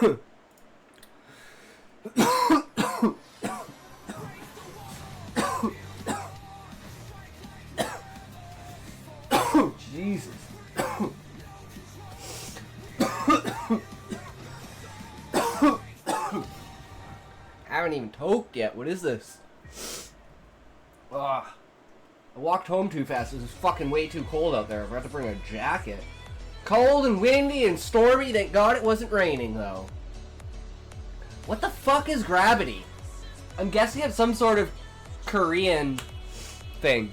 Jesus. I haven't even toked yet. What is this? Ugh. I walked home too fast. It was fucking way too cold out there. I had to bring a jacket. Cold and windy and stormy. Thank God it wasn't raining, though. What the fuck is gravity? I'm guessing it's some sort of Korean thing.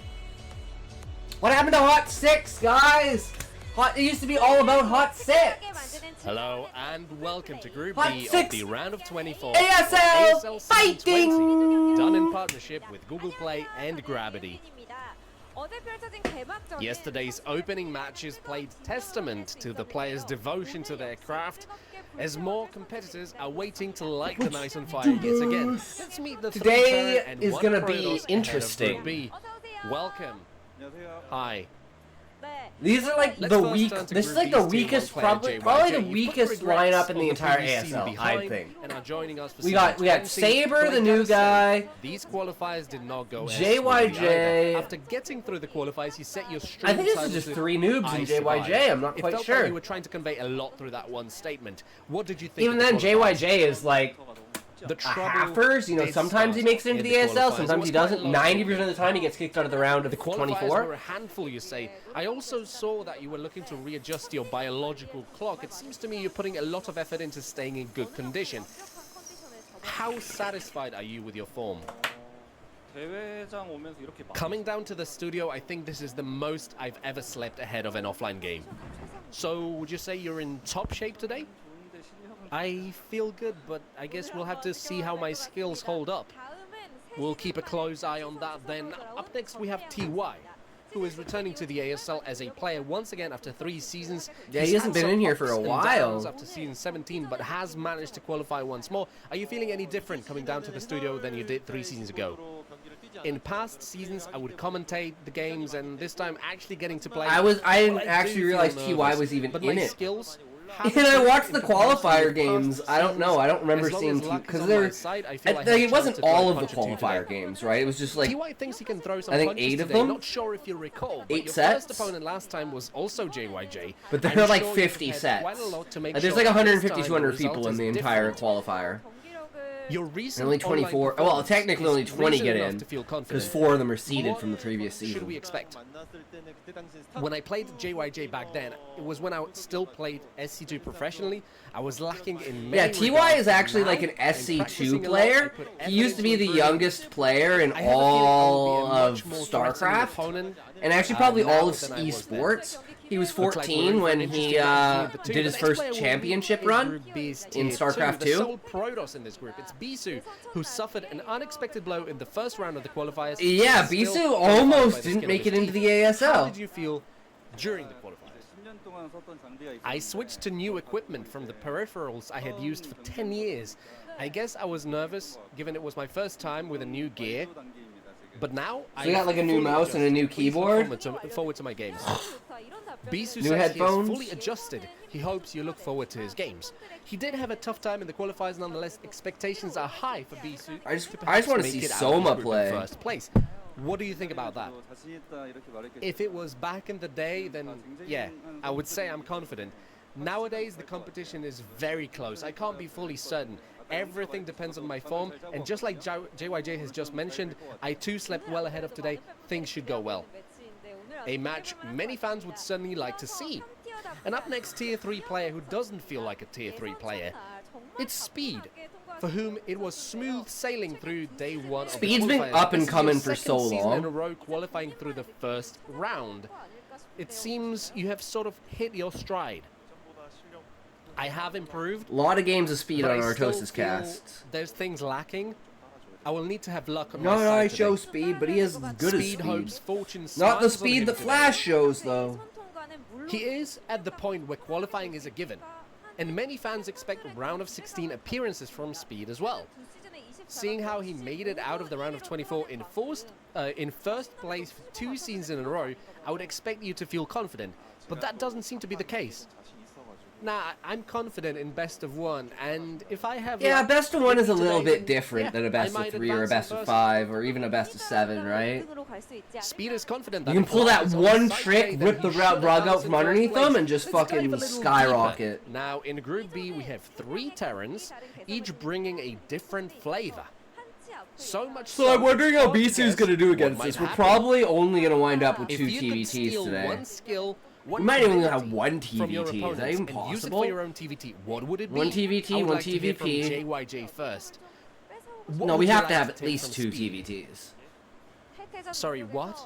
What happened to Hot 6, guys? It used to be all about Hot 6. Hello and welcome to Group Hot B 6. of the round of 24 ASL fighting, fighting. done in partnership with Google Play and Gravity. Yesterday's opening matches played testament to the players' devotion to their craft, as more competitors are waiting to light the night on fire yet again. Let's meet the Today and is one gonna be Protos ahead of interesting. Group B. Welcome. Hi. These are like Let's the first weak. turn to This is Group like the B's Tier weakest, 1 player, probably JYJ. the You've put weakest regrets lineup in the of entire previous season ASL. I behind think. and are joining us for We got season 20, Saber, but the I new gotta say, guy. These qualifiers did not go as JYJ. smoothly either. After getting through the qualifiers, you set your stream I think this is title just to 3 noobs I in survived. JYJ. I'm not It quite felt sure. like you were trying to convey a lot through that one statement. What did you think? Even of then, the qualifiers? JYJ is like The a trouble halfers. You know, did sometimes he start makes it into in the ASL, qualifiers. It sometimes was he quite doesn't. a lot. 90% of the time, he gets kicked out of the round of The qualifiers 24. were a handful, you say. I also saw that you were looking to readjust your biological clock. It seems to me you're putting a lot of effort into staying in good condition. How satisfied are you with your form? Coming down to the studio, I think this is the most I've ever slept ahead of an offline game. So, would you say you're in top shape today? I feel good, but I guess we'll have to see how my skills hold up. We'll keep a close eye on that then. Up next we have TY, who is returning to the ASL as a player once again after 3 seasons. Yeah, he He's hasn't had been some in here for ups a and while. downs after season 17, but has managed to qualify once more. Are you feeling any different coming down to the studio than you did 3 seasons ago? In past seasons, I would commentate the games, and this time actually getting to play. I didn't do actually feel realize nervous, TY was even but in my it. skills And I watched the qualifier games. I don't know. I don't remember seeing because there. It wasn't all of the qualifier games, right? It was just like TY thinks he can throw some I think punches 8 of today. them. Not sure if you recall, but 8 your sets? first opponent last time was also JYJ. But there I'm are like sure you've 50 had sets. quite a lot to make There's sure like that this 150, time the 200 result people in is the entire different. qualifier. Your recent And only 24. online Well, technically only 20 get reason enough in to feel because confident. 4 of them are seeded from the previous Should we season. expect? When I played JYJ back then, it was when I still played SC2 professionally. I was lacking in many Yeah, TY regards. is actually Now, like an I'm SC2 practicing a lot. player. I put He effort used to be into the improving. youngest player in I have a feeling I will all be a much of more threatening Starcraft, opponent, and actually probably now all of than I was then. esports. He was Looks like we're in 14 for when an he interesting match between the two. did his The next first player we'll championship meet is run Group B's in Tier Starcraft 2. 2. The sole Protoss in this group, it's Bisu, who suffered an unexpected blow in the first round of the qualifiers. Yeah, Still Bisu qualified by almost the didn't skin make of it his into the teeth. How ASL. did you feel during the qualifiers? I switched to new equipment from the peripherals I had used for 10 years. I guess I was nervous, given it was my first time with a new gear. But now So you got like a new mouse and a new keyboard? Forward to my games. Bisu New says headphones? he is fully adjusted. He hopes you look forward to his games. He did have a tough time in the qualifiers, nonetheless. Expectations are high for Bisu. I just perhaps wanna make see it out of Soma this group in play. first place. What do you think about that? If it was back in the day, then yeah, I would say I'm confident. Nowadays, the competition is very close. I can't be fully certain. Everything depends on my form, and just like JYJ has just mentioned, I too slept well ahead of today. Things should go well. A match many fans would certainly like to see. And up next, Tier 3 player who doesn't feel like a Tier 3 player. It's Speed, for whom it was smooth sailing through day 1 of the Speed's been qualifiers. up and This is coming your for second so season in a long. row qualifying through the first round. It seems you have sort of hit your stride. I have improved. A lot of games of Speed but on I still Artosis feel casts. There's things lacking. I will need to have luck on No, my no, side I today. show Speed, but he is good as Speed Speed. hopes fortune Not the smiles on speed him that today. Flash shows, though. He is at the point where qualifying is a given, and many fans expect round of 16 appearances from Speed as well. Seeing how he made it out of the round of 24 in first place for 2 seasons in a row, I would expect you to feel confident, but that doesn't seem to be the case. Nah, I'm confident in best of one, and if I have... Yeah, best of one is a little today, bit different than a best of 3 or a best of 5 or even a best of 7, right? Speed is confident You that can if pull that Lions on one side trick, play, then rip the he should rug out advance from in underneath first them, place. and just Let's dive fucking a little skyrocket. deeper. Now, in Group B, we have 3 Terrans, each bringing a different flavor. So much So I'm wondering how hard to Bisu's guess gonna do what against might this. We're happen. probably only gonna wind up with If 2 you could TVTs steal today. one skill, We one might only ability have one from your TVT. Is that opponents even and use it possible? for your own TVT, what would it be? One TVT, I would one like to hear from TVP. JYJ first. What No, would we you have like to have at take least from 2 Speed? TVTs. Sorry, what?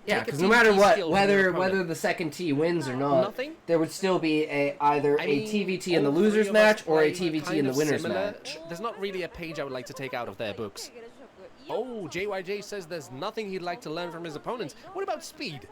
Yeah, Take a because no matter TVT what, skill from your whether opponent. the second T wins or not, Nothing? there would still be either I a mean, TVT in the all three losers of us match or a play TVT kind in the of winners similar. match. There's not really a page I would like to take out of their books. Oh, JYJ says there's nothing he'd like to learn from his opponents. What about Speed?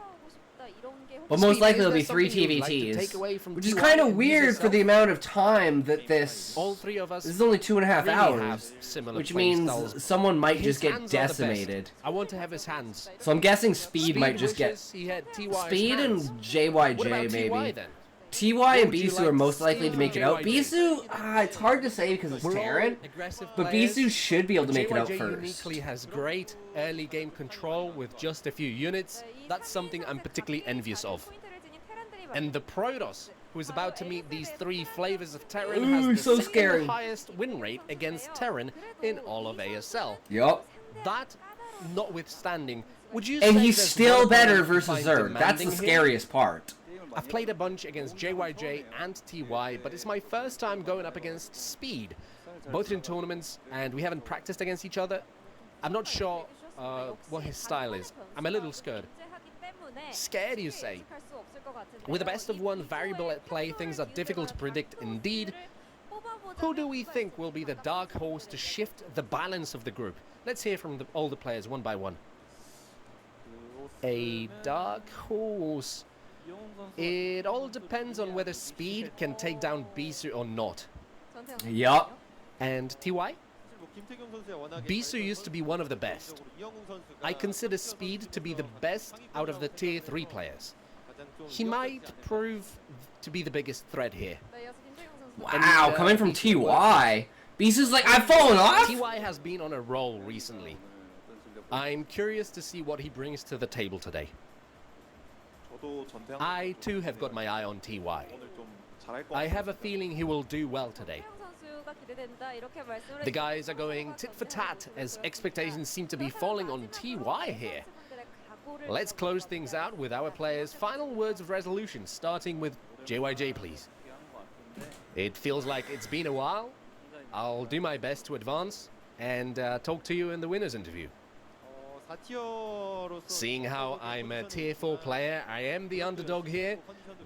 But most Speed, likely is it'll there be 3 something you'd like to take away TVTs, from which is TY kind of and use weird for yourself? the amount of time that this All 3 of us this is only 2.5 really have hours, similar which play means styles. someone might His just get hands are the best. decimated. I want to have his hands. So I'm guessing Speed might just get wishes he had TY's Speed and hands. JYJ What about maybe. TY then? TY and would you Bisu like are to most likely steal to make from it out. JYJ? Bisu, it's hard to say because it's We're all Terran, aggressive but players. Bisu should be able to make it out JYJ first. uniquely has great early game control with just a few units. That's something I'm particularly envious of. And the Protoss, who is about to meet these 3 flavors of Terran, Ooh, has the so second scary. highest win rate against Terran in all of ASL. Yup. That notwithstanding, would you And say he's there's still one better opponent you versus find Zerg. That's the demanding here? scariest part. I've played a bunch against JYJ and TY, but it's my first time going up against Speed, both in tournaments, and we haven't practiced against each other. I'm not sure what his style is. I'm a little scared. Scared, you say? With a best of one variable at play, things are difficult to predict indeed. Who do we think will be the dark horse to shift the balance of the group? Let's hear from all the players one by one. A dark horse. It all depends on whether Speed can take down Bisu or not. Yup. And TY? Bisu used to be one of the best. I consider Speed to be the best out of the tier 3 players. He might prove to be the biggest threat here. Wow, And, coming from Bisu TY. Bisu's like, I've fallen off? TY has been on a roll recently. I'm curious to see what he brings to the table today. I too have got my eye on TY. I have a feeling he will do well today. The guys are going tit for tat as expectations seem to be falling on TY here. Let's close things out with our players' final words of resolution, starting with JYJ, please. It feels like it's been a while. I'll do my best to advance and talk to you in the winner's interview. Seeing how I'm a tier 4 player, I am the underdog here.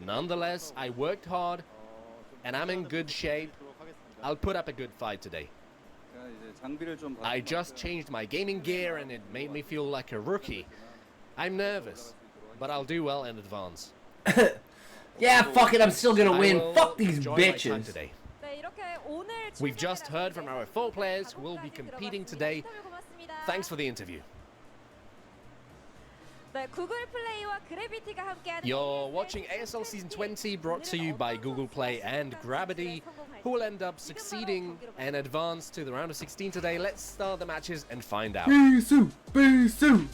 Nonetheless, I worked hard and I'm in good shape. I'll put up a good fight today. I just changed my gaming gear and it made me feel like a rookie. I'm nervous, but I'll do well in advance. Yeah, fuck it, I'm still gonna I win. will Fuck these enjoy my time bitches. today. We've just heard from our 4 players who will be competing today. Thanks for the interview. You're watching ASL Season 20, brought to you by Google Play and Gravity, who will end up succeeding and advance to the round of 16 today. Let's start the matches and find out. Bisu! Bisu!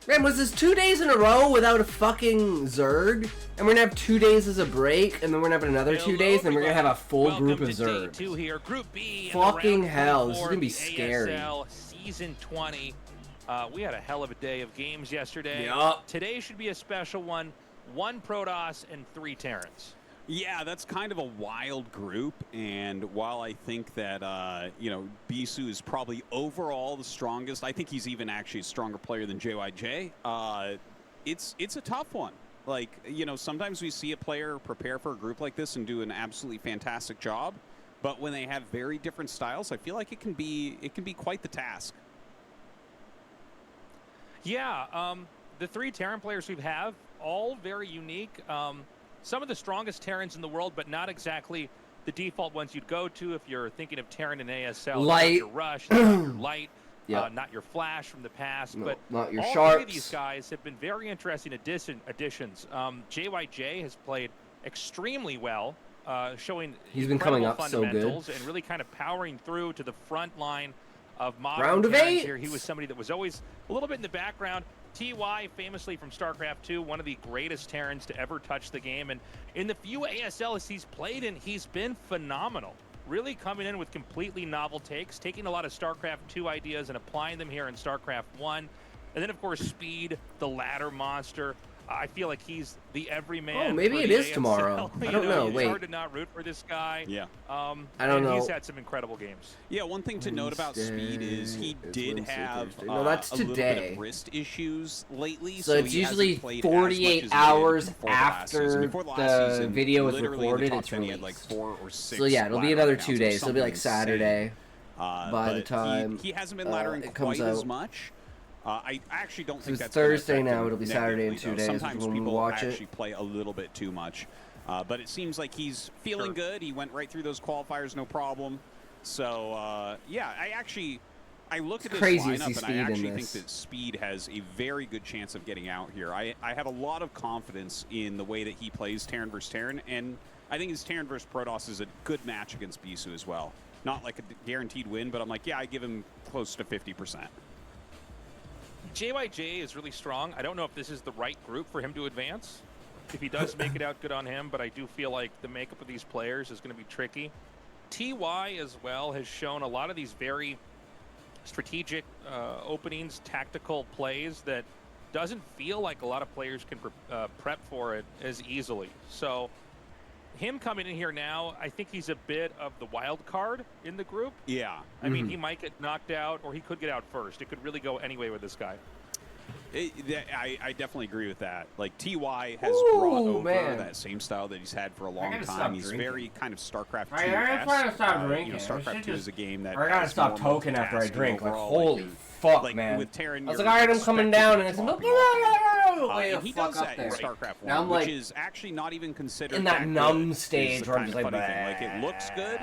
Man, was this 2 days in a row without a fucking Zerg? And we're gonna have 2 days as a break, and then we're gonna have another 2 days, and then we're gonna have a full group of Zergs. Group B Fucking hell, this is gonna be scary. ASL Season 20. We had a hell of a day of games yesterday. Yup. Today should be a special one. 1 Protoss and 3 Terrans. Yeah, that's kind of a wild group, and while I think that, you know, Bisu is probably overall the strongest, I think he's even actually a stronger player than JYJ, it's a tough one. Like, you know, sometimes we see a player prepare for a group like this and do an absolutely fantastic job, but when they have very different styles, I feel like it can be quite the task. Yeah, the 3 Terran players we have, all very unique. Some of the strongest Terrans in the world, but not exactly the default ones you'd go to if you're thinking of Terran in ASL. Light. Not your Rush, not your Light, Yep. not your Flash from the past. No, but not your all 3 Sharps. of these guys have been very interesting additions. JYJ has played extremely well, showing He's been coming incredible up so good. fundamentals and really kind of powering through to the front line of modern Round of Terrans 8. here. He was somebody that was always a little bit in the background. TY, famously from Starcraft 2, one of the greatest Terrans to ever touch the game. And in the few ASLs he's played in, he's been phenomenal. Really coming in with completely novel takes, taking a lot of Starcraft 2 ideas and applying them here in Starcraft 1. And then, of course, Speed, the ladder monster. I feel like he's the everyman. Oh, maybe for it the is ASL. tomorrow. I don't know. It's Wait. hard to not root for this guy. Yeah. I don't know. He's had some incredible games. Yeah, one thing to note about Speed is he did have No, that's a little bit today. of wrist issues lately. So it's he usually hasn't played 48 as much as he did hours before the last season. after Before last the season, video is literally in the recorded, top it's 10, he had like released. 4 or 6 So yeah, it'll be ladder another rounds. 2 days. It'll be Something like Saturday by but the time he hasn't been laddering it comes quite as out. much. I actually don't think it's that's gonna Thursday affect now, him it'll be Saturday in 2 negatively, though. days Sometimes when we people watch it. actually play a little bit too much. But it seems like he's feeling good. He went right through those qualifiers, no problem. So, yeah, I look at this crazy to see lineup, and Speed I in actually think this. that Speed has a very good chance of getting out here. I have a lot of confidence in the way that he plays Terran versus Terran, and I think his Terran versus Protoss is a good match against Bisu as well. Not like a guaranteed win, but I'm like, yeah, I give him close to 50%. JYJ is really strong. I don't know if this is the right group for him to advance. If he does make it out, good on him, but I do feel like the makeup of these players is going to be tricky. TY as well has shown a lot of these very strategic openings, tactical plays that doesn't feel like a lot of players can prep for it as easily. So him coming in here now, I think he's a bit of the wild card in the group. Yeah. I mean, he might get knocked out or he could get out first. It could really go any way with this guy. I definitely agree with that. Like, TY has Ooh, brought over man. that same style that he's had for a long gotta time. stop He's drinking. very kind of Starcraft 2. I gotta stop drinking. Starcraft 2 is a game that I gotta has stop more token after I multitasking drink. Like, overall. holy you're- fuck, like, man. with Terran, I was you're like, alright, I'm coming expected down, to and it's be like, flopping way and the he fuck does up that there. in Starcraft 1, Now I'm which like, is actually not even considered in that good, numb is stage the where I'm kind just of like, funny thing. Like, it looks good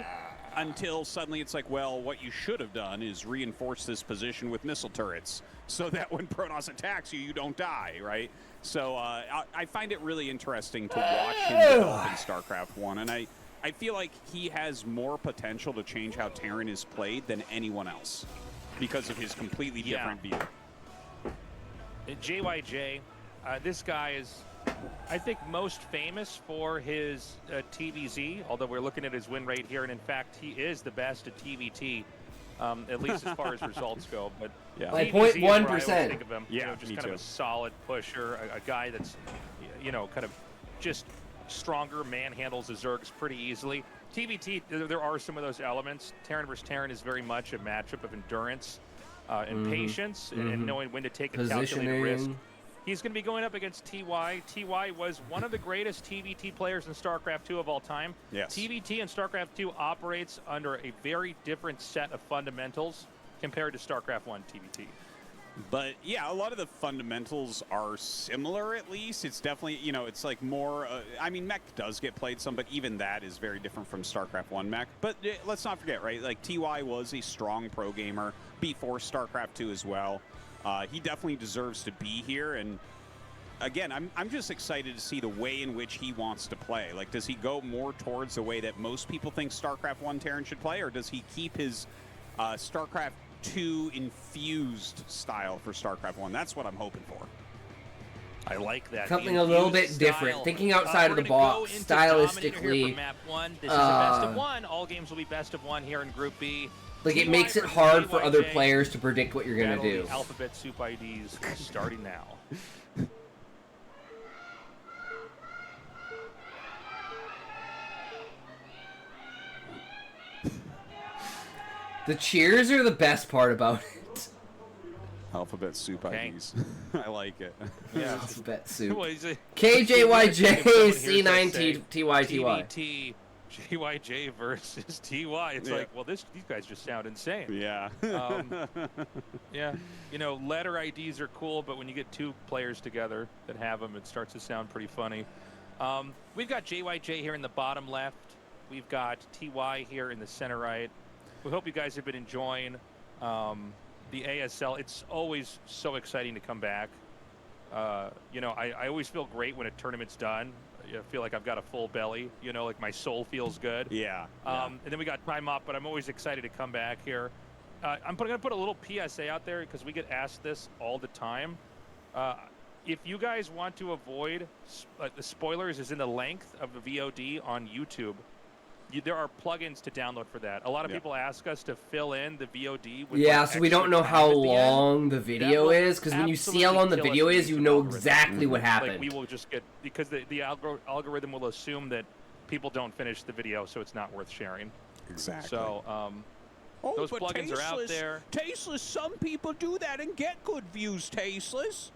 until suddenly it's like, well, what you should have done is reinforce this position with missile turrets so that when Protoss attacks you, you don't die, right? So I find it really interesting to watch him develop in StarCraft 1, and I feel like he has more potential to change how Terran is played than anyone else because of his completely different view. JYJ, this guy is, I think, most famous for his TVZ, although we're looking at his win rate here, and in fact, he is the best at TVT, at least as far as results go. But Yeah. Like TVZ is where I always 0.1%. think of him, Yeah, just me kind too. of a solid pusher, a guy that's, kind of just stronger, manhandles the Zergs pretty easily. TVT, there are some of those elements. Terran versus Terran is very much a matchup of endurance and patience and knowing when to take a calculated risk. positioning. He's going to be going up against TY. TY was one of the greatest TVT players in StarCraft 2 of all time. Yes. TVT in StarCraft 2 operates under a very different set of fundamentals compared to StarCraft 1 TVT. But yeah, a lot of the fundamentals are similar, at least. It's definitely, it's like more, I mean, mech does get played some, but even that is very different from StarCraft 1 mech. But let's not forget, right? Like, TY was a strong pro gamer before StarCraft 2 as well. He definitely deserves to be here. And again, I'm just excited to see the way in which he wants to play. Like, does he go more towards the way that most people think StarCraft 1 Terran should play, or does he keep his StarCraft 2 infused style for StarCraft 1? That's what I'm hoping for. I like that. Something The a little bit infused different. style. Thinking outside of We're the gonna go box, into Dominator here stylistically. for map 1. This is a best of 1. All games will be best of 1 here in Group B. Like, it TY makes it versus hard for other JYJ. players to predict what you're going to Battle do. the alphabet soup IDs starting now. The cheers are the best part about it. Alphabet soup Okay. IDs. I like it. Yeah. Alphabet soup. Well, he's a- KJYJ Someone hears us say C9TYTY. TVT, JYJ versus TY. It's Yeah. like, well, these guys just sound insane. Yeah. Yeah, letter IDs are cool, but when you get two players together that have them, it starts to sound pretty funny. We've got JYJ here in the bottom left. We've got TY here in the center right. We hope you guys have been enjoying the ASL. It's always so exciting to come back. I always feel great when a tournament's done. feel like I've got a full belly, you know, like my soul feels good. Yeah. And then we got time up, but I'm always excited to come back here. I'm going to put a little PSA out there because we get asked this all the time. If you guys want to avoid the spoilers is in the length of the VOD on YouTube, there are plugins to download for that. A lot of people ask us to fill in the VOD with so we don't know how long the video is, because when you see how long the video is, you know exactly what happened. Like we will just get, because the algorithm will assume that people don't finish the video, so it's not worth sharing. Exactly. So those plugins are out there. Tasteless, some people do that and get good views, Tasteless.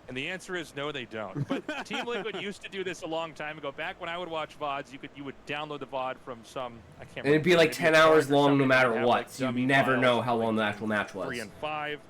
And the answer is no, they don't. But Team Liquid used to do this a long time ago. Back when I would watch VODs, you would download the VOD from some, I can't remember. And it'd be like 10 hours long no matter what. Like So you never know how long the actual match was. 3 and 5,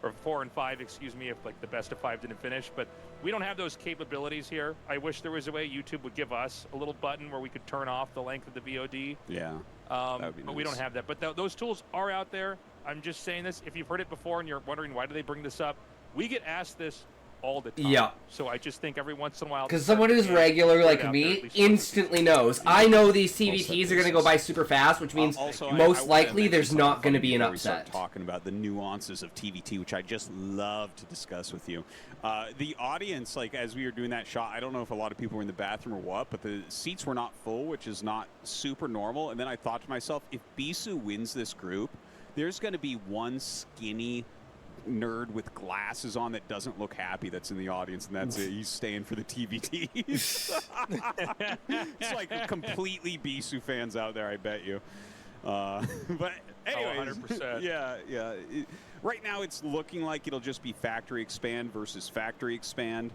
or 4 and 5, excuse me, if like the best of 5 didn't finish. But we don't have those capabilities here. I wish there was a way YouTube would give us a little button where we could turn off the length of the VOD. Yeah. But we don't have that. But those tools are out there. I'm just saying this. If you've heard it before and you're wondering why do they bring this up, we get asked this all the time. Yeah. So I just think every once in a while... Because someone who's regular like me instantly knows. I know these CVTs are going to go by super fast, which means most likely there's not going to be an upset. Talking about the nuances of TVT, which I just love to discuss with you. The audience, like as we were doing that shot, I don't know if a lot of people were in the bathroom or what, but the seats were not full, which is not super normal. And then I thought to myself, if Bisou wins this group, there's going to be one skinny nerd with glasses on that doesn't look happy that's in the audience, and that's it. He's staying for the TVTs. It's like completely Bisou fans out there, I bet you. But anyways, 100%. Yeah. Right now it's looking like it'll just be factory expand versus factory expand.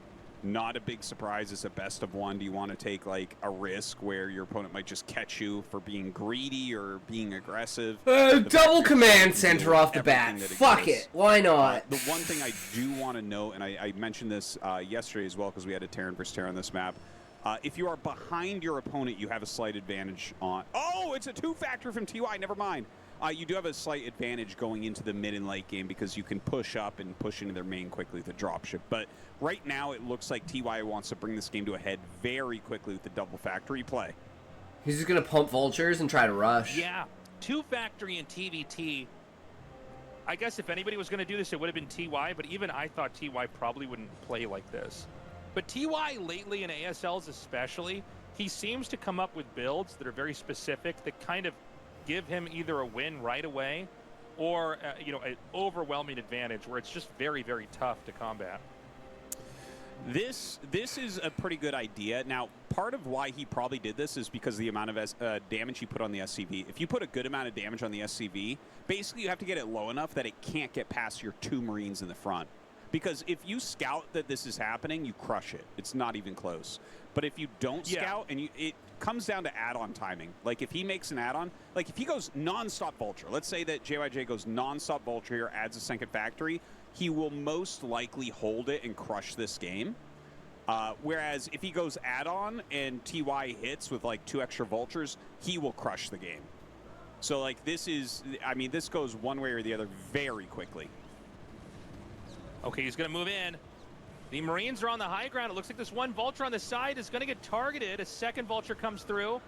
Not a big surprise. It's a best of one. Do you want to take like a risk where your opponent might just catch you for being greedy or being aggressive? Double command center off the bat. Fuck it. Why not? The one thing I do want to note, and I mentioned this yesterday as well because we had a Terran versus Terran on this map. If you are behind your opponent, you have a slight advantage on... Oh, it's a 2-factor from TY. Never mind. You do have a slight advantage going into the mid and late game because you can push up and push into their main quickly with the dropship. But right now, it looks like TY wants to bring this game to a head very quickly with the double factory play. He's just going to pump vultures and try to rush. Yeah. 2-factory and TVT. I guess if anybody was going to do this, it would have been TY, but even I thought TY probably wouldn't play like this. But TY lately in ASLs especially, he seems to come up with builds that are very specific that kind of give him either a win right away or, an overwhelming advantage where it's just very, very tough to combat. This is a pretty good idea. Now, part of why he probably did this is because of the amount of damage he put on the SCV. If you put a good amount of damage on the SCV, basically you have to get it low enough that it can't get past your 2 Marines in the front. Because if you scout that this is happening, you crush it. It's not even close. But if you don't scout, and it comes down to add-on timing. Like if he makes an add-on, like if he goes non-stop vulture, let's say that JYJ goes non-stop vulture here, adds a second factory, he will most likely hold it and crush this game. Whereas if he goes add-on and TY hits with like 2 extra vultures, he will crush the game. So like this goes one way or the other very quickly. Okay, he's going to move in. The Marines are on the high ground. It looks like this one vulture on the side is going to get targeted. A second vulture comes through.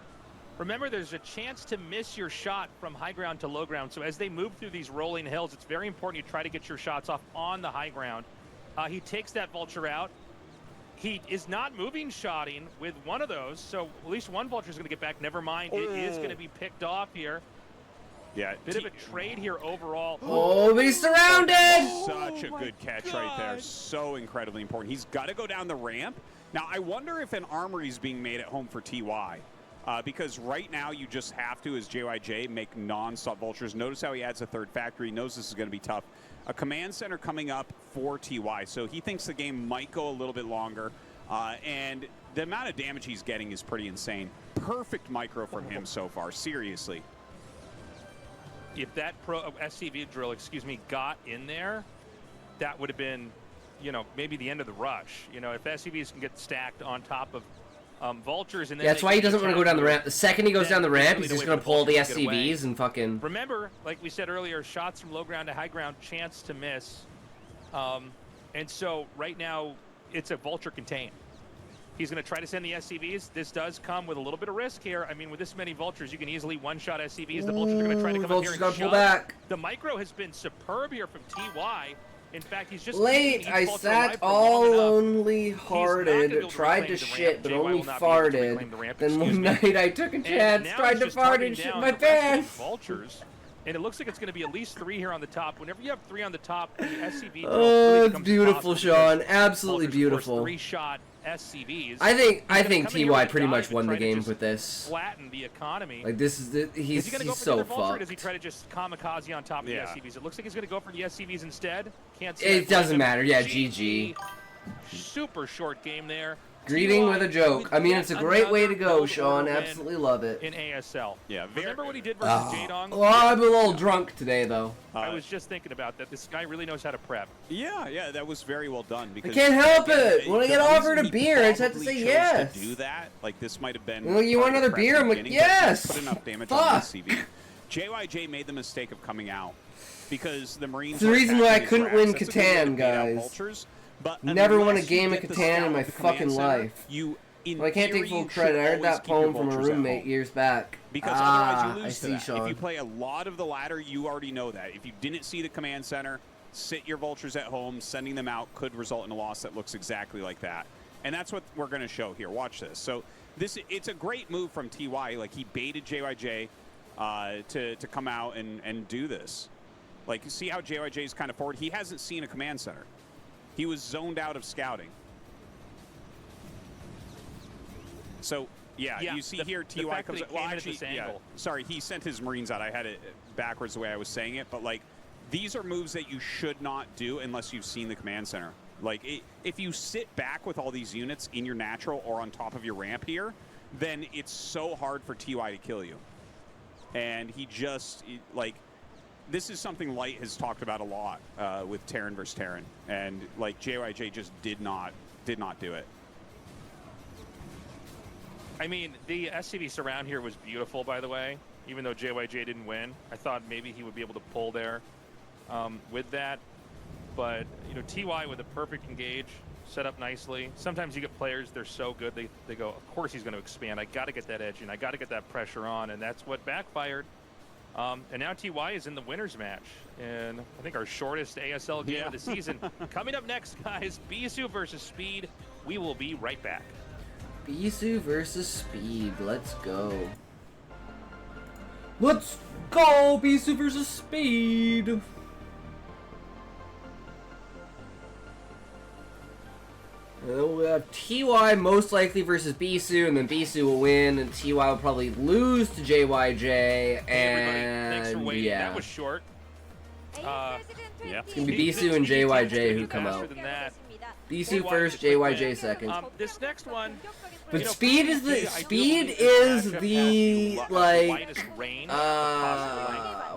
Remember, there's a chance to miss your shot from high ground to low ground. So as they move through these rolling hills, it's very important you try to get your shots off on the high ground. He takes that vulture out. He is not moving shotting with one of those. So at least one vulture is going to get back. Never mind. It is going to be picked off here. Yeah, bit of a trade here overall. Oh, he's surrounded! Such a good catch right there. So incredibly important. He's got to go down the ramp. Now, I wonder if an armory is being made at home for TY. Because right now you just have to, as JYJ, make non-stop vultures. Notice how he adds a third factory. He knows this is going to be tough. A command center coming up for TY. So he thinks the game might go a little bit longer. And the amount of damage he's getting is pretty insane. Perfect micro from him so far. Seriously. If that SCV drill, got in there, that would have been, maybe the end of the rush. If SCVs can get stacked on top of vultures, and then that's why he doesn't want to go down the ramp. The second he goes down the ramp, he's just going to pull the SCVs and fucking. Remember, like we said earlier, shots from low ground to high ground, chance to miss. And so right now, it's a vulture contain. He's going to try to send the SCVs. This does come with a little bit of risk here. I mean, with this many vultures, you can easily one-shot SCVs. The vultures are going to try to come up here and Vulture's shove. pull back. The micro has been superb here from TY. In fact, he's just late. I sat all lonely-hearted, tried to shit, but only farted. Then one night I took a chance, tried to fart and shit my pants. Vultures. And it looks like it's going to be at least 3 here on the top. Whenever you have 3 on the top, the SCV oh, it's beautiful, Sean. Absolutely beautiful. 3-shot SCVs. I think TY pretty much won the game with this. Flatten the economy. Like this is he's so fucked. Or does he try to just kamikaze on top of the SCVs? It looks like he's going to go for the SCVs instead. Can't see it doesn't matter. Yeah, GG. Super short game there. Greeting with a joke. I mean, it's a great way to go, Sean. Absolutely love it. In ASL. Yeah. Remember what he did versus Jadong? Well, I'm a little drunk today, though. I was just thinking about that. This guy really knows how to prep. Yeah, that was very well done. Because I can't help it. When I get offered a beer, I just have to say yes. To do that, like this might have been. Well, you want another beer? I'm like, yes. Put enough damage on the SCV. JYJ made the mistake of coming out because the Marines. It's the reason why I couldn't win Catan, guys. But never won a game of Catan in my fucking life. Well, I can't take full credit. I heard that poem from a roommate years back. Because otherwise you lose I to see, that. Sean. If you play a lot of the ladder, you already know that. If you didn't see the command center, sit your vultures at home, sending them out could result in a loss that looks exactly like that. And that's what we're going to show here. Watch this. So it's a great move from TY. Like, he baited JYJ to come out and do this. Like, see how JYJ is kind of forward? He hasn't seen a command center. He was zoned out of scouting. So, yeah, you see here, TY comes up. Well, actually, sorry, he sent his Marines out. I had it backwards the way I was saying it. But, like, these are moves that you should not do unless you've seen the command center. Like, if you sit back with all these units in your natural or on top of your ramp here, then it's so hard for TY to kill you. And he just, like, this is something Light has talked about a lot with Terran versus Terran. And, like, JYJ just did not do it. I mean, the SCV surround here was beautiful, by the way. Even though JYJ didn't win, I thought maybe he would be able to pull there with that. But, you know, TY with a perfect engage, set up nicely. Sometimes you get players, they're so good, they go, of course he's going to expand. I got to get that edge in. I got to get that pressure on. And that's what backfired. And now TY is in the winner's match. And I think our shortest ASL game of the season. Coming up next, guys, Bisu versus Speed. We will be right back. Bisu versus Speed. Let's go. Let's go, Bisu versus Speed. We'll have TY most likely versus Bisu, and then Bisu will win, and TY will probably lose to JYJ. And hey, thanks for waiting. Yeah, that was short. It's gonna be Bisu and JYJ who come out. Bisu first, JYJ second. This next one. But you know, Speed is the like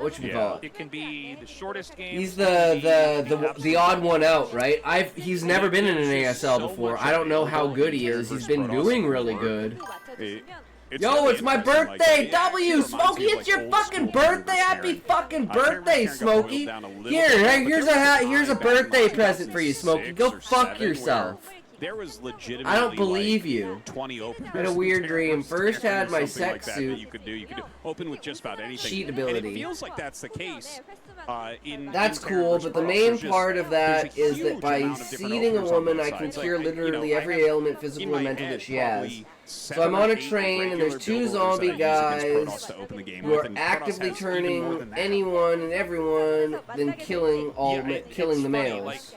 what should we call it? It can be the shortest game. He's the odd one out, right? He's never been in an ASL before. I don't know how good he is. He's been doing really good. Yo, it's my birthday! W! Smokey, it's your fucking birthday! Happy fucking birthday, Smokey! Here's a birthday present for you, Smokey. Go fuck yourself. There was legitimately, I don't believe you. 20 open. I had a weird dream. First had my sex suit. You could do open with just about anything. Cheat ability. And it feels like that's the case. That's cool, but the main part of that is that by seeding a woman, I can cure literally every ailment, physical and mental, that she has. So I'm on a train, and there's 2 zombie guys who are actively turning anyone and everyone, then killing the males.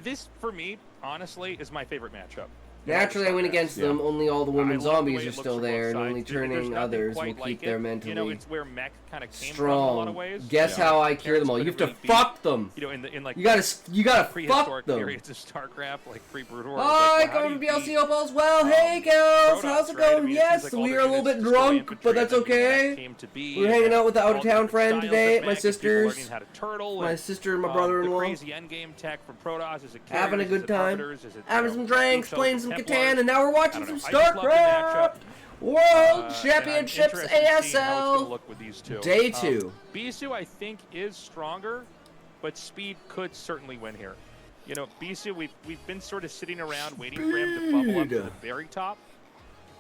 This, for me, honestly, is my favorite matchup. Naturally, I win against them. Only all the women zombies are still there, and only turning others will keep their mentally strong. In a lot of ways. Guess how I cure them all? You have to fuck them. You know, in like you gotta fuck them. Periods of Starcraft, like pre-Brutal War. Hi, going to BLC Opal as well. Hey, Kels, how's it going? Yes, we are a little bit drunk, but that's okay. We're hanging out with the out-of-town friend today at my sister's. My sister and my brother-in-law. Having a good time. Having some drinks, playing some Catan, and now we're watching some Starcraft! World Championships ASL! Day 2. Bisu, I think, is stronger, but Speed could certainly win here. You know, Bisu, we've been sort of sitting around waiting for him to bubble up to the very top,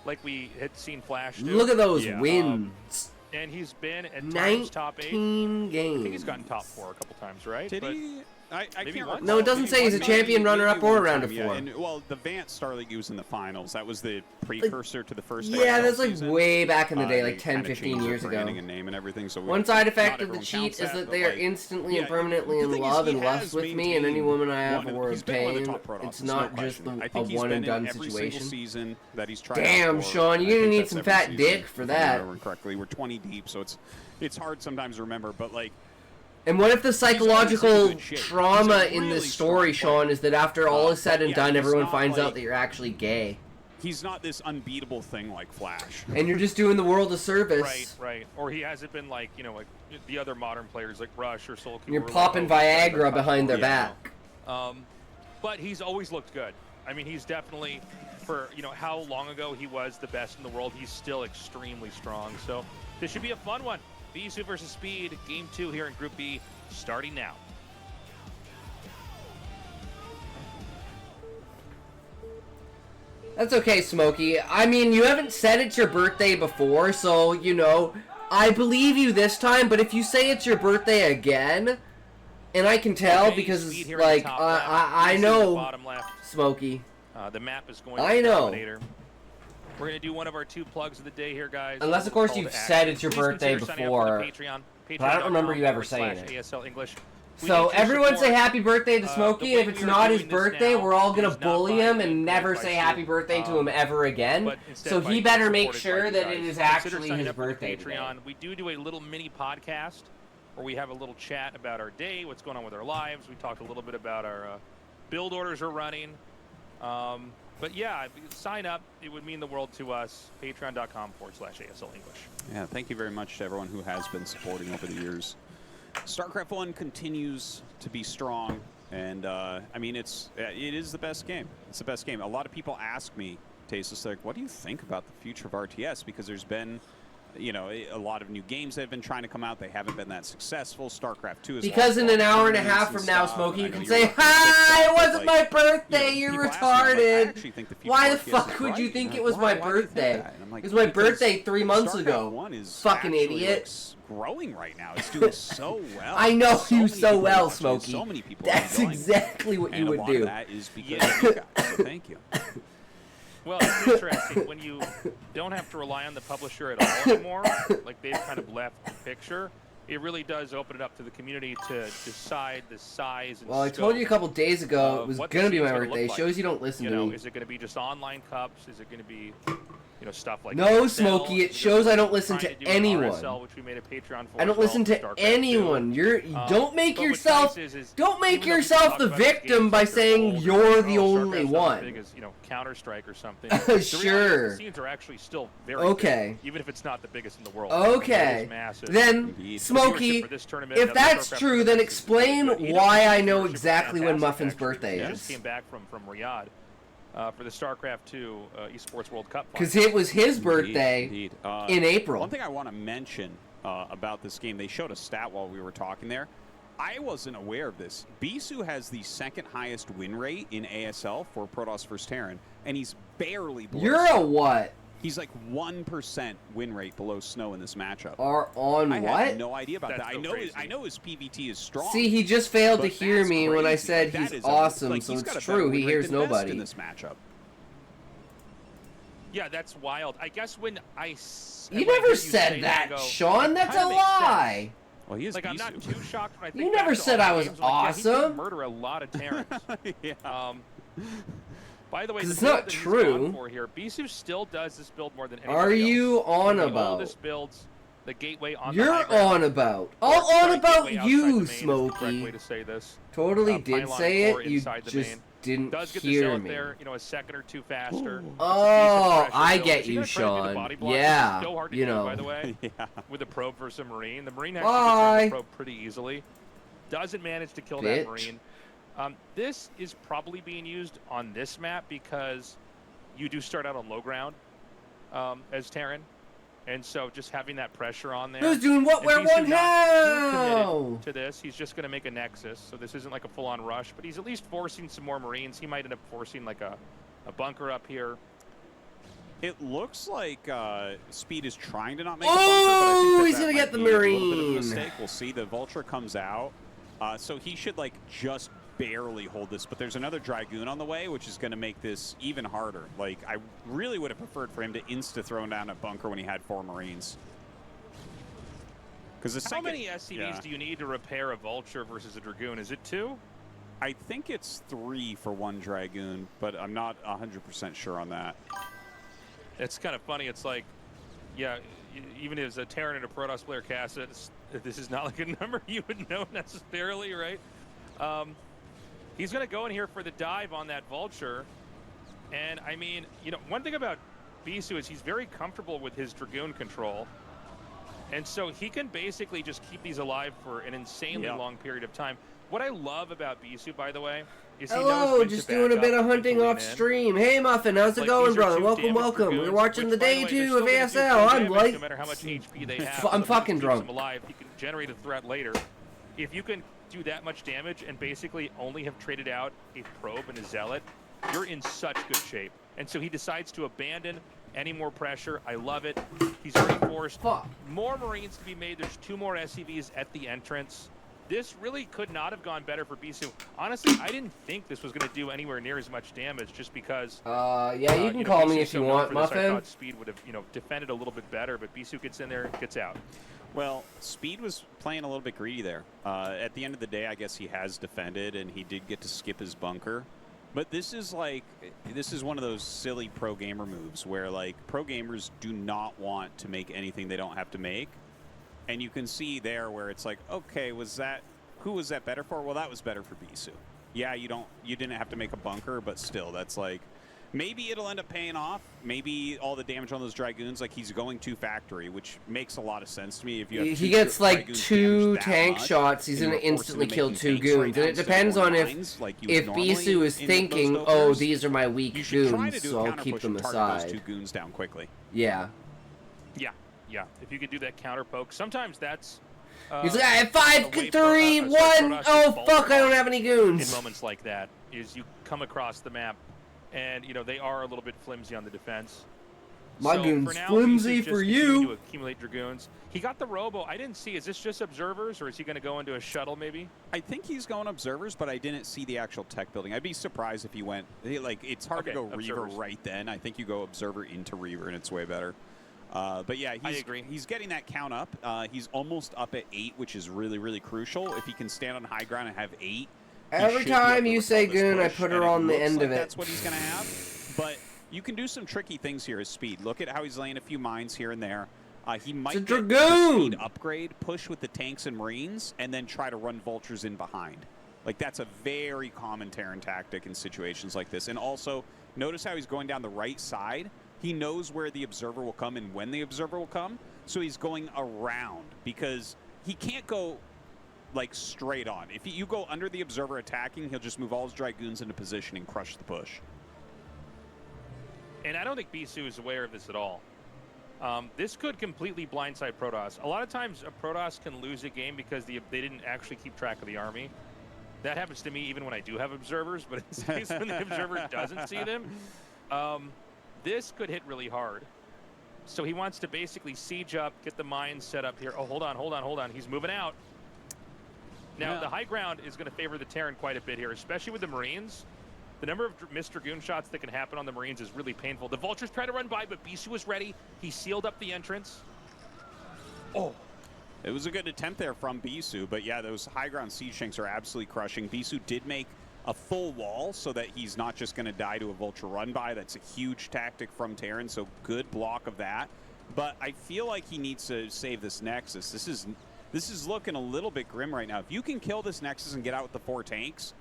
like we had seen Flash do. Look at those wins. And he's been at times top 8. 19 games. I think he's gotten top 4 a couple times, right? Did he? I can't remember. No, it doesn't say he's a champion runner-up or a round of 4. Yeah, and, well, the Vance Star League, he was in the finals. That was the precursor to the first. Yeah, that's like season. way back in the day, like They 10, kinda 15 changed years their ago. branding and name and everything. So One side effect not of the everyone cheat counts is that but, they are like, instantly and yeah, permanently the in thing is, love he and lust has with me, and any maintained woman I have one- or he's been one of the obtain. top pro It's dogs, no not just question. I a think he's one been and in done every situation. single season that he's tried Damn, out for, Sean, and you're I gonna think need that's some every fat season, dick for if that. I remember correctly. We're 20 deep, so it's hard sometimes to remember, but like. And what if the psychological good shape. trauma He's a in this really story, strong player. Sean, is that after all is said and yeah, done, he's everyone not finds like- out that you're actually gay. He's not this unbeatable thing like Flash. And you're just doing the world a service. Right, right. Or he hasn't been like, you know, like the other modern players like Rush or Soul. And you're popping Viagra behind their back. But he's always looked good. I mean, he's definitely, for, you know, how long ago he was the best in the world, he's still extremely strong. So this should be a fun one. Bisu versus Speed, Game 2 here in Group B, starting now. That's okay, Smokey. I mean, you haven't said it's your birthday before, so, you know, I believe you this time, but if you say it's your birthday again, and I can tell Okay, because, Speed here in the like, top I left, Bisu in the know, bottom left. Smokey. The map is going I to know. Dominator. We're going to do one of our 2 plugs of the day here, guys. Unless, of course, Call you've to said action. it's your Please birthday consider signing up for the before, Patreon. but I don't remember you ever saying it. ASL English. We So need your everyone say support. happy birthday to Smokey. the If way it's we are not his doing this birthday, now we're all gonna is not bully by him being and never led by say Stu, happy birthday to him ever again. but instead So by he being better make supported sure by that you it guys. is Consider actually signing his up for the birthday today. Patreon. We do a little mini podcast where we have a little chat about our day, what's going on with our lives. We talked a little bit about our build orders we're running. But yeah, if you sign up. It would mean the world to us. Patreon.com/ASL English. Yeah, thank you very much to everyone who has been supporting over the years. StarCraft 1 continues to be strong, and I mean, it is the best game. It's the best game. A lot of people ask me, Tasteless, like, what do you think about the future of RTS? Because there's been, you know, a lot of new games that have been trying to come out. They haven't been that successful. StarCraft 2 is Because in an hour and a half from now, Smokey, you can say, "Hi, it wasn't my birthday. You're retarded." Why the fuck would you think it was my birthday? It was my birthday 3 months ago. Fucking idiot. Growing right now. It's doing so well. I know So you many so people well, watching, Smokey. So many people That's enjoying it. exactly what you And would a lot do. of that is because of you guys. So thank you. Well, it's interesting when you don't have to rely on the publisher at all anymore, like they've kind of left the picture. It really does open it up to the community to decide the size and Well, I told you a couple days ago it was what going to the be my scene's gonna birthday. look like. Shows you don't listen You to know, me. is it going to be just online cups? Is it going to be, you know, stuff like No, ASL? Smokey, it Is shows there I don't listen trying to do an anyone. RSL, which we made a Patreon for I don't as well, listen to StarCraft 2. anyone. Don't make but what's yourself nice is don't make even though we yourself talk the about these victim games by like they're saying old, you're or, the "Oh, only Starcraft's not one. as big as, you know, Counter-Strike or something. The reality is Sure. the scenes are actually still very Okay. big, even if it's not the biggest in the world. Okay. It is massive. Then, Indeed. Smokey, Viewership for this tournament, if the that's StarCraft true, then tournament is explain good. why I know Viewership was exactly when fantastic, Muffin's actually. birthday I just is. came back from Riyadh for the StarCraft 2 Esports World Cup. Because it was his birthday Indeed. in April. One thing I want to mention about this game, they showed a stat while we were talking there. I wasn't aware of this. Bisu has the second highest win rate in ASL for Protoss vs. Terran, and he's barely below You're Snow. a what? He's like 1% win rate below Snow in this matchup. Are on I what? had no idea about That's that. so I crazy. know his PVT is strong. See, he just failed to but hear that's me when I crazy. said That he's is awesome, like, so he's it's got a better true. win He rate hears than Best nobody. in this matchup. Yeah, that's wild. I guess when I You when I hear never say said that, I that, go, Sean. it That's a kinda makes sense. lie. Well, he is Like, I'm not Bisu. too shocked when I think You back never to said all I the was games. I'm like, yeah, he did awesome. murder a lot of Terrans. Yeah. By the way, 'Cause the it's build not that he's true. gone for here, Bisu still does this build more than anybody Are else. you on One of the about? oldest builds, the gateway on the You're high ground. on about. Or, All on sorry, about gateway outside the you, main is the correct way Smokey. to say this. Totally did pylon say core it. You inside the just main. didn't Does get the hear zone me. there, you know, a second or two faster. It's a Oh, decent pressure I build. get Is he you, gonna try to do the Sean. body block, which is Yeah, so hard to you do, know. by the way, Yeah. with the probe versus a marine. The marine actually Bye. gets around the probe pretty easily. Doesn't manage to kill that Bitch. marine. This is probably being used on this map because you do start out on low ground as Terran. And so just having that pressure on there. Who's doing what, and where, Bisu what, not too how? committed to this. He's just going to make a Nexus, so this isn't like a full-on rush, but he's at least forcing some more Marines. He might end up forcing like a bunker up here. It looks like Speed is trying to not make Oh, a bunker, but I think he's that gonna might get the be a little bit of a Marine. mistake. We'll see. The Vulture comes out, so he should like just barely hold this. But there's another Dragoon on the way, which is going to make this even harder. Like, I really would have preferred for him to insta-throw down a bunker when he had 4 Marines. Because How many SCVs do you need to repair a Vulture versus a Dragoon? Is it 2? I think it's 3 for 1 Dragoon, but I'm not 100% sure on that. It's kind of funny. It's like, yeah, even as a Terran and a Protoss player cast it, this is not like a number you would know necessarily, right? He's going to go in here for the dive on that Vulture. And, I mean, you know, one thing about Bisu is he's very comfortable with his Dragoon control. And so he can basically just keep these alive for an insanely long period of time. What I love about Bisu, by the way, is he knows Hello, when to just back doing a up bit of and hunting to lean off in. stream. Hey Muffin, how's it Like, going, these are brother? 2 Welcome, damaged welcome. Dragoons, We're watching the which, by day way, they're 2 still of gonna do ASL. full I'm damage like, no matter how much HP they have. I'm so fucking keeps drunk. them alive. He can generate a threat later. If you can do that much damage and basically only have traded out a probe and a zealot, you're in such good shape. And so he decides to abandon any more pressure. I love it. He's very forced. Fuck. More Marines to be made. There's 2 more SCVs at the entrance. This really could not have gone better for Bisu. Honestly, I didn't think this was going to do anywhere near as much damage, just because. yeah, you can know, call me Bisu's if so you known want, for this. I Muffin. thought Speed would have, you know, defended a little bit better, but Bisu gets in there, gets out. Well, Speed was playing a little bit greedy there. At the end of the day, I guess he has defended, and he did get to skip his bunker. But this is one of those silly pro gamer moves where, like, pro gamers do not want to make anything they don't have to make. And you can see there where it's like, okay, who was that better for? Well, that was better for Bisu. Yeah, you didn't have to make a bunker, but still, that's like, maybe it'll end up paying off. Maybe all the damage on those Dragoons, like he's going to factory, which makes a lot of sense to me. If you have He gets like Dragoons 2 damaged that tank much, shots, he's and going to you're forced instantly into kill making 2 tanks right goons. now And it instead of depends more on lines like you would if normally Bisu is in thinking, those oh, Dokers. these are my You weak should try to goons, do so a I'll counter keep push them and target aside. those 2 goons down quickly. Yeah. Yeah. If you could do that counter poke, sometimes that's. He's like, I have 5, a way 3, for 1. Protoss to Oh, fall fuck, I don't off have any in goons. moments like that, is you come across the map, and you know they are a little bit flimsy on the defense. My So goon's for now, flimsy Bisu's just for continuing you. to accumulate Dragoons. He got the Robo. I didn't see. Is this just observers, or is he going to go into a shuttle maybe? I think he's going observers, but I didn't see the actual tech building. I'd be surprised if he went. Like, it's hard to go observers. Reaver right then. I think you go observer into Reaver, and it's way better. But yeah, I agree. He's getting that count up. He's almost up at 8, which is really, really crucial. If he can stand on high ground and have 8, he Every should be able time to you repel say this goon, I push, put her and it on the looks end like of it. That's what he's going to have. But you can do some tricky things here as Speed. Look at how he's laying a few mines here and there. He might It's a get the Dragoon! Speed upgrade, push with the tanks and Marines, and then try to run Vultures in behind. Like, that's a very common Terran tactic in situations like this. And also, notice how he's going down the right side. He knows where the Observer will come and when the Observer will come. So he's going around because he can't go, like, straight on. If you go under the Observer attacking, he'll just move all his Dragoons into position and crush the push. And I don't think Bisu is aware of this at all. This could completely blindside Protoss. A lot of times a Protoss can lose a game because they didn't actually keep track of the army. That happens to me even when I do have observers, but in this case when the observer doesn't see them, this could hit really hard. So he wants to basically siege up, get the mines set up here. Oh, hold on. He's moving out. Now, the high ground is going to favor the Terran quite a bit here, especially with the Marines. The number of missed Dragoon shots that can happen on the Marines is really painful. The Vultures try to run by, but Bisu was ready. He sealed up the entrance. Oh. It was a good attempt there from Bisu, but yeah, those high ground siege tanks are absolutely crushing. Bisu did make a full wall so that he's not just going to die to a Vulture run by. That's a huge tactic from Terran, so good block of that. But I feel like he needs to save this Nexus. This is looking a little bit grim right now. If you can kill this Nexus and get out with the 4 tanks,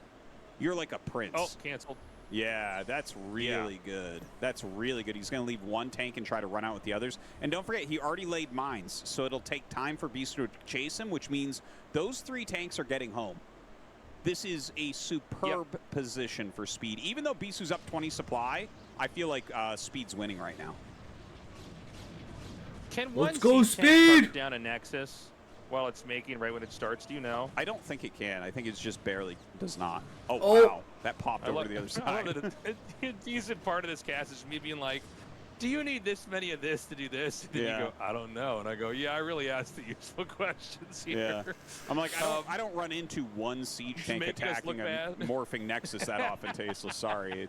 you're like a prince. Oh, canceled. Yeah, that's really good. That's really good. He's going to leave 1 tank and try to run out with the others. And don't forget, he already laid mines, so it'll take time for Bisu to chase him, which means those 3 tanks are getting home. This is a superb position for Speed. Even though Bisu's up 20 supply, I feel like Speed's winning right now. Can Let's one go Z tank speed! down a Nexus while it's making right when it starts? Do you know? I don't think it can. I think it's just barely does not. Oh, Oh. wow. That popped over to the other I side. love that a decent part of this cast is me being like, do you need this many of this to do this? And then Yeah. you go, I don't know. And I go, yeah, I really asked the useful questions here. Yeah. I'm like, I don't run into one siege tank make us look attacking a bad. morphing Nexus that often, Tasteless. Sorry.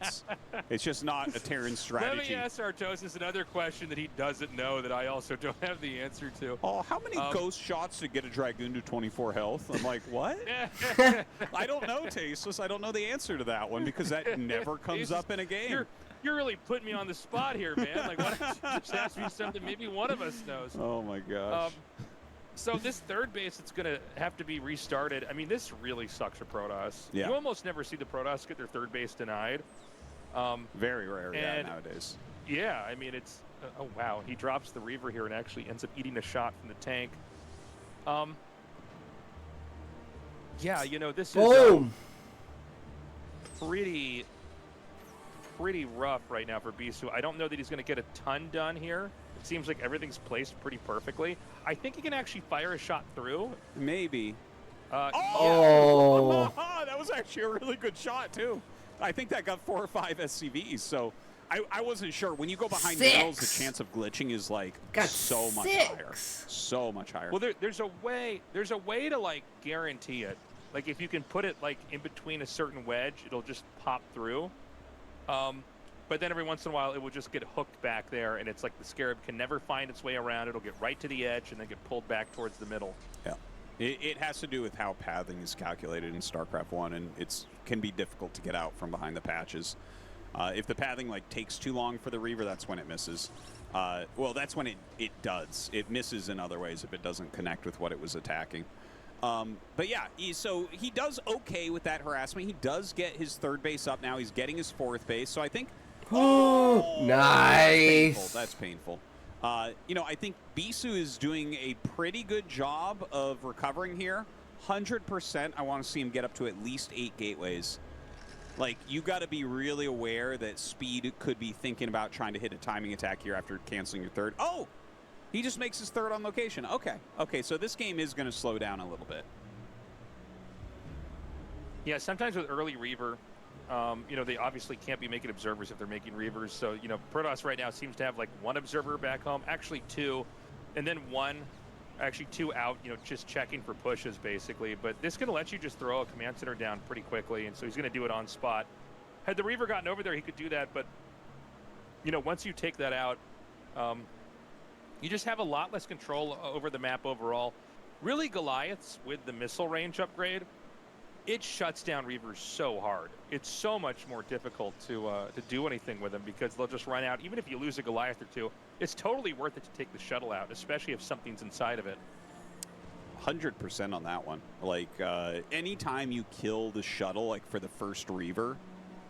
It's just not a Terran Let strategy. me ask Artosis another question that he doesn't know that I also don't have the answer to. Oh, how many ghost shots to get a Dragoon to 24 health? I'm like, what? I don't know, Tasteless. I don't know the answer to that one because that never comes up in a game. You're really putting me on the spot here, man. Like, why don't you just ask me something maybe one of us knows? Oh, my gosh. So this third base, it's going to have to be restarted. I mean, this really sucks for Protoss. Yeah. You almost never see the Protoss get their third base denied. Very rare, yeah, nowadays. Yeah, I mean, it's... oh, wow. He drops the Reaver here and actually ends up eating a shot from the tank. Yeah, you know, this Boom! is pretty rough right now for Bisu. I don't know that he's going to get a ton done here. It seems like everything's placed pretty perfectly. I think he can actually fire a shot through. Maybe. Oh! That was actually a really good shot, too. I think that got 4 or 5 SCVs, so I wasn't sure. When you go behind middles, the chance of glitching is, like, so much higher. So much higher. Well, there's a way to, like, guarantee it. Like, if you can put it, like, in between a certain wedge, it'll just pop through. But then every once in a while, it will just get hooked back there, and it's like the Scarab can never find its way around. It'll get right to the edge and then get pulled back towards the middle. Yeah. It has to do with how pathing is calculated in StarCraft 1, and it can be difficult to get out from behind the patches. If the pathing, like, takes too long for the Reaver, that's when it misses. Well, that's when it does. It misses in other ways if it doesn't connect with what it was attacking. But yeah, so he does okay with that harassment. He does get his third base up now. He's getting his fourth base. So I think... Oh, nice. That's painful. You know, I think Bisu is doing a pretty good job of recovering here. 100%, I want to see him get up to at least 8 gateways. Like, you got to be really aware that Speed could be thinking about trying to hit a timing attack here after canceling your third. Oh! He just makes his third on location. Okay, so this game is going to slow down a little bit. Yeah, sometimes with early Reaver, you know, they obviously can't be making observers if they're making Reavers. So, you know, Protoss right now seems to have like 1 observer back home, actually 2, and then 2 out, you know, just checking for pushes basically. But this is going to let you just throw a command center down pretty quickly, and so he's going to do it on spot. Had the Reaver gotten over there, he could do that, but, you know, once you take that out, you just have a lot less control over the map overall. Really, Goliaths with the missile range upgrade, it shuts down Reavers so hard. It's so much more difficult to do anything with them because they'll just run out. Even if you lose a Goliath or 2, it's totally worth it to take the shuttle out, especially if something's inside of it. 100% on that one. Like, anytime you kill the shuttle, like for the first Reaver,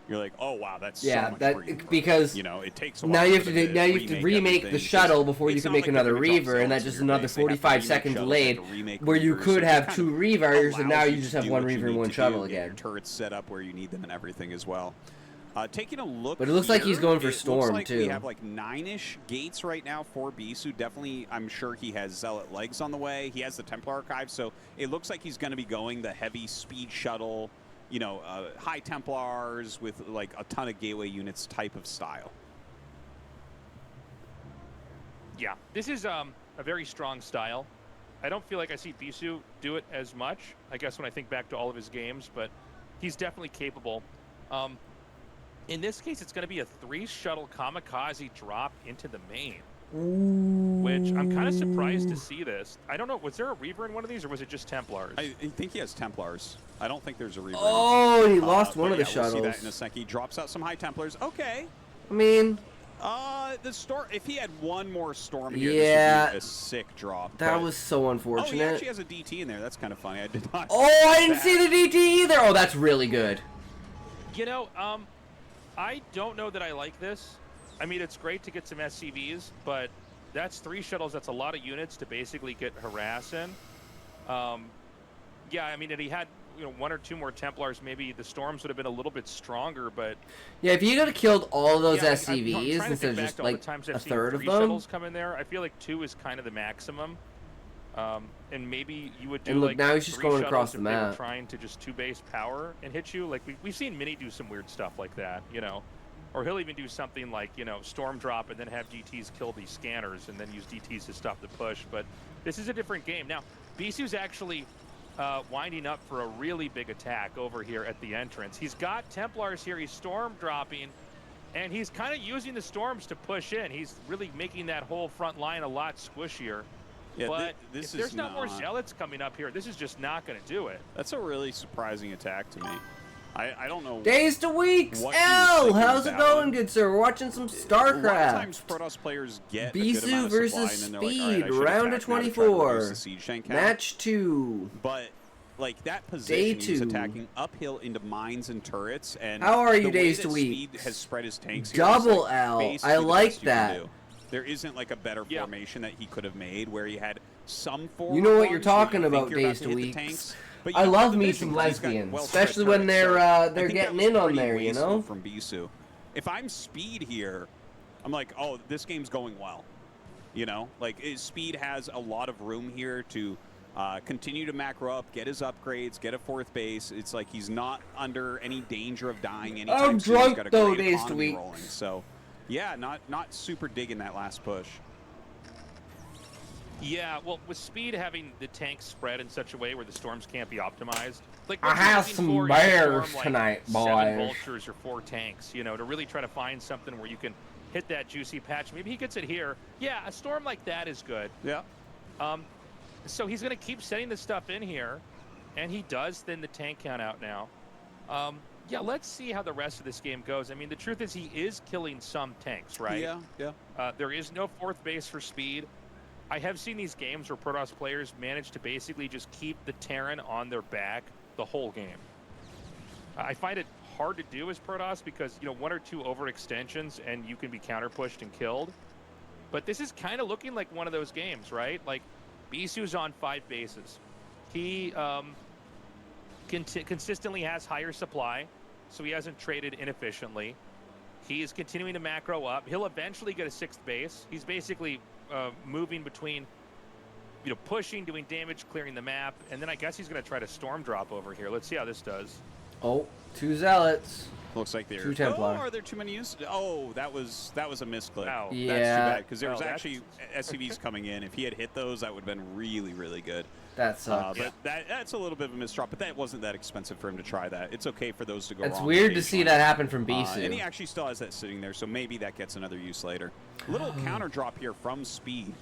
you're like, oh wow, that's so much for you. Because you know, it takes a while. Now you have to remake the shuttle before you can make another Reaver, and that's just another 45 seconds delayed, where you could have 2 Reavers, and now you just have 1 Reaver and 1 shuttle again. Your turrets set up where you need them and everything as well. Taking a look, but it looks like he's going for Storm looks like too. We have like 9-ish gates right now for Bisu. Definitely, I'm sure he has Zealot legs on the way. He has the Templar Archive, so it looks like he's going to be going the heavy speed shuttle. You know, high Templars with like a ton of gateway units type of style. Yeah, this is a very strong style. I don't feel like I see Bisu do it as much, I guess, when I think back to all of his games, but he's definitely capable. In this case, it's going to be a 3-shuttle kamikaze drop into the main, which I'm kind of surprised to see this. I don't know, was there a Reaver in one of these, or was it just Templars? I think he has Templars. I don't think there's a Reaver. Oh, he lost one of the shuttles. We'll see that in a second. He drops out some high Templars. Okay. I mean... the storm. If he had 1 more storm here, yeah, this would be a sick drop. That was so unfortunate. Oh, he actually has a DT in there. That's kind of funny. I did not. Oh, I didn't see the DT either. Oh, that's really good. You know, I don't know that I like this. I mean, it's great to get some SCVs, but that's 3 shuttles. That's a lot of units to basically get harassing. Yeah, I mean, and he had one or two more Templars, maybe the Storms would have been a little bit stronger. But Yeah, if you could have killed all those yeah, SCVs I'm trying to instead think of back just to all the like times a I've seen third of 3 them. shuttles come in there. I feel like 2 is kind of the maximum. And maybe you would do And look, like now he's just 3 going shuttles across if the they were map. trying to just 2-base power and hit you. Like we've seen Mini do some weird stuff like that, or he'll even do something like storm drop and then have DTs kill these scanners and then use DTs to stop the push. But this is a different game now. Bisu's actually winding up for a really big attack over here at the entrance. He's got Templars here. He's storm dropping, and he's kind of using the storms to push in. He's really making that whole front line a lot squishier. Yeah, but this if there's is not more zealots coming up here, this is just not going to do it. That's a really surprising attack to me. I don't know. Days to weeks. what he was L, thinking how's with it that going, one. good sir? We're watching some A lot of Starcraft. times Protoss players get a good Bisu amount of versus supply, and then they're like, all right, Speed, I should round attack of now to try to reduce 24. the siege tank count. Match 2. But like that position, he was 2. attacking uphill into mines and turrets. And How are you, the way Days that to Speed weeks? has spread his tanks here is, Double like, L. basically I the like best you can that. do. There isn't like a better formation that he could have made where he had some forward You know what ones you're where talking you think about, you're about Days to to hit the weeks. tanks, but you I don't love have the me vision some 'cause he's got lesbians, well-spread especially when turrets. they're So I think getting that was in on pretty there, you wasteful know? from Bisu. If I'm Speed here, I'm like, oh, this game's going well. Like Speed has a lot of room here to continue to macro up, get his upgrades, get a 4th base. It's like he's not under any danger of dying anytime I'm soon. He's drunk, got a though, great Days to economy weeks. rolling. So, yeah, not super digging that last push. Yeah, well, with Speed having the tanks spread in such a way where the storms can't be optimized. Like I what you're have looking some for is a bears storm, tonight, like 7 boys. vultures or 4 tanks, to really try to find something where you can hit that juicy patch. Maybe he gets it here. Yeah, a storm like that is good. Yeah. So he's going to keep setting this stuff in here, and he does thin the tank count out now. Yeah, let's see how the rest of this game goes. I mean, the truth is he is killing some tanks, right? Yeah. There is no 4th base for Speed. I have seen these games where Protoss players manage to basically just keep the Terran on their back the whole game. I find it hard to do as Protoss because, 1 or 2 overextensions and you can be counter-pushed and killed. But this is kind of looking like one of those games, right? Like, Bisu's on 5 bases. He consistently has higher supply, so he hasn't traded inefficiently. He is continuing to macro up. He'll eventually get a 6th base. He's basically moving between, pushing, doing damage, clearing the map, and then I guess he's going to try to storm drop over here. Let's see how this does. Oh, 2 zealots. Looks like they're 2 Templar. Oh, are there too many used? Oh, that was a misclick. Wow. Yeah. That's too bad because there Oh, was that's- actually SCVs coming in. If he had hit those, that would have been really, really good. That sucks. But that's a little bit of a misdrop, but that wasn't that expensive for him to try that. It's okay for those to go It's wrong weird to see occasionally. that happen from Bisu. And he actually still has that sitting there, so maybe that gets another use later. A little counter drop here from Speed.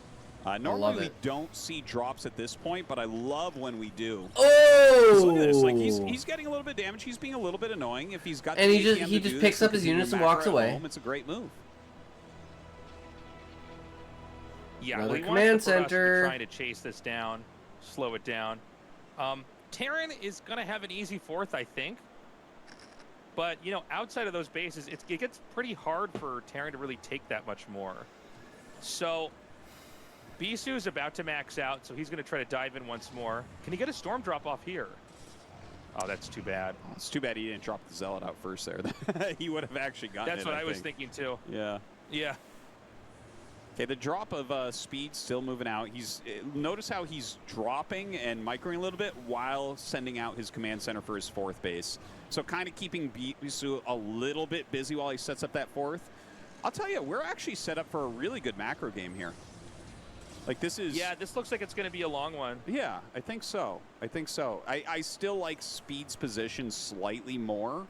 Normally love we it. don't see drops at this point, but I love when we do. Oh! 'Cause look at this. Like he's getting a little bit of damage. He's being a little bit annoying. If he's got And the he just- ATM he to just do picks this up his continue units to and walks macro at away. home, it's a great move. Yeah, Another well, he command wants the Protoss to be center. trying to chase this down, slow it down. Terran is going to have an easy 4th, I think. But, outside of those bases, it gets pretty hard for Terran to really take that much more. So, Bisu is about to max out, so he's going to try to dive in once more. Can he get a storm drop off here? Oh, that's too bad. It's too bad he didn't drop the Zealot out first there. He would have actually gotten That's it, what I was think. thinking, too. Yeah. Yeah. Okay, the drop of Speed still moving out. Notice how he's dropping and microing a little bit while sending out his command center for his 4th base. So kind of keeping Bisu a little bit busy while he sets up that 4th. I'll tell you, we're actually set up for a really good macro game here. Like this is... Yeah, this looks like it's going to be a long one. Yeah, I think so. I still like Speed's position slightly more.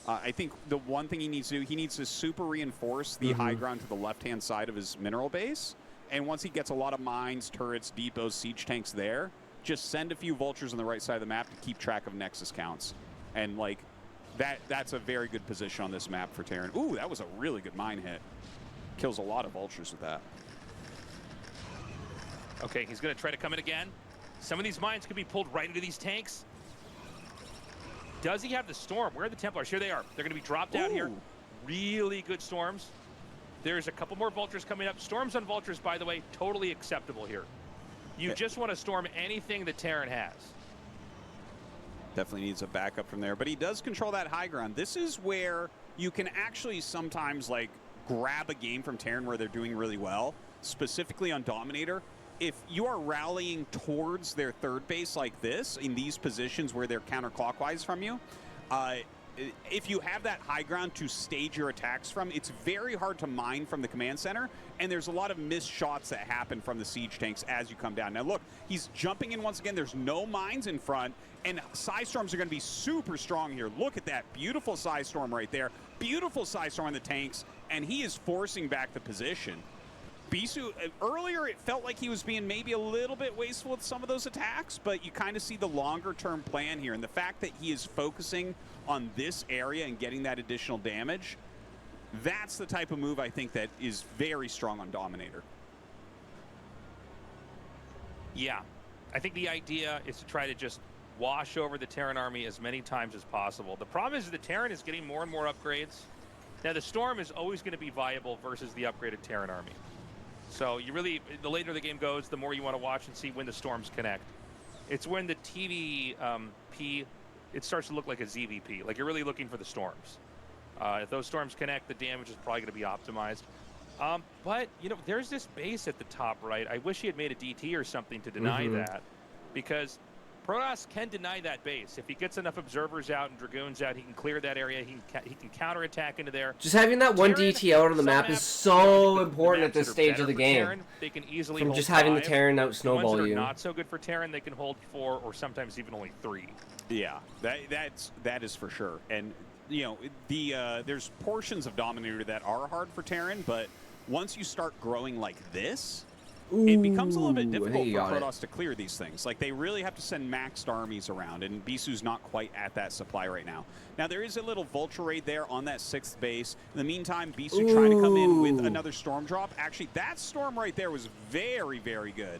I think the one thing he needs to do, he needs to super reinforce the high ground to the left-hand side of his mineral base. And once he gets a lot of mines, turrets, depots, siege tanks there, just send a few vultures on the right side of the map to keep track of Nexus counts. And, like, that's a very good position on this map for Terran. Ooh, that was a really good mine hit. Kills a lot of vultures with that. Okay, he's going to try to come in again. Some of these mines could be pulled right into these tanks. Does he have the storm? Where are the Templars? Here they are. They're going to be dropped out here. Really good storms. There's a couple more vultures coming up. Storms on vultures, by the way, totally acceptable here. You just want to storm anything that Terran has. Definitely needs a backup from there. But he does control that high ground. This is where you can actually sometimes, like, grab a game from Terran where they're doing really well, specifically on Dominator. If you are rallying towards their third base like this, in these positions where they're counterclockwise from you, if you have that high ground to stage your attacks from, it's very hard to mine from the command center, and there's a lot of missed shots that happen from the siege tanks as you come down. Now look, he's jumping in once again. There's no mines in front, and Psy Storms are going to be super strong here. Look at that beautiful Psy Storm right there. Beautiful Psy Storm on the tanks, and he is forcing back the position. Bisu, earlier it felt like he was being maybe a little bit wasteful with some of those attacks, but you kind of see the longer-term plan here. And the fact that he is focusing on this area and getting that additional damage, that's the type of move I think that is very strong on Dominator. Yeah. I think the idea is to try to just wash over the Terran army as many times as possible. The problem is the Terran is getting more and more upgrades. Now, the Storm is always going to be viable versus the upgraded Terran army. So you really, the later the game goes, the more you want to watch and see when the Storms connect. It's when the TVP, it starts to look like a ZVP. Like, you're really looking for the Storms. If those Storms connect, the damage is probably going to be optimized. But, you know, there's this base at the top right. I wish he had made a DT or something to deny that, because Protoss can deny that base. If he gets enough observers out and Dragoons out, he can clear that area. He can counterattack into there. Just having that one Terran, DT out on the map is so important at this stage of the game. Terran, they can easily From hold just having the 5. Terran out The ones snowball that are you. not so good for Terran, they can hold 4 or sometimes even only 3. Yeah, that is for sure. And you know, there's portions of Dominator that are hard for Terran, but once you start growing like this, it becomes a little bit difficult for Protoss to clear these things. Like, they really have to send maxed armies around, and Bisu's not quite at that supply right now. Now, there is a little Vulture Raid there on that 6th base. In the meantime, Bisu trying to come in with another Storm drop. Actually, that Storm right there was very, very good.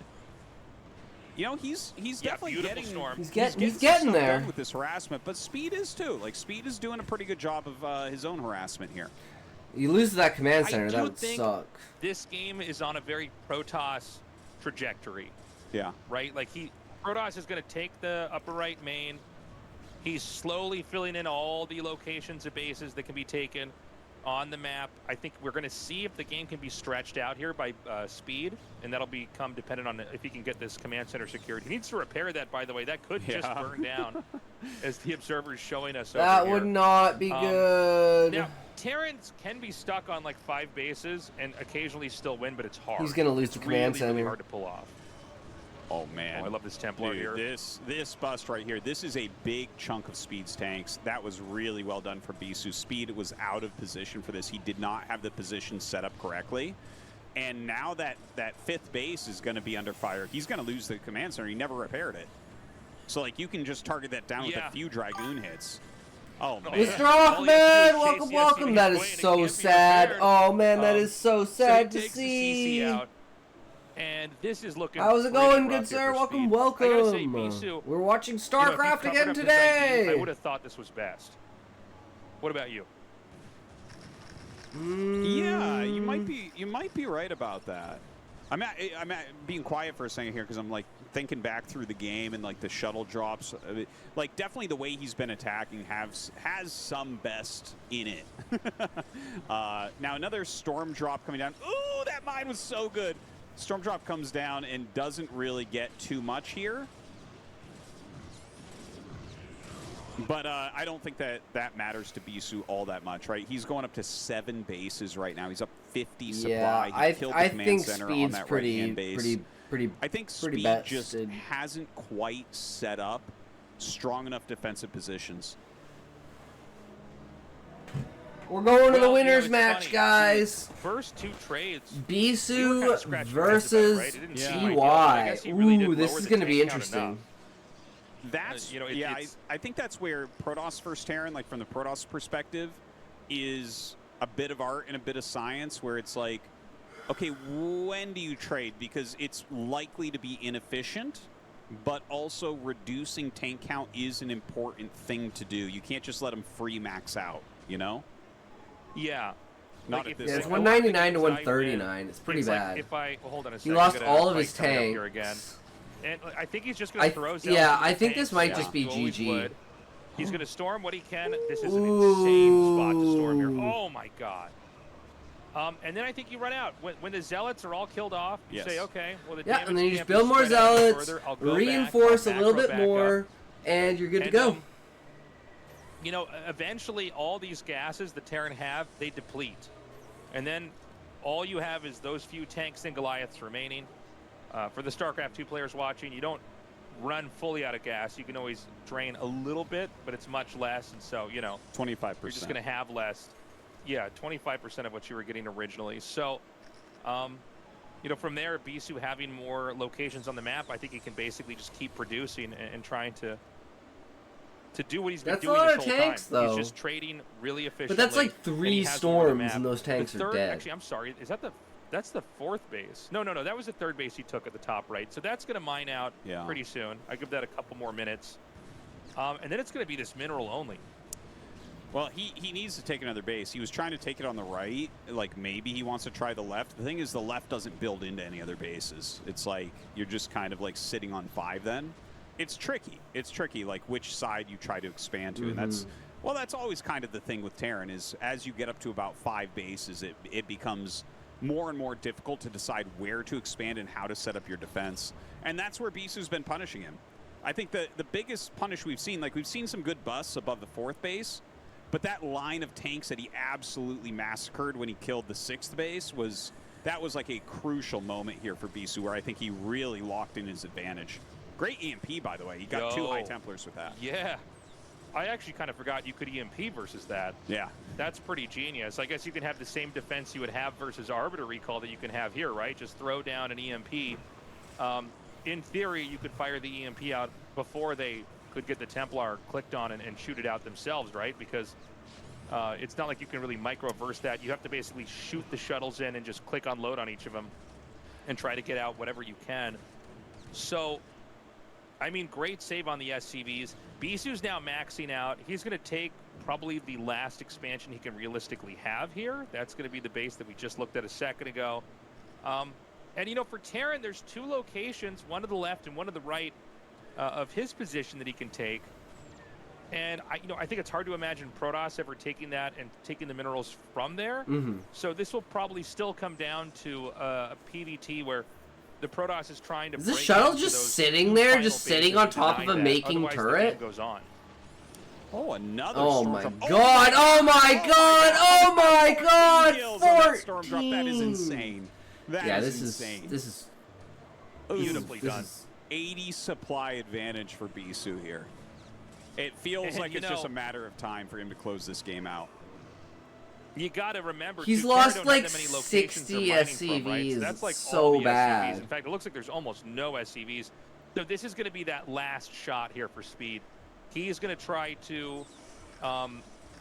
You know, he's definitely getting Storm. He's getting there with this harassment, but Speed is too. Like, Speed is doing a pretty good job of his own harassment here. You lose that command center, that would suck. This game is on a very Protoss trajectory. Yeah. Right? Like, Protoss is going to take the upper right main. He's slowly filling in all the locations of bases that can be taken on the map. I think we're going to see if the game can be stretched out here by Speed, and that'll become dependent on if he can get this command center secured. He needs to repair that, by the way. That could just burn down, as the observer's showing us over That here. would not be good. Now, Terrans can be stuck on like 5 bases and occasionally still win, but it's hard. He's going to lose the command center. It's really hard to pull off. Oh, man. Oh, I love this Templar here. This bust right here, this is a big chunk of Speed's tanks. That was really well done for Bisu. Speed was out of position for this. He did not have the position set up correctly. And now that 5th base is going to be under fire, he's going to lose the command center. He never repaired it. So, like, you can just target that down with a few Dragoon hits. Oh, man. Mr. Rockman, welcome. That is so sad. Oh, man, that is so sad to see. Out. And this is looking. How's it going, good sir? Welcome. Bisu, we're watching Starcraft again today. I would have thought this was best. What about you? Yeah, you might be right about that. I'm being quiet for a second here because I'm like thinking back through the game and like the shuttle drops. Like, definitely the way he's been attacking has some best in it. Now another Storm drop coming down. Ooh, that mine was so good. Storm drop comes down and doesn't really get too much here. But I don't think that matters to Bisu all that much, right? He's going up to 7 bases right now. He's up 50 supply. Yeah, he killed the command center on that right-hand base. I think Speed just hasn't quite set up strong enough defensive positions. We're going to the winners match, guys. First 2 trades. Bisu versus TY. Ooh, this is going to be interesting. That's I think that's where Protoss first Terran, like from the Protoss perspective, is a bit of art and a bit of science, where it's like, okay, when do you trade? Because it's likely to be inefficient, but also reducing tank count is an important thing to do. You can't just let them free max out, you know? Yeah. Not at this. Yeah, it's 199 to 139. It's pretty bad. Hold on a second. He lost all of his tanks. And I think he's just going to throw. Yeah, I think this might just be GG. He's going to storm what he can. This is an insane spot to storm here. Oh, my God. And then I think you run out. When the Zealots are all killed off, you say, okay, well, the damage and then you just can't be build more spread out any Zealots, further. I'll go reinforce back, a little macro bit back more, up. and you're good to go. You know, eventually all these gases the Terran have, they deplete. And then all you have is those few tanks and Goliaths remaining. For the StarCraft 2 players watching, you don't run fully out of gas. You can always drain a little bit, but it's much less. And so, you know, 25%. You're just going to have less. Yeah, 25% of what you were getting originally. So, you know, from there, Bisu having more locations on the map, I think he can basically just keep producing and trying to do what he's been doing this whole tanks, time. Though. He's just trading really efficiently. But that's like 3 storms and those tanks are dead. Actually, I'm sorry. Is that that's the 4th base? No. That was the 3rd base he took at the top right. So that's going to mine out pretty soon. I give that a couple more minutes. And then it's going to be this mineral only. Well, he needs to take another base. He was trying to take it on the right. Like, maybe he wants to try the left. The thing is, the left doesn't build into any other bases. It's like you're just kind of like sitting on 5 then. It's tricky. It's tricky, like, which side you try to expand to. And that's always kind of the thing with Terran is as you get up to about 5 bases, it becomes more and more difficult to decide where to expand and how to set up your defense. And that's where Bisu's been punishing him. I think the biggest punish we've seen, like, we've seen some good busts above the 4th base, but that line of tanks that he absolutely massacred when he killed the 6th base was like a crucial moment here for Bisu, where I think he really locked in his advantage. Great EMP, by the way. He got 2 High Templars with that. Yeah. I actually kind of forgot you could EMP versus that. Yeah. That's pretty genius. I guess you can have the same defense you would have versus Arbiter Recall that you can have here, right? Just throw down an EMP. In theory, you could fire the EMP out before they could get the Templar clicked on and shoot it out themselves, right? Because it's not like you can really microverse that. You have to basically shoot the shuttles in and just click unload on each of them and try to get out whatever you can. So, I mean, great save on the SCVs. Bisu's now maxing out. He's going to take probably the last expansion he can realistically have here. That's going to be the base that we just looked at a second ago. And, you know, for Terran, there's 2 locations, one to the left and one to the right of his position that he can take. And, I think it's hard to imagine Protoss ever taking that and taking the minerals from there. So this will probably still come down to a PvT where the Protoss is trying to. Is the shuttle just sitting there, just sitting on top of a making turret? Goes on. Oh, another Oh storm my drop. god! Oh my god! Oh my god! 14! Storm drop. That is insane. That is insane. This is beautifully done. 80 supply advantage for Bisu here. It feels like it's just a matter of time for him to close this game out. You got to remember, he's lost like 60 SCVs. Right? So that's like all the bad. SCVs. In fact, it looks like there's almost no SCVs. So this is going to be that last shot here for Speed. He's going to try to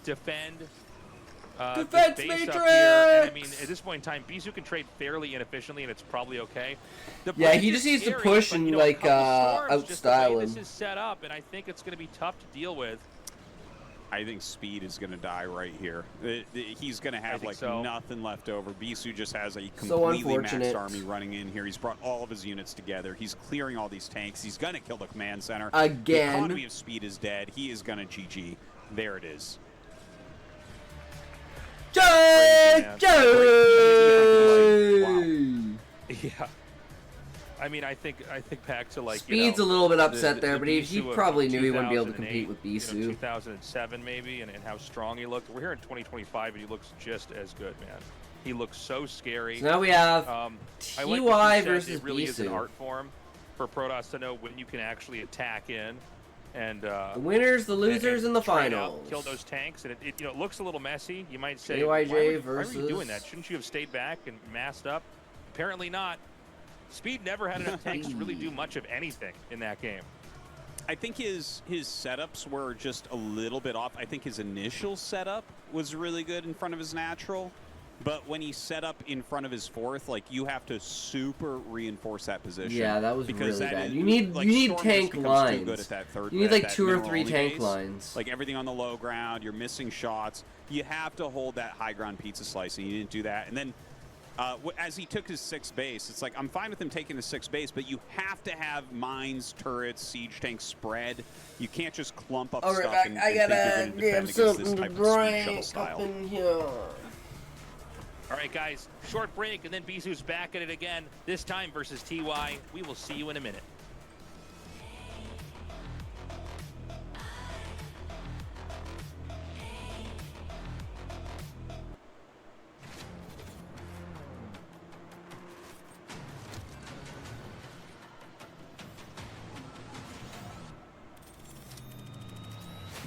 defend defense base matrix. Up here. And I mean, at this point in time, Bisu can trade fairly inefficiently, and it's probably okay. Yeah, he just needs to push and like outstyle him. This is set up, and I think it's going to be tough to deal with. I think Speed is going to die right here. He's going to have like nothing left over. Bisu just has a completely maxed army running in here. He's brought all of his units together. He's clearing all these tanks. He's going to kill the command center. Again. The economy of Speed is dead. He is going to GG. There it is. Wow. Yeah. I mean, I think back to like Speed's a little bit upset there, but he probably knew he wouldn't be able to compete with Bisu. 2007 maybe, and how strong he looked. We're here in 2025, and he looks just as good, man. He looks so scary. So now we have TY versus It really is an Bisu. art form for Protoss to know when you can actually attack in, and the winners, the losers, and the finals. Kill those tanks, and it looks a little messy. You might say, JYJ why were you doing that? Shouldn't you have stayed back and masked up? Apparently not. Speed never had enough tanks to really do much of anything in that game. I think his setups were just a little bit off. I think his initial setup was really good in front of his natural, but when he set up in front of his 4th, like, you have to super reinforce that position. Yeah, that was because really bad. Is, you need tank lines. Too good at that third, you need like 2 or 3 base. tank lines. Like everything on the low ground, you're missing shots. You have to hold that high ground pizza slice, and you didn't do that. And then as he took his 6th base, it's like, I'm fine with him taking the 6th base, but you have to have mines, turrets, siege tanks spread. You can't just clump up stuff and think you're going to defend against this type of speed shuttle style. All right, guys, short break, and then Bisu's back at it again, this time versus TY. We will see you in a minute.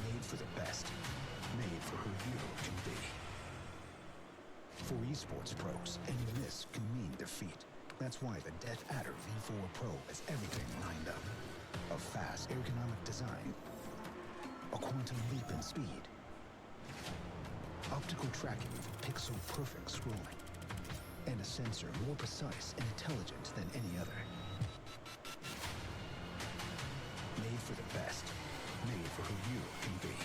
Made for the best. Made for who you can be. For esports pros, any miss can mean defeat. That's why the Death Adder V4 Pro has everything lined up. A fast, ergonomic design. A quantum leap in speed. Optical tracking for pixel-perfect scrolling. And a sensor more precise and intelligent than any other. Made for the best. Made for who you can be.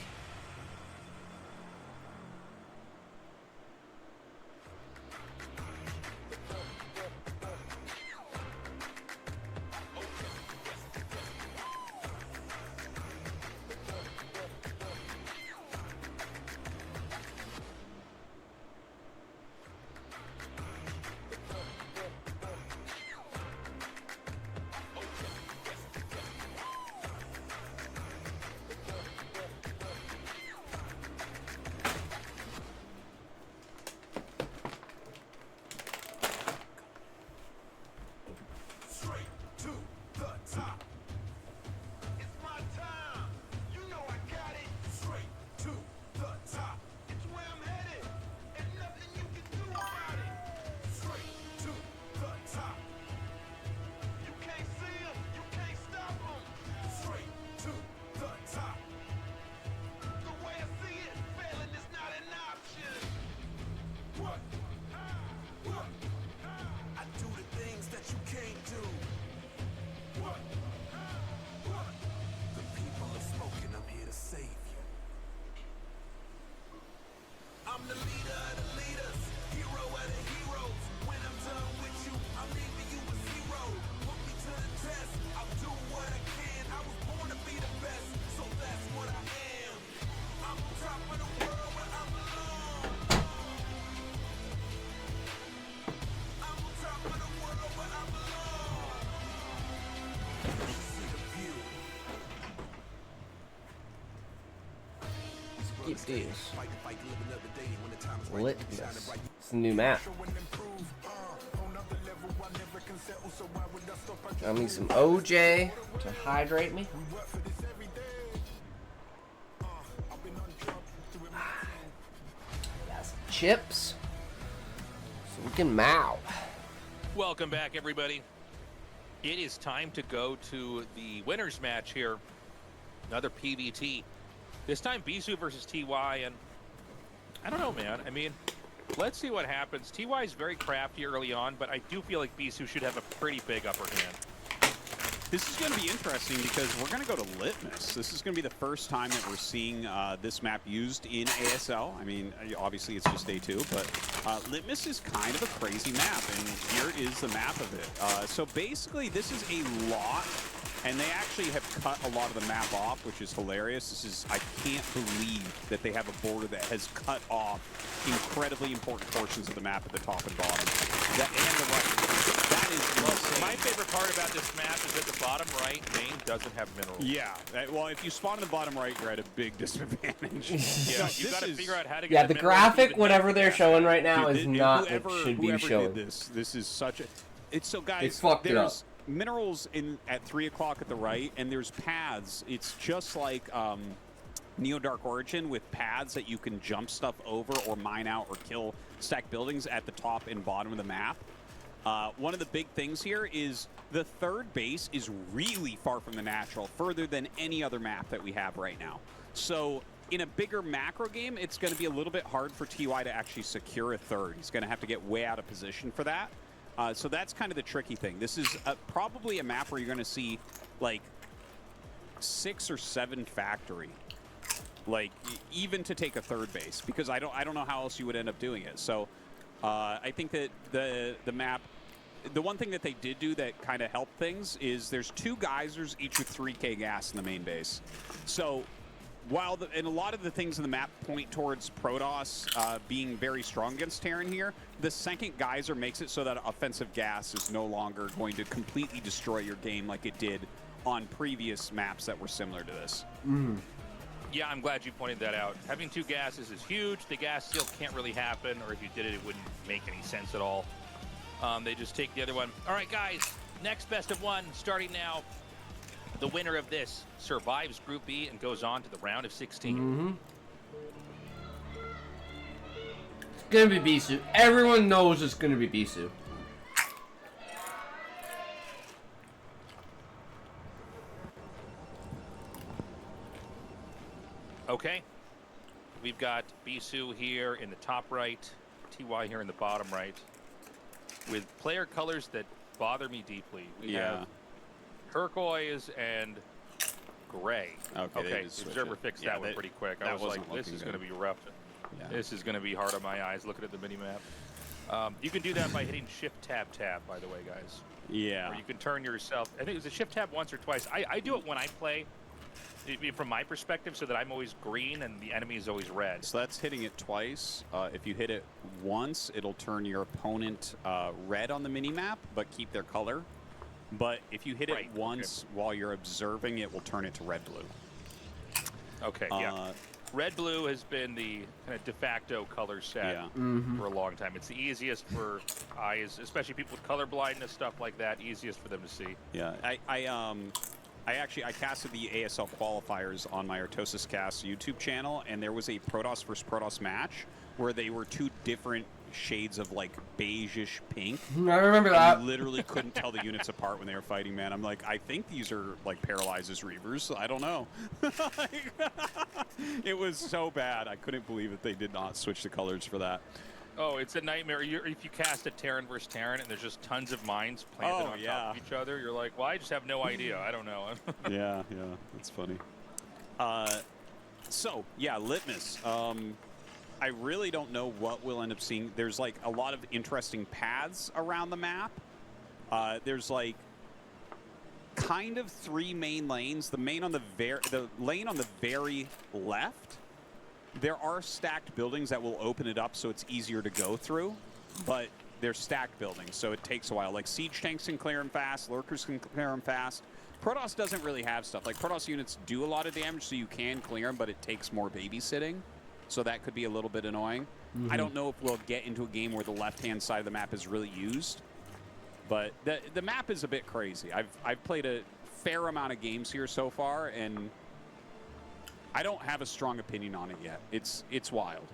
Keep these. Litmus. It's the new map. Got me some OJ to hydrate me. Got some chips so we can mow. Welcome back, everybody. It is time to go to the winners match here. Another PVT. This time Bisu versus TY, and I don't know, man. I mean, let's see what happens. TY is very crafty early on, but I do feel like Bisu should have a pretty big upper hand. This is going to be interesting because we're going to go to Litmus. This is going to be the first time that we're seeing this map used in ASL. I mean, obviously it's just day 2, but Litmus is kind of a crazy map, and here is the map of it. So basically, this is a lot, and they actually have cut a lot of the map off, which is hilarious. This is, I can't believe that they have a border that has cut off incredibly important portions of the map at the top and bottom. That and the right. That is insane. My favorite part about this map is that the bottom right main doesn't have minerals. Yeah, well, if you spawn in the bottom right, you're at a big disadvantage. Yeah, you got to figure out how to get Yeah, the graphic, whatever they're showing right now, is not what should be showing. This is such a... It's so, guys, fucked it up. there's minerals at 3 o'clock at the right, and there's paths. It's just like Neo Dark Origin with paths that you can jump stuff over or mine out or kill stack buildings at the top and bottom of the map. One of the big things here is the third base is really far from the natural, further than any other map that we have right now. So in a bigger macro game, it's going to be a little bit hard for TY to actually secure a third. He's going to have to get way out of position for that. So that's kind of the tricky thing. This is probably a map where you're going to see like 6 or 7 factory, like even to take a third base, because I don't know how else you would end up doing it. So I think that the map, the one thing that they did do that kind of helped things is there's 2 geysers, each with 3k gas in the main base. So while and a lot of the things in the map point towards Protoss being very strong against Terran here, the second geyser makes it so that offensive gas is no longer going to completely destroy your game like it did on previous maps that were similar to this. Yeah, I'm glad you pointed that out. Having 2 gases is huge. The gas steal can't really happen, or if you did it, it wouldn't make any sense at all. They just take the other one. All right, guys, next best of 1 starting now. The winner of this survives Group B and goes on to the round of 16. It's gonna be Bisu. Everyone knows it's gonna be Bisu. Okay, we've got Bisu here in the top right, TY here in the bottom right, with player colors that bother me deeply. We have turquoise and gray. Okay, the observer fixed that one pretty quick. I was like, this is going to be rough. Yeah. This is going to be hard on my eyes looking at the mini-map. You can do that by hitting Shift-Tab, by the way, guys. Yeah. Or you can turn yourself. I think it was a Shift-Tab once or twice. I do it when I play, from my perspective, so that I'm always green and the enemy is always red. So that's hitting it twice. If you hit it once, it'll turn your opponent red on the mini-map, but keep their color. But if you hit it once while you're observing, it will turn it to red-blue. Okay, yeah. Red-blue has been the kind of de facto color set for a long time. It's the easiest for eyes, especially people with color blindness, stuff like that, easiest for them to see. Yeah, I casted the ASL qualifiers on my Artosis Cast YouTube channel, and there was a Protoss versus Protoss match where they were 2 different shades of like beigeish pink. I remember that. You literally couldn't tell the units apart when they were fighting, man. I'm like, I think these are like Paralyzes Reavers. I don't know. It was so bad. I couldn't believe that they did not switch the colors for that. Oh, it's a nightmare. If you cast a Terran versus Terran and there's just tons of mines planted on top of each other, you're like, well, I just have no idea. I don't know. Yeah, that's funny. So, yeah, Litmus. I really don't know what we'll end up seeing. There's like a lot of interesting paths around the map. There's like kind of 3 main lanes. The lane on the very left. There are stacked buildings that will open it up so it's easier to go through, but they're stacked buildings, so it takes a while. Like siege tanks can clear them fast, lurkers can clear them fast. Protoss doesn't really have stuff. Like Protoss units do a lot of damage, so you can clear them, but it takes more babysitting. So that could be a little bit annoying. I don't know if we'll get into a game where the left-hand side of the map is really used, but the map is a bit crazy. I've played a fair amount of games here so far, and I don't have a strong opinion on it yet. It's wild.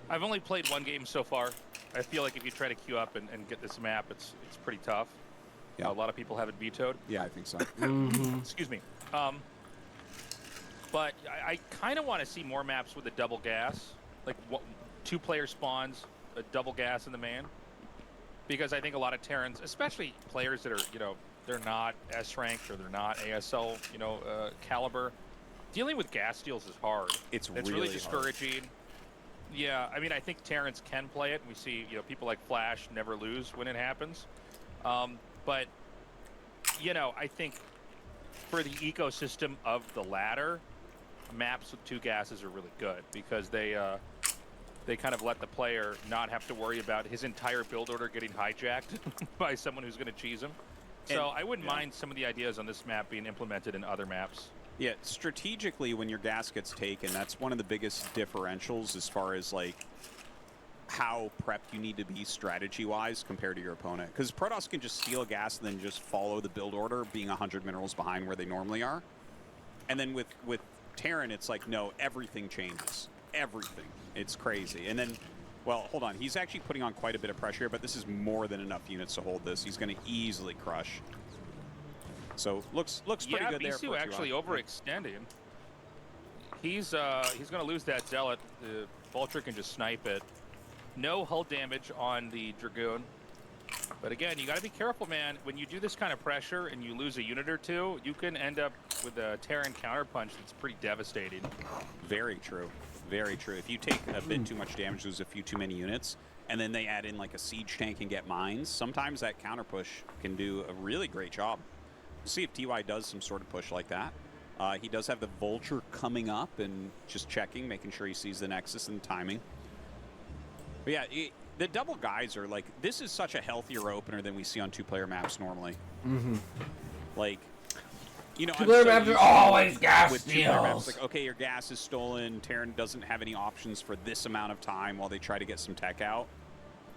I've only played 1 game so far. I feel like if you try to queue up and get this map, it's pretty tough. Yeah. A lot of people have it vetoed. Yeah, I think so. Excuse me. But I kind of want to see more maps with a double gas, like 2-player spawns, a double gas in the man, because I think a lot of Terrans, especially players that are, they're not S ranked or they're not ASL, caliber, dealing with gas steals is hard. It's really discouraging. Hard. Yeah, I mean, I think Terrans can play it. We see, people like Flash never lose when it happens. But, I think for the ecosystem of the ladder, maps with 2 gases are really good because they kind of let the player not have to worry about his entire build order getting hijacked by someone who's going to cheese him. So I wouldn't mind some of the ideas on this map being implemented in other maps. Yeah, strategically, when your gas gets taken, that's one of the biggest differentials as far as like how prepped you need to be strategy-wise compared to your opponent. Because Protoss can just steal gas and then just follow the build order, being 100 minerals behind where they normally are. And then with Terran, it's like, no, everything changes. Everything. It's crazy. And then, well, hold on. He's actually putting on quite a bit of pressure, but this is more than enough units to hold this. He's going to easily crush. So looks pretty good there. Bisu actually overextending. He's going to lose that Zealot. The Vulture can just snipe it. No hull damage on the Dragoon. But again, you got to be careful, man. When you do this kind of pressure and you lose a unit or 2, you can end up with a Terran counterpunch that's pretty devastating. Very true. Very true. If you take a bit too much damage, lose a few too many units, and then they add in like a siege tank and get mines, sometimes that counter push can do a really great job. We'll see if TY does some sort of push like that. He does have the Vulture coming up and just checking, making sure he sees the Nexus and the timing. But yeah, the double geyser, like, this is such a healthier opener than we see on two-player maps normally. Like, you know, two-player maps are always gas with two-player maps, steals. like, okay, your gas is stolen. Terran doesn't have any options for this amount of time while they try to get some tech out.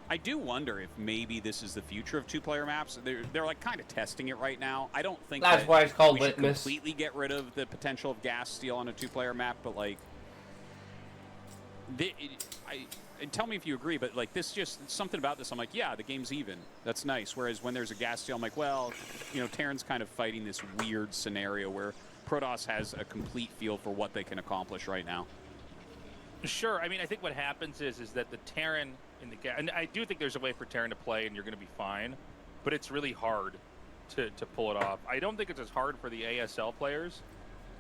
I do wonder if maybe this is the future of two-player maps. They're like kind of testing it right now. I don't think That's why it's called we should Litmus. completely get rid of the potential of gas steal on a two-player map, but like, and tell me if you agree, but like this just something about this. I'm like, yeah, the game's even. That's nice. Whereas when there's a gas steal, I'm like, well, you know, Terran's kind of fighting this weird scenario where Protoss has a complete feel for what they can accomplish right now. Sure. I mean, I think what happens is that the Terran in the gas, and I do think there's a way for Terran to play, and you're going to be fine, but it's really hard to pull it off. I don't think it's as hard for the ASL players.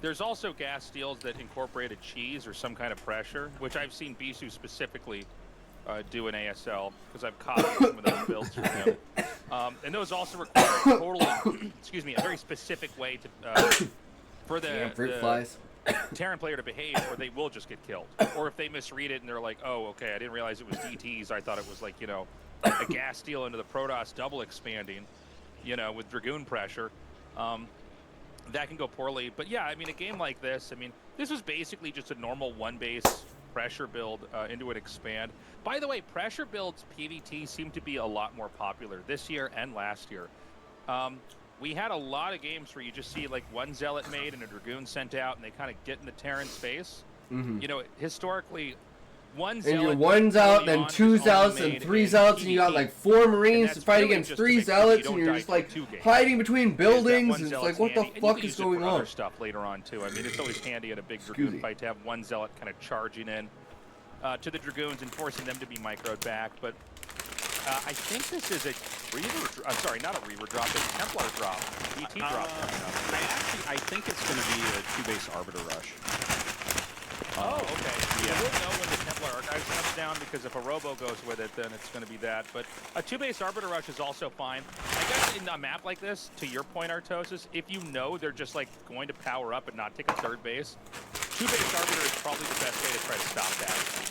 There's also gas steals that incorporate a cheese or some kind of pressure, which I've seen Bisu specifically do in ASL because I've copied some of those builds from him. And those also require totally, excuse me, a very specific way to for the fruit flies. Terran player to behave, or they will just get killed. Or if they misread it and they're like, oh, okay, I didn't realize it was DTs. I thought it was like, you know, a gas steal into the Protoss double expanding, you know, with Dragoon pressure. That can go poorly. But yeah, I mean, a game like this, I mean, this was basically just a normal one-base pressure build into an expand. By the way, pressure builds PvT seem to be a lot more popular this year and last year. We had a lot of games where you just see like one Zealot made and a Dragoon sent out, and they kind of get in the Terran space. You know, historically, one Zealot. And you're one Zealot, then two Zealots, and three Zealots, and you got like four Marines to fight against three Zealots, and you're just like hiding between buildings, and it's like, what the fuck is going on? Other stuff later on too. I mean, it's always handy in a big Dragoon fight to have one Zealot kind of charging in to the Dragoons and forcing them to be microed back, but. I think this is a Reaver. I'm sorry, not a Reaver drop. It's a Templar drop. DT drop coming up. I think it's going to be a two-base Arbiter rush. Oh, okay. Yeah. We'll know when the Templar Archives comes down, because if a Robo goes with it, then it's going to be that. But a two-base Arbiter rush is also fine. I guess in a map like this, to your point, Artosis, if you know they're just like going to power up and not take a third base, two-base Arbiter is probably the best way to try to stop that.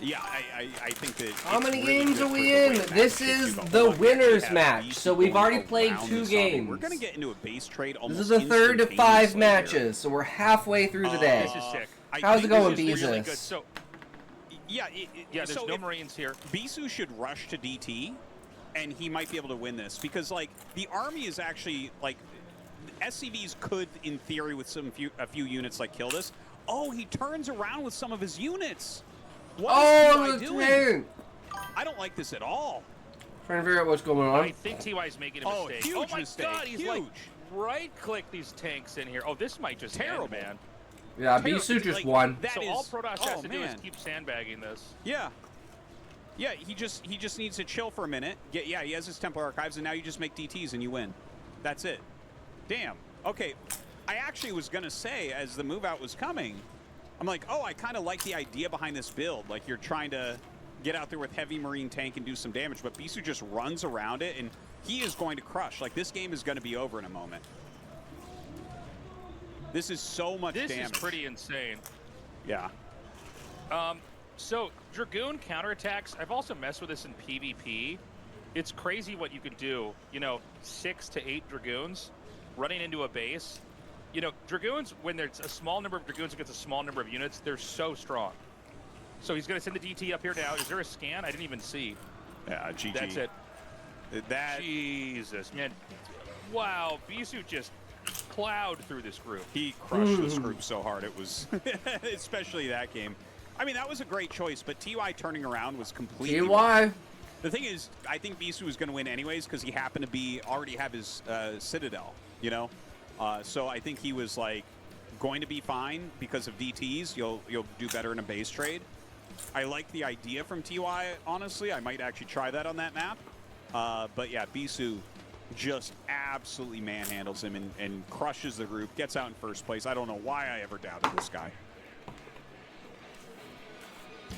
Yeah, I think that. How many games are we in? This is the winner's match, so we've already played 2 games. We're gonna get into a base trade almost. This is the third of 5 matches, so we're halfway through the day. This is sick. How's it going, This is really Beezus? good. So, yeah, there's no Marines here. Bisu should rush to DT, and he might be able to win this, because like the army is actually like SCVs could, in theory, with a few units, like kill this. Oh, he turns around with some of his units. What is TY doing? I don't like this at all. Trying to figure out what's going on. I think TY's making a mistake. Huge my mistake. God, he's like right-click these tanks in here. Oh, this might just Terrible, end, man. Yeah, Bisu just won. So all Protoss has to do is keep sandbagging this. Yeah. Yeah, he just needs to chill for a minute. Yeah, he has his Templar Archives, and now you just make DTs and you win. That's it. Damn. Okay, I actually was gonna say, as the move out was coming, I'm like, oh, I kind of like the idea behind this build. Like, you're trying to get out there with heavy Marine tank and do some damage, but Bisu just runs around it, and he is going to crush. Like, this game is going to be over in a moment. This is so much damage. This is pretty insane. Yeah. So, Dragoon counterattacks, I've also messed with this in PvP. It's crazy what you can do. You know, 6 to 8 Dragoons running into a base. You know, Dragoons, when there's a small number of Dragoons against a small number of units, they're so strong. So he's going to send the DT up here now. Is there a scan? I didn't even see. Yeah, GG. That's it. Jesus, man. Wow, Bisu just plowed through this group. He crushed this group so hard. It was, especially that game. I mean, that was a great choice, but TY turning around was completely wrong. The thing is, I think Bisu was going to win anyways because he happened to already have his Citadel, you know? So I think he was like going to be fine because of DTs. You'll do better in a base trade. I like the idea from TY, honestly. I might actually try that on that map. But yeah, Bisu just absolutely manhandles him and crushes the group, gets out in first place. I don't know why I ever doubted this guy.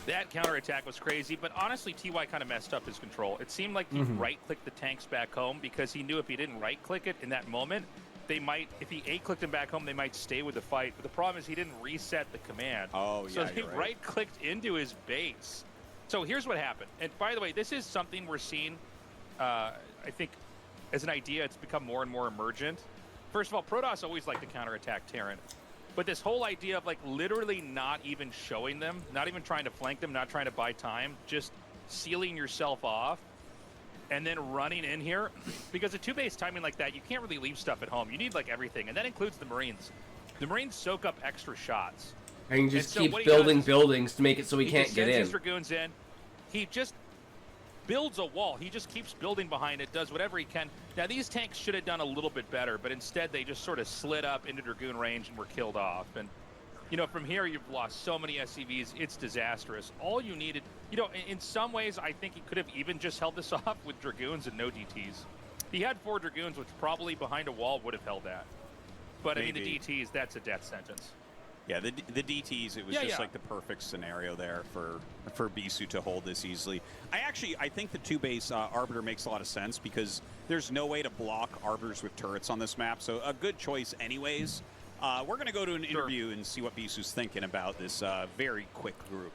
That counterattack was crazy, but honestly, TY kind of messed up his control. It seemed like he right-clicked the tanks back home because he knew if he didn't right-click it in that moment, they might, if he A-clicked them back home, they might stay with the fight. But the problem is he didn't reset the command. Oh, so yeah, he right-clicked into his base. So here's what happened. And by the way, this is something we're seeing, I think, as an idea, it's become more and more emergent. First of all, Protoss always liked to counterattack Terran. But this whole idea of like literally not even showing them, not even trying to flank them, not trying to buy time, just sealing yourself off and then running in here. Because a two-base timing like that, you can't really leave stuff at home. You need like everything, and that includes the Marines. The Marines soak up extra shots. And he just keeps building buildings to make it so he can't get in. He sends his Dragoons in. He just builds a wall. He just keeps building behind it, does whatever he can. Now, these tanks should have done a little bit better, but instead they just sort of slid up into Dragoon range and were killed off. And, you know, from here you've lost so many SCVs. It's disastrous. All you needed, you know, in some ways I think he could have even just held this off with Dragoons and no DTs. He had 4 Dragoons, which probably behind a wall would have held that. But, maybe. I mean, the DTs, that's a death sentence. Yeah, the DTs, it was just like the perfect scenario there for Bisu to hold this easily. I think the 2-base Arbiter makes a lot of sense because there's no way to block Arbiters with turrets on this map, so a good choice anyways. We're going to go to an interview and see what Bisu's thinking about this very quick group.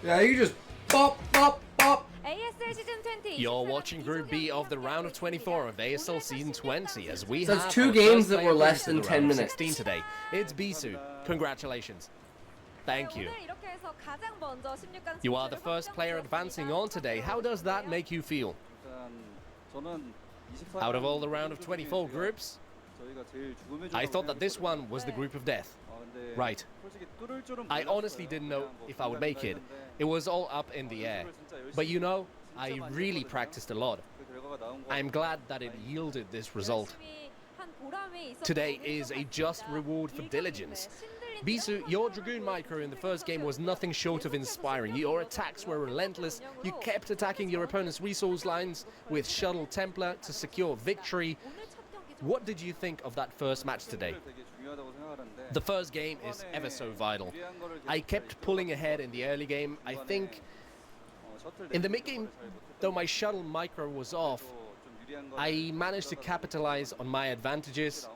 Yeah, you just bop, bop, bop. ASL Season 20. You're watching Group B of the round of 24 of ASL Season 20 as we So have it's 2 our games first that player were less through than the 10 round of minutes. 16 today. It's Bisu. Congratulations. Thank you. You are the first player advancing on today. How does that make you feel? Out of all the round of 24 groups, I thought that this one was the group of death. Right. I honestly didn't know if I would make it. It was all up in the air. But you know, I really practiced a lot. I'm glad that it yielded this result. Today is a just reward for diligence. Bisu, your Dragoon micro in the first game was nothing short of inspiring. Your attacks were relentless. You kept attacking your opponent's resource lines with Shuttle Templar to secure victory. What did you think of that first match today? The first game is ever so vital. I kept pulling ahead in the early game. I think in the mid-game, though my shuttle micro was off, I managed to capitalize on my advantages.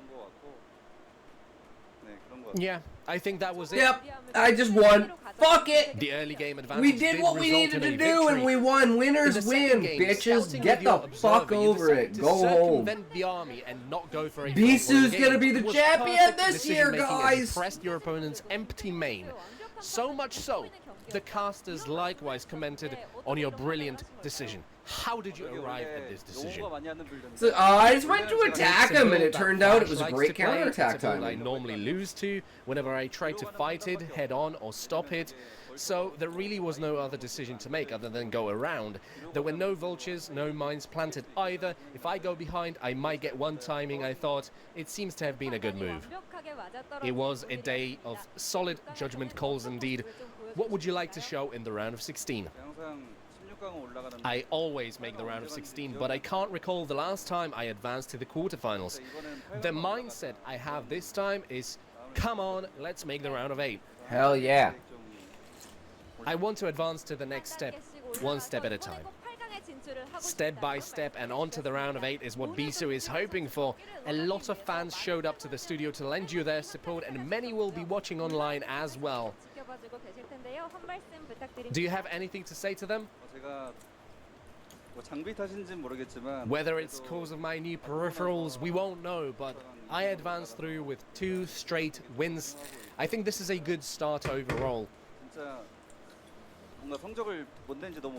Yeah, I think that was it. Yep, I just won. Fuck it! The early game advantage We did what we needed to do and we won. Winners win, bitches. Get the fuck over it. Go home. The army and not go for a Bisu's gonna be the champion this year, guys! Pressed your opponent's empty main. So much so, the casters likewise commented on your brilliant decision. How did you arrive at this decision? So, I just went to attack him, and it turned out it was a great counterattack time. I normally lose to whenever I try to fight it head on or stop it. So there really was no other decision to make other than go around. There were no vultures, no mines planted either. If I go behind, I might get one timing. I thought it seems to have been a good move. It was a day of solid judgment calls indeed. What would you like to show in the round of 16? I always make the round of 16, but I can't recall the last time I advanced to the quarterfinals. The mindset I have this time is, come on, let's make the round of 8. Hell yeah. I want to advance to the next step, one step at a time. Step by step and on to the round of 8 is what Bisu is hoping for. A lot of fans showed up to the studio to lend you their support, and many will be watching online as well. Do you have anything to say to them? Whether it's cause of my new peripherals, we won't know, but I advanced through with 2 straight wins. I think this is a good start overall.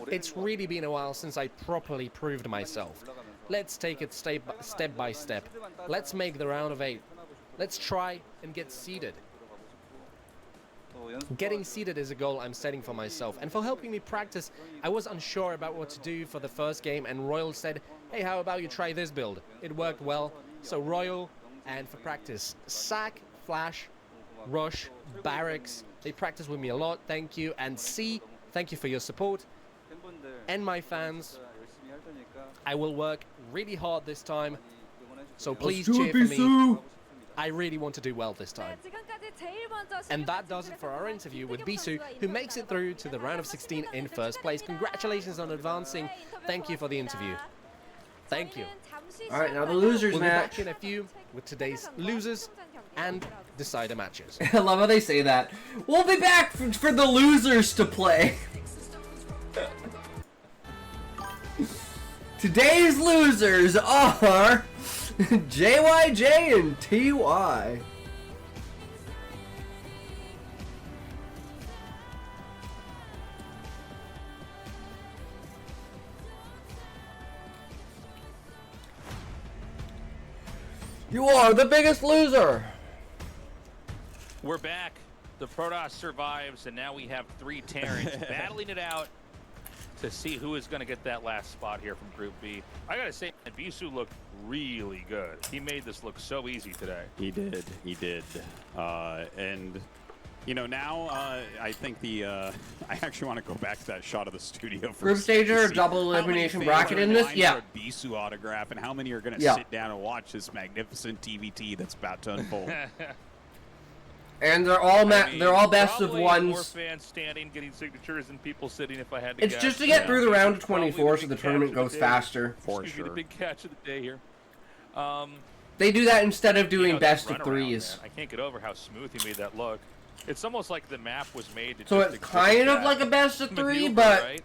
It's really been a while since I properly proved myself. Let's take it step by step. Let's make the round of 8. Let's try and get seeded. Getting seeded is a goal I'm setting for myself, and for helping me practice, I was unsure about what to do for the first game, and Royal said, hey, how about you try this build? It worked well. So Royal, and for practice, Sack, Flash, Rush, Barracks, they practice with me a lot, thank you, and C, thank you for your support, and my fans, I will work really hard this time, so please cheer for me. I really want to do well this time. And that does it for our interview with Bisu, who makes it through to the round of 16 in first place. Congratulations on advancing. Thank you for the interview. Thank you. All right, now the losers We'll be match. back in a few with today's losers and decider matches. I love how they say that. We'll be back for the losers to play. Today's losers are JYJ and TY. You are the biggest loser. We're back. The Protoss survives, and now we have 3 Terrans battling it out to see who is going to get that last spot here from Group B. I got to say, Bisu looked really good. He made this look so easy today. He did. He did. And, you know, now I think the I actually want to go back to that shot of the studio. Group stager, double elimination bracket in this? Yeah. A Bisu autograph, and how many are going to sit down and watch this magnificent TVT that's about to unfold? And they're all they're all best of ones. More fans standing, getting signatures, and people sitting. If I had to It's guess. just to get through the round of 24, so the tournament goes faster. For Excuse me, sure. the big catch of the day here. They do that instead of doing that best of runaround, threes. man. I can't get over how smooth he made that look. It's almost like the map was made to So just it's kind of like a best of three, maneuver, but right?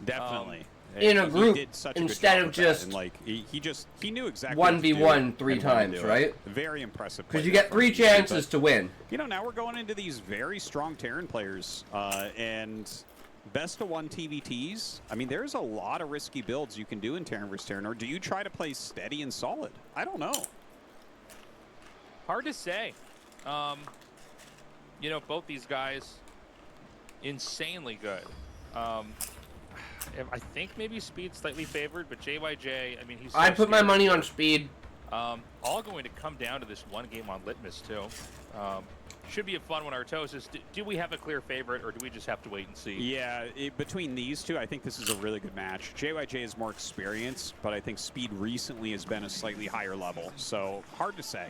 Definitely. in a He group did such a good instead job of with that, just and, like he knew exactly what to do 1v1 3 and when to times, do it. right? Very impressive. Because play you there get from 3 BC, chances but, to win. You know, now we're going into these very strong Terran players, and best of 1 TVTs. I mean, there's a lot of risky builds you can do in Terran vs. Terran, or do you try to play steady and solid? I don't know. Hard to say. You know, both these guys, insanely good. I think maybe Speed slightly favored, but JYJ, I mean, he's so I put my scary. money on Speed. All going to come down to this one game on Litmus, too. Should be a fun one, Artosis. Do we have a clear favorite, or do we just have to wait and see? Yeah, between these two, I think this is a really good match. JYJ is more experienced, but I think Speed recently has been a slightly higher level, so hard to say.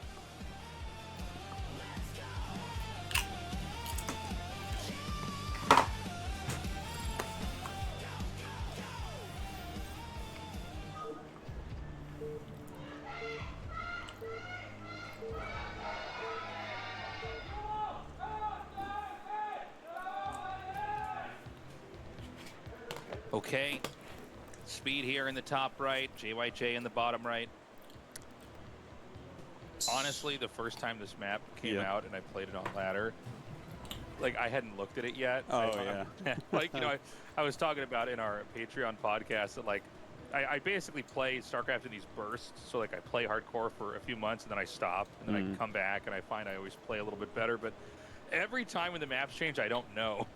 Okay. Speed here in the top right, JYJ in the bottom right. Honestly, the first time this map came out and I played it on ladder, like, I hadn't looked at it yet. Like, you know, I was talking about in our Patreon podcast that, like, I basically play StarCraft in these bursts. So, like, I play hardcore for a few months and then I stop and then I come back and I find I always play a little bit better. But every time when the maps change, I don't know.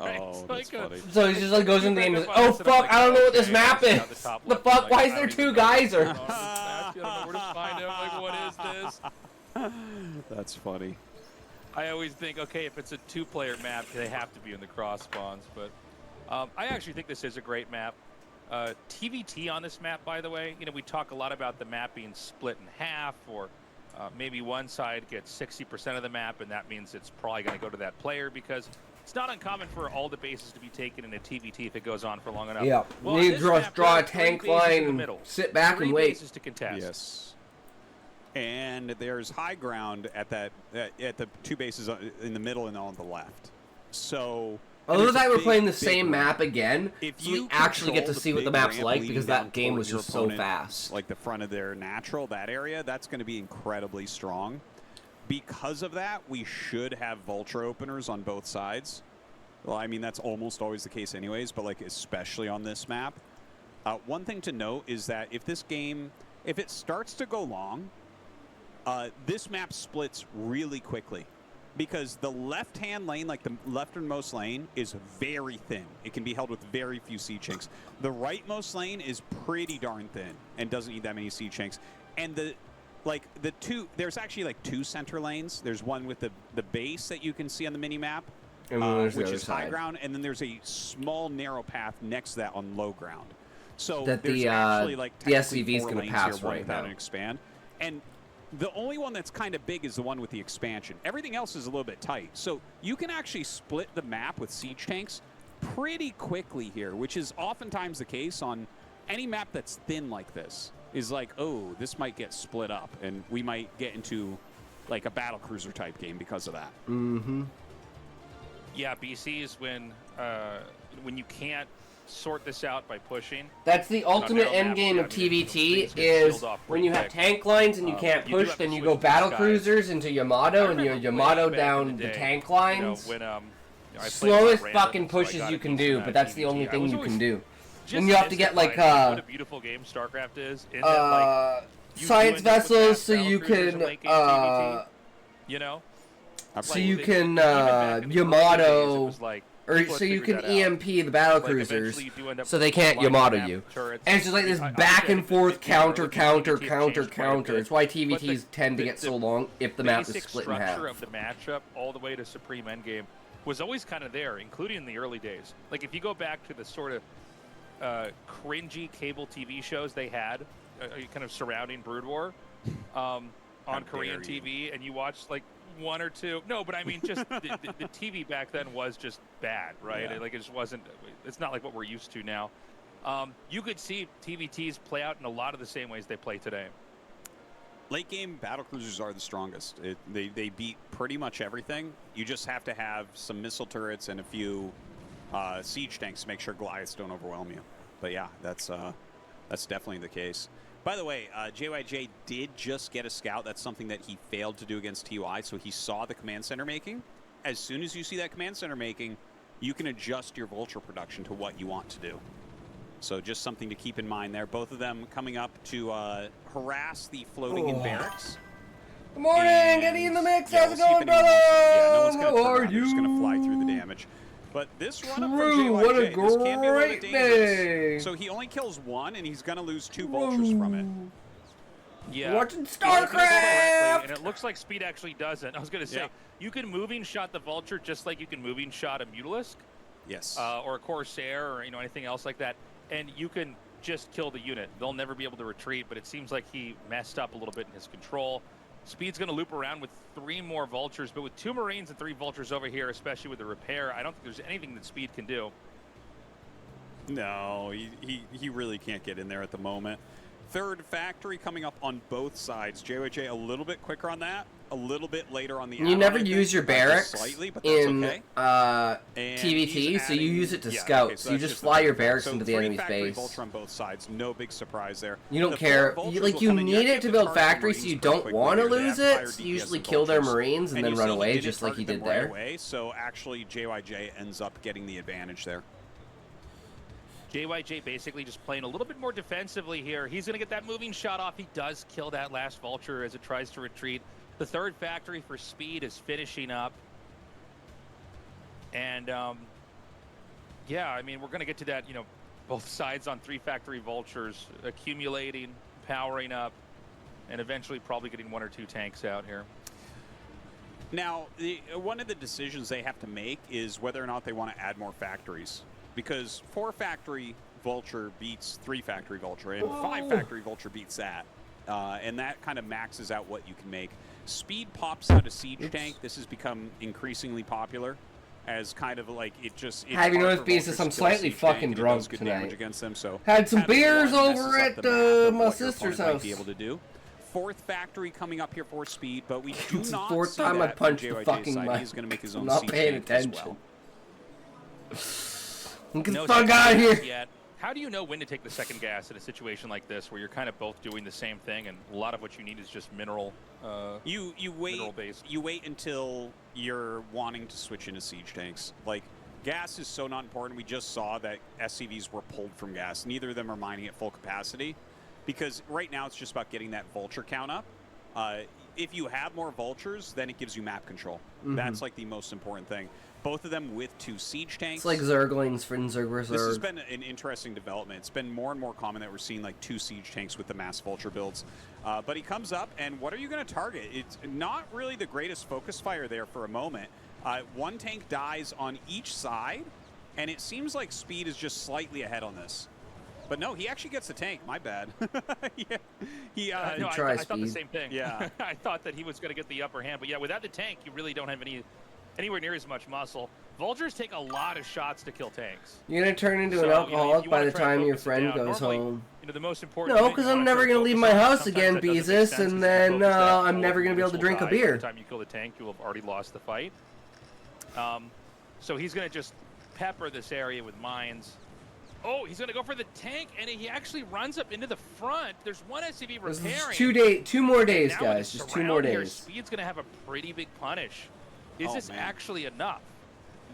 Right? Oh, that's funny. So he just like goes in the game and says, oh fuck, I don't know what this map is. The fuck, why is there 2 geyser? I don't know where to find it. I'm like, what is this? That's funny. I always think, okay, if it's a 2-player map, they have to be in the cross spawns. But I actually think this is a great map. TVT on this map, by the way, you know, we talk a lot about the map being split in half, or maybe one side gets 60% of the map, and that means it's probably going to go to that player, because it's not uncommon for all the bases to be taken in a TVT if it goes on for long enough. Yeah, Well, you on need this to map, draw there a are 3 tank bases line in the and middle. sit back 3 and wait. bases to contest. Yes. And there's high ground at that at the 2 bases in the middle and on the left. So Although that that we're playing the same map again, if so you we actually get to control see what the big map's ramp like, leading because down that game was towards just your so opponent, fast. like the front of their natural, that area, that's going to be incredibly strong. Because of that, we should have Vulture openers on both sides. Well, I mean, that's almost always the case anyways, but like especially on this map. One thing to note is that if this game, if it starts to go long, this map splits really quickly, because the left-hand lane, like the lefternmost lane, is very thin. It can be held with very few C-chinks. The rightmost lane is pretty darn thin and doesn't need that many C-chinks. And there's actually like 2 center lanes. There's one with the base that you can see on the mini-map, And then there's the which other is high side. ground, and then there's a small narrow path next to that on low ground. So That there's the, actually like the technically SCV is 4 gonna lanes pass here, one right without now. an expand. And The only one that's kind of big is the one with the expansion. Everything else is a little bit tight. So you can actually split the map with siege tanks pretty quickly here, which is oftentimes the case on any map that's thin like this. Is like, oh, this might get split up, and we might get into like a battlecruiser type game because of that. Mm-hmm. Yeah, BC is when you can't sort this out by pushing. That's the ultimate end game of TVT is when you have tank lines and you can't push, then you go battle cruisers into Yamato and you Yamato down the tank lines. Slowest fucking pushes you can do, but that's the only thing you can do. And you have to get like what a beautiful game StarCraft is. In that, like, science vessels so you can you know, so you can Yamato. Or so you can EMP the battle cruisers, so they can't Yamato you. And it's just like this back and forth counter. It's why TVTs tend to get so long if the map is split in half. The structure of the matchup all the way to Supreme Endgame was always kind of there, including in the early days. Like if you go back to the sort of cringy cable TV shows they had, kind of surrounding Brood War on Korean TV, and you watch like one or two. No, but I mean, just the TV back then was just bad, right? Yeah. Like it just wasn't. It's not like what we're used to now. You could see TVTs play out in a lot of the same ways they play today. Late game battlecruisers are the strongest. They beat pretty much everything. You just have to have some missile turrets and a few siege tanks to make sure Goliaths don't overwhelm you. But yeah, that's definitely the case. By the way, JYJ did just get a scout. That's something that he failed to do against TUI, so he saw the command center making. As soon as you see that command center making, you can adjust your vulture production to what you want to do. So just something to keep in mind there. Both of them coming up to harass the floating in barracks. Good morning, Eddie in the mix. How's it going, brother? No one's gonna How are you? They're just going to fly through the damage. But this run up from True, JYJ, what a this can be a little great bit day. dangerous. So he only kills one, and he's going to lose 2 vultures from it. Yeah. Watching Starcraft! And it looks like Speed actually doesn't. I was going to say, you can moving shot the Vulture just like you can moving shot a Mutalisk. Yes. Or a Corsair or anything else like that. And you can just kill the unit. They'll never be able to retreat, but it seems like he messed up a little bit in his control. Speed's going to loop around with 3 more Vultures, but with 2 Marines and 3 Vultures over here, especially with the repair, I don't think there's anything that Speed can do. No, he really can't get in there at the moment. Third factory coming up on both sides. JYJ a little bit quicker on that, a little bit later on the You never use your barracks slightly, but in okay. TVT, so you use it to scout. Okay, so you that's just fly your barracks so into the enemy's factory base. Vulture on both sides, no big surprise there. You don't The care. 4 You, Vultures you will come in. need have it to to build target factories, so Marines you pretty don't quickly want to here. They lose have higher it. So you DPS usually than kill their Vultures. Marines and then you run see he away, didn't just like he target did them right there. away, so actually JYJ ends up getting the advantage there. JYJ basically just playing a little bit more defensively here. He's going to get that moving shot off. He does kill that last Vulture as it tries to retreat. The third factory for Speed is finishing up. And, yeah, I mean, we're going to get to that, both sides on 3 factory Vultures accumulating, powering up, and eventually probably getting 1 or 2 tanks out here. Now, one of the decisions they have to make is whether or not they want to add more factories. Because 4 factory Vulture beats 3 factory Vulture, and 5 factory Vulture beats that. And that kind of maxes out what you can make. Speed pops out a siege tank. This has become increasingly popular as kind of like it just. Have you noticed, Beasus, I'm slightly fucking drunk good tonight. damage against them, so Had some having beers one over messes up at the map of my what your sister's opponent might house. be able to do. 4th factory coming up here for Speed, but we do It's the not 4th see time I that punched from the JYJ's fucking side. mic. He's going to make his I'm own not siege paying tank as attention. well. Get the No fuck second out of gas here. yet. How do you know when to take the second gas in a situation like this, where you're kind of both doing the same thing, and a lot of what you need is just mineral? You wait. Mineral based. You wait until you're wanting to switch into siege tanks. Like gas is so not important. We just saw that SCVs were pulled from gas. Neither of them are mining at full capacity, because right now it's just about getting that vulture count up. If you have more vultures, then it gives you map control. That's like the most important thing. Both of them with 2 siege tanks. It's like Zerglings for Zerg. This has been an interesting development. It's been more and more common that we're seeing like 2 siege tanks with the mass vulture builds. But he comes up, and what are you going to target? It's not really the greatest focus fire there for a moment. 1 tank dies on each side, and it seems like Speed is just slightly ahead on this. But no, he actually gets the tank. My bad. Yeah. No, try I thought the speed. same thing. Yeah. I thought that he was going to get the upper hand. But yeah, without the tank, you really don't have anywhere near as much muscle. Vultures take a lot of shots to kill tanks. You're gonna turn into So, an alcoholic you by wanna the try to time your focus it friend down. goes Normally, home. The most important. No, thing because you I'm wanna never try to gonna leave focus my on, house sometimes again, that doesn't make Beezus, sense, and 'cause then you focus that I'm forward, never gonna be able to this drink a will die. beer. By the time you kill the tank, you'll have already lost the fight. So he's gonna just pepper this area with mines. Oh, he's going to go for the tank, and he actually runs up into the front. There's one SCV This repairing. is 2 more days, Now with guys. the Just 2 more surround here, days. Speed's going to have a pretty big punish. Is Oh, this man. actually enough?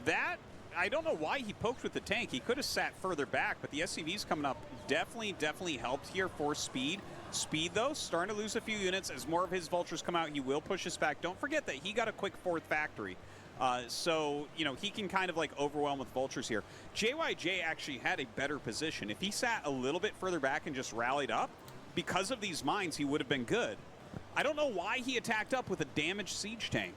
That, I don't know why he poked with the tank. He could have sat further back, but the SCVs coming up definitely helped here for Speed. Speed, though, starting to lose a few units. As more of his vultures come out, he will push us back. Don't forget that he got a quick 4th factory. So, you know, he can kind of like overwhelm with vultures here. JYJ actually had a better position. If he sat a little bit further back and just rallied up, because of these mines, he would have been good. I don't know why he attacked up with a damaged siege tank.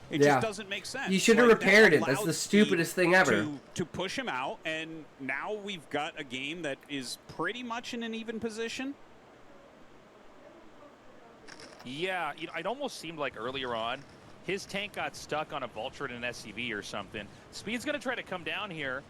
It just doesn't make sense. You should have Like, that repaired it. That's allowed the stupidest thing ever. To push him out, and now we've got a game that is pretty much in an even position. Yeah, you know, it almost seemed like earlier on, his tank got stuck on a vulture and an SCV or something. Speed's going to try to come down here.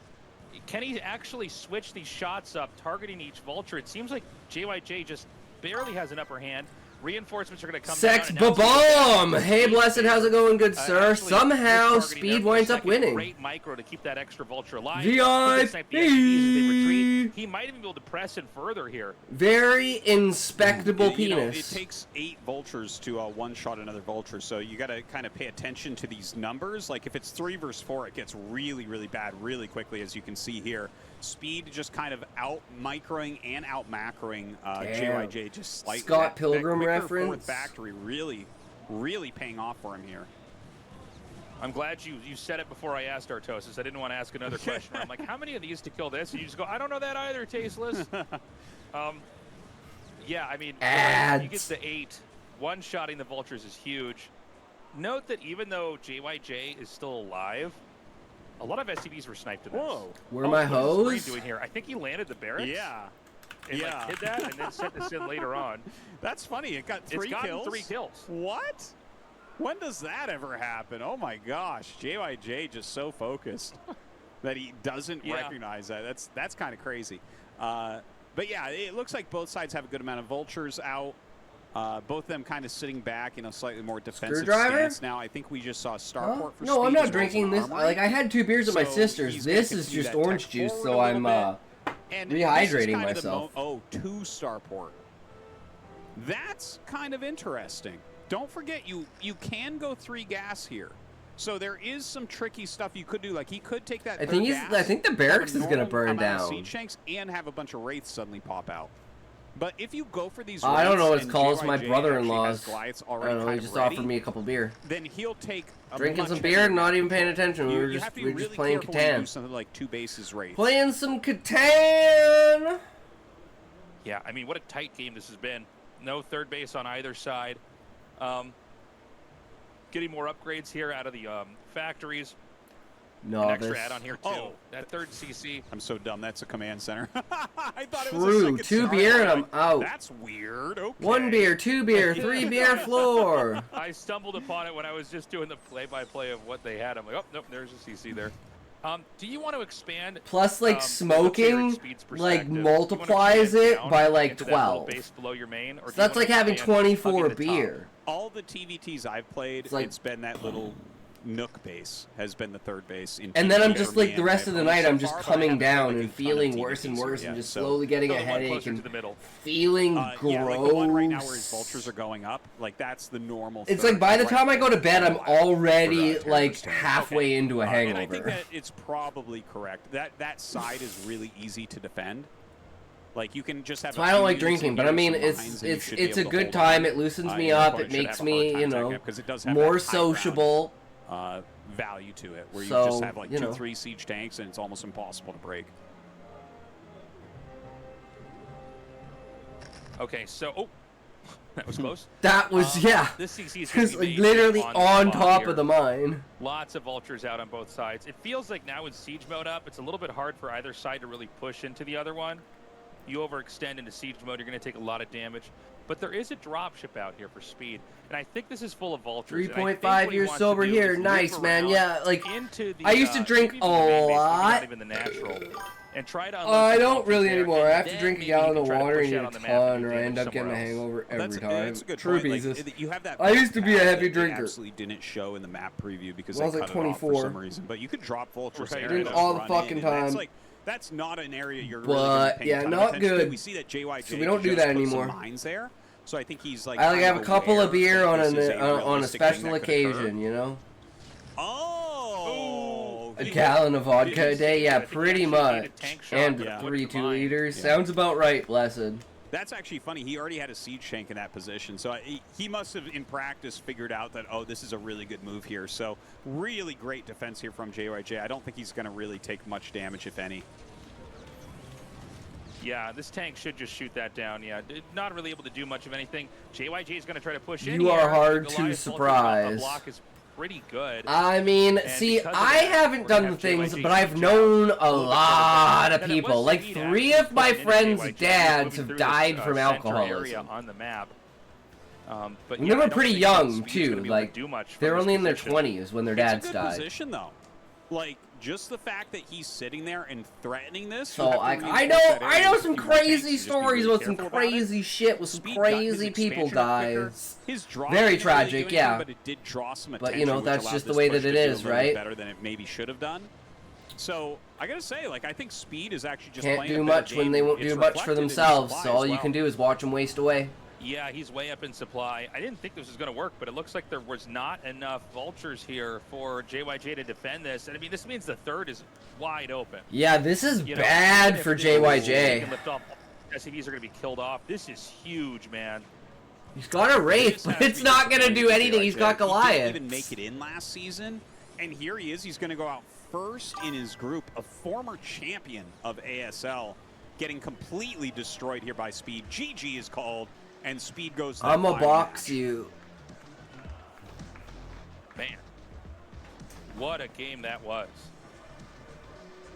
Can he actually switch these shots up, targeting each vulture? It seems like JYJ just barely has an upper hand. Reinforcements are going to come Sex down. ba-bomb! Hey, Blessed, how's it going, good sir? Actually, Somehow, targeting Speed there for a winds up second. winning. Great micro to keep that extra vulture alive. VIP! He can snipe the SCVs as they retreat. He might even be able to press it further here. Very inspectable You know, penis. it takes 8 vultures to one-shot another vulture, so you got to kind of pay attention to these numbers. Like, if it's 3 versus 4, it gets really, really bad really quickly, as you can see here. Speed just kind of out-microing and out-macroing JYJ just slightly. Scott Pilgrim that quicker reference. 4th factory really paying off for him here. I'm glad you said it before I asked Artosis. I didn't want to ask another question. I'm like, how many of these to kill this? And you just go, I don't know that either, Tasteless. Yeah, I mean, you get the 8. One-shotting the vultures is huge. Note that even though JYJ is still alive, a lot of SCVs were sniped in this. Whoa. Where are my What is hoes? Screen doing here? I think he landed the barracks. Yeah. And like hit that and then sent this in later on. That's funny. It got 3 It's gotten kills. 3 kills. What? When does that ever happen? Oh my gosh. JYJ just so focused that he doesn't recognize that. That's kind of crazy. But yeah, it looks like both sides have a good amount of vultures out. Both of them kind of sitting back in a slightly more defensive stance. Now, I think we just saw Starport for No, I'm Speed not as well as drinking this. Armory. Like, I had 2 beers with my So sisters. he's This gonna is continue just that orange tech juice, forward so a I'm little And this is rehydrating kind of myself. to Starport. That's kind of interesting. Don't forget, you can go 3 gas here. So there is some tricky stuff you could do. Like, he could take that I think I think the barracks is gonna burn down. Siege tanks and have a bunch of wraiths suddenly pop out. But if you go for these, I don't know what wraiths it's called. It's and my JYJ brother-in-law's. actually has Goliaths I already don't know. He kind just of ready, offered me a couple beer. then he'll take a Drinking much some heavier beer and not back. even paying attention. You We're have just to be we're really just playing careful when you do Catan. something like 2 bases wraiths. Playing some Catan. Yeah, I mean, what a tight game this has been. No third base on either side. Getting more upgrades here out of the factories. No, An extra add-on here, too. Oh. That 3rd CC. I'm so dumb. That's a command center. I thought it was a True. second 2 star. beer and I'm out. That's weird. Okay. 1 beer, 2 beer, 3 beer floor. I stumbled upon it when I was just doing the play-by-play of what they had. I'm like, oh, nope, there's a CC there. Do you want to expand? Plus, like, let's say smoking, Speed's like, perspective, do you wanna multiplies expand it down by, like, into that little 12. base below your main, or do So you that's wanna like having expand 24 hugging the top? beer. All the TVTs I've played, It's like- it's been that little Nook base has been the 3rd base. In And then I'm TVT just for like me the and my rest of the opponents night, so I'm just far, but I coming haven't played, down like, and a ton of feeling worse and TVTs worse yet, and just so- slowly getting a No, the one headache closer and to the middle. feeling gross. Yeah, like the one right now where his vultures are going up, like that's the normal. It's third like by the right time I go to bed, I'm already for, like terrorist. halfway into a And I think hangover. that it's probably correct. That side is really easy to defend. Like you can just have. So I don't like drinking, but I mean, it's a good time. It loosens me up. It makes me, you know, more sociable. Value to it, where you So, just have like you know. 2-3 siege tanks, and it's almost impossible to break. Okay, so that was close. That was yeah. This CC is It's gonna be like made literally the on spot top here. of the mine. Lots of vultures out on both sides. It feels like now with siege mode up, it's a little bit hard for either side to really push into the other one. You overextend into siege mode, you're going to take a lot of damage. But there is a dropship out here for speed, and I think this is full of vultures. 3.5 years sober here. Nice, man. Yeah, like, I used to drink a lot. Not even the natural. And try to I don't really anymore. I have to drink a gallon of water and eat a ton, or I end up getting a hangover every time. That's a good True point. Jesus. Like, you have that I used to be a heavy that drinker. Absolutely didn't show in the map preview because Well, they I was cut like it off 24. for some reason. But you could drop vultures Right, there drink and all the run fucking in, and time. That's like that's not an area you're But, really going to pay yeah, a ton of not attention to. good. We see that JYJ So we don't do just that put anymore. Some mines there. So I think he's like I like kind have of a couple aware of beer that on this is a realistic special thing that could occur. occasion, you know. Oh, A gallon of vodka a day, yeah, pretty much. And Yeah. 3 2-liters. Yeah. Sounds about right, blessed. That's actually funny. He already had a siege tank in that position, so he must have, in practice, figured out that, oh, this is a really good move here. So really great defense here from JYJ. I don't think he's going to really take much damage, if any. Yeah, this tank should just shoot that down. Yeah, not really able to do much of anything. JYJ is going to try to push in. You are here. hard to Goliath surprise. block is pretty good. I mean, And see, because of I that, haven't we're gonna done the have things, JYJ but I've shoot known out a little bit lot of further down. people. Like, Speed 3 actually of my put into friends' JYJ, dads moving have through died this, from center alcoholism. area on the map. But And yeah, they I were don't pretty think young, Speed's gonna too. be able to Like, do much from they're this only in their position. 20s when their dads It's a good died. position, though. Like, just the fact that he's sitting there and threatening this. So I know some crazy stories with some crazy shit with some crazy people dies. Very tragic, yeah. But it did draw some attention, But you know, which that's allowed just the this way push that it to do a is, little right? Better than it maybe should have done. So I gotta say, like, I think Speed is actually just Can't playing do a better much when game. they won't It's do much for reflected in his themselves. supply So all as you well. can do is watch them waste away. Yeah, he's way up in supply. I didn't think this was going to work, but it looks like there was not enough vultures here for JYJ to defend this. And I mean, this means the third is wide open. Yeah, this is You know, bad even for if this JYJ. can lift off, SCVs are going to be killed off. This is huge, man. He's got a Wraith, but it's not going to do anything. He's got He didn't Goliath. even make it in last season, and here he is. He's going to go out first in his group, a former champion of ASL, getting completely destroyed here by Speed. GG is called, and Speed goes to the I'm going to final box match. you. Man, what a game that was.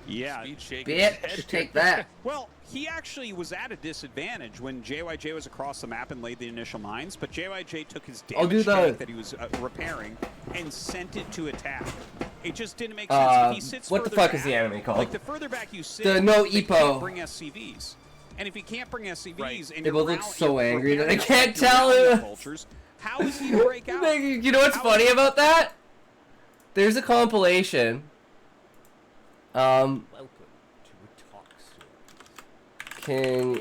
Yeah. Speed shaking his head. Bitch, take that. Well, he actually was at a disadvantage when JYJ was across the map and laid the initial mines, but JYJ took his I'll do damage the- tank that he was repairing and sent it to attack. It just didn't make sense. If he sits what the further fuck is the back- anime called? Like, the further back you sit, The no they EPO. can't bring SCVs. And if he can't bring SCVs, Right. and They both you're look rally- so you're angry that I preparing can't yourself tell to rally you. the vultures, how is he to break out? You know what's How funny is- about that? There's a compilation. Welcome to Talk Stories.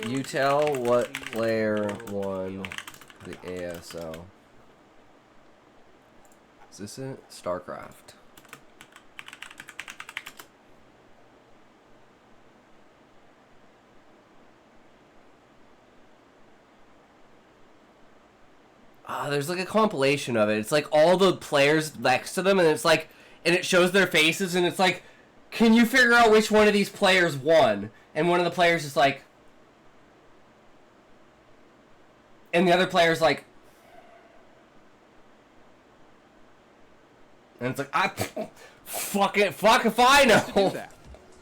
Can you tell what player won the ASL? Is this it? Starcraft. There's like a compilation of it. It's like all the players next to them, and it's like, and it shows their faces, and it's like, can you figure out which one of these players won? And one of the players is like, and the other player's like, and it's like, fuck if I to do know. that.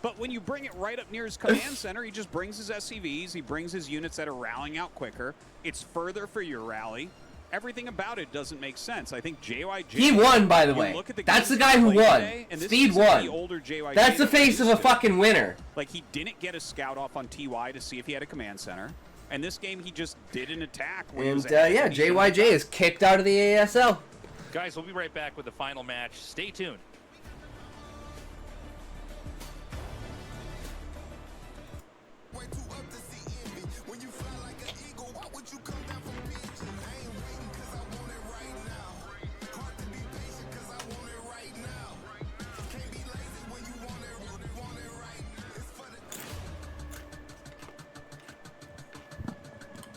But when you bring it right up near his command center, he just brings his SCVs, he brings his units that are rallying out quicker. It's further for your rally. Everything about it doesn't make sense. I think JYJ... He won, by the you way. look at the That's the games guy he who played won. today, and this Speed isn't won. the older JYJ That's the that we're face of used a to. fucking winner. Like, he didn't get a scout off on TY to see if he had a command center. And this game, he just did an attack. When he And was ahead, yeah, and he shouldn't have JYJ done. is kicked out of the ASL. Guys, we'll be right back with the final match. Stay tuned.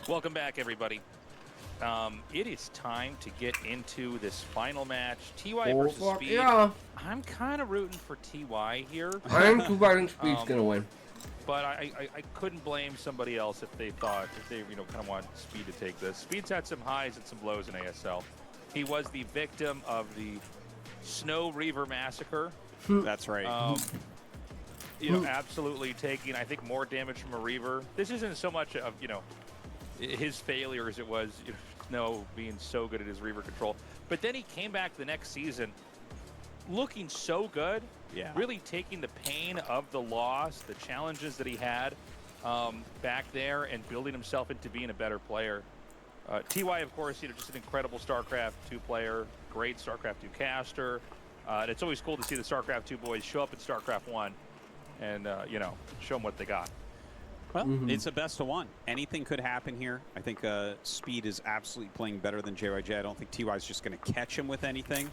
Welcome back, everybody. It is time to get into this final match. TY Oh, versus fuck Speed. yeah. I'm kind of rooting for TY here. I'm too bad Speed's gonna win. But I couldn't blame somebody else if they thought, if they, kind of want Speed to take this. Speed's had some highs and some lows in ASL. He was the victim of the Snow Reaver Massacre. That's right. absolutely taking, I think, more damage from a Reaver. This isn't so much of, his failure as it was, Snow being so good at his Reaver control. But then he came back the next season looking so good, really taking the pain of the loss, the challenges that he had back there, and building himself into being a better player. TY, of course, just an incredible StarCraft 2 player, great StarCraft 2 caster. And it's always cool to see the StarCraft 2 boys show up at StarCraft 1 and, show them what they got. Well, it's a best of one. Anything could happen here. I think Speed is absolutely playing better than JYJ. I don't think TY is just going to catch him with anything.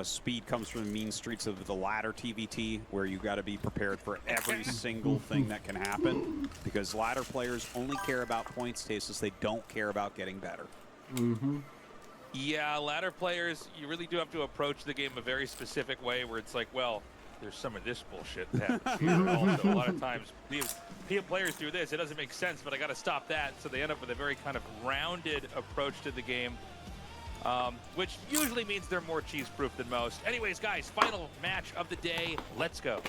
Speed comes from the mean streets of the ladder TVT, where you got to be prepared for every single thing that can happen, because ladder players only care about points, Tasteless. They don't care about getting better. Yeah, ladder players, you really do have to approach the game a very specific way, where it's like, well, there's some of this bullshit that happens here also. A lot of times, players do this. It doesn't make sense, but I got to stop that. So they end up with a very kind of rounded approach to the game, which usually means they're more cheese-proof than most. Anyways, guys, final match of the day. Let's go.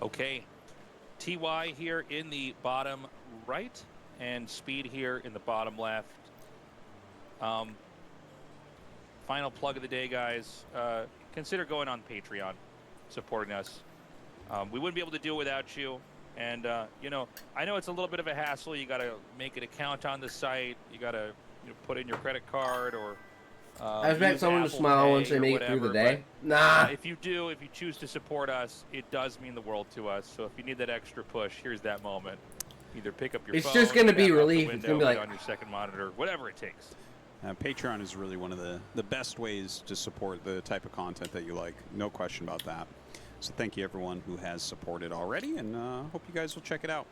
Okay, TY here in the bottom right, and Speed here in the bottom left. Final plug of the day, guys. Consider going on Patreon, supporting us. We wouldn't be able to do it without you. And, I know it's a little bit of a hassle. You got to make an account on the site. You got to put in your credit card or... I expect someone to smile once they make it through the day. Nah. If you choose to support us, it does mean the world to us. So if you need that extra push, here's that moment. Either pick up your phone. It's just going to be relief. Window, it's going to be like... on your second monitor, whatever it takes. Patreon is really one of the best ways to support the type of content that you like. No question about that. So thank you, everyone who has supported already, and hope you guys will check it out.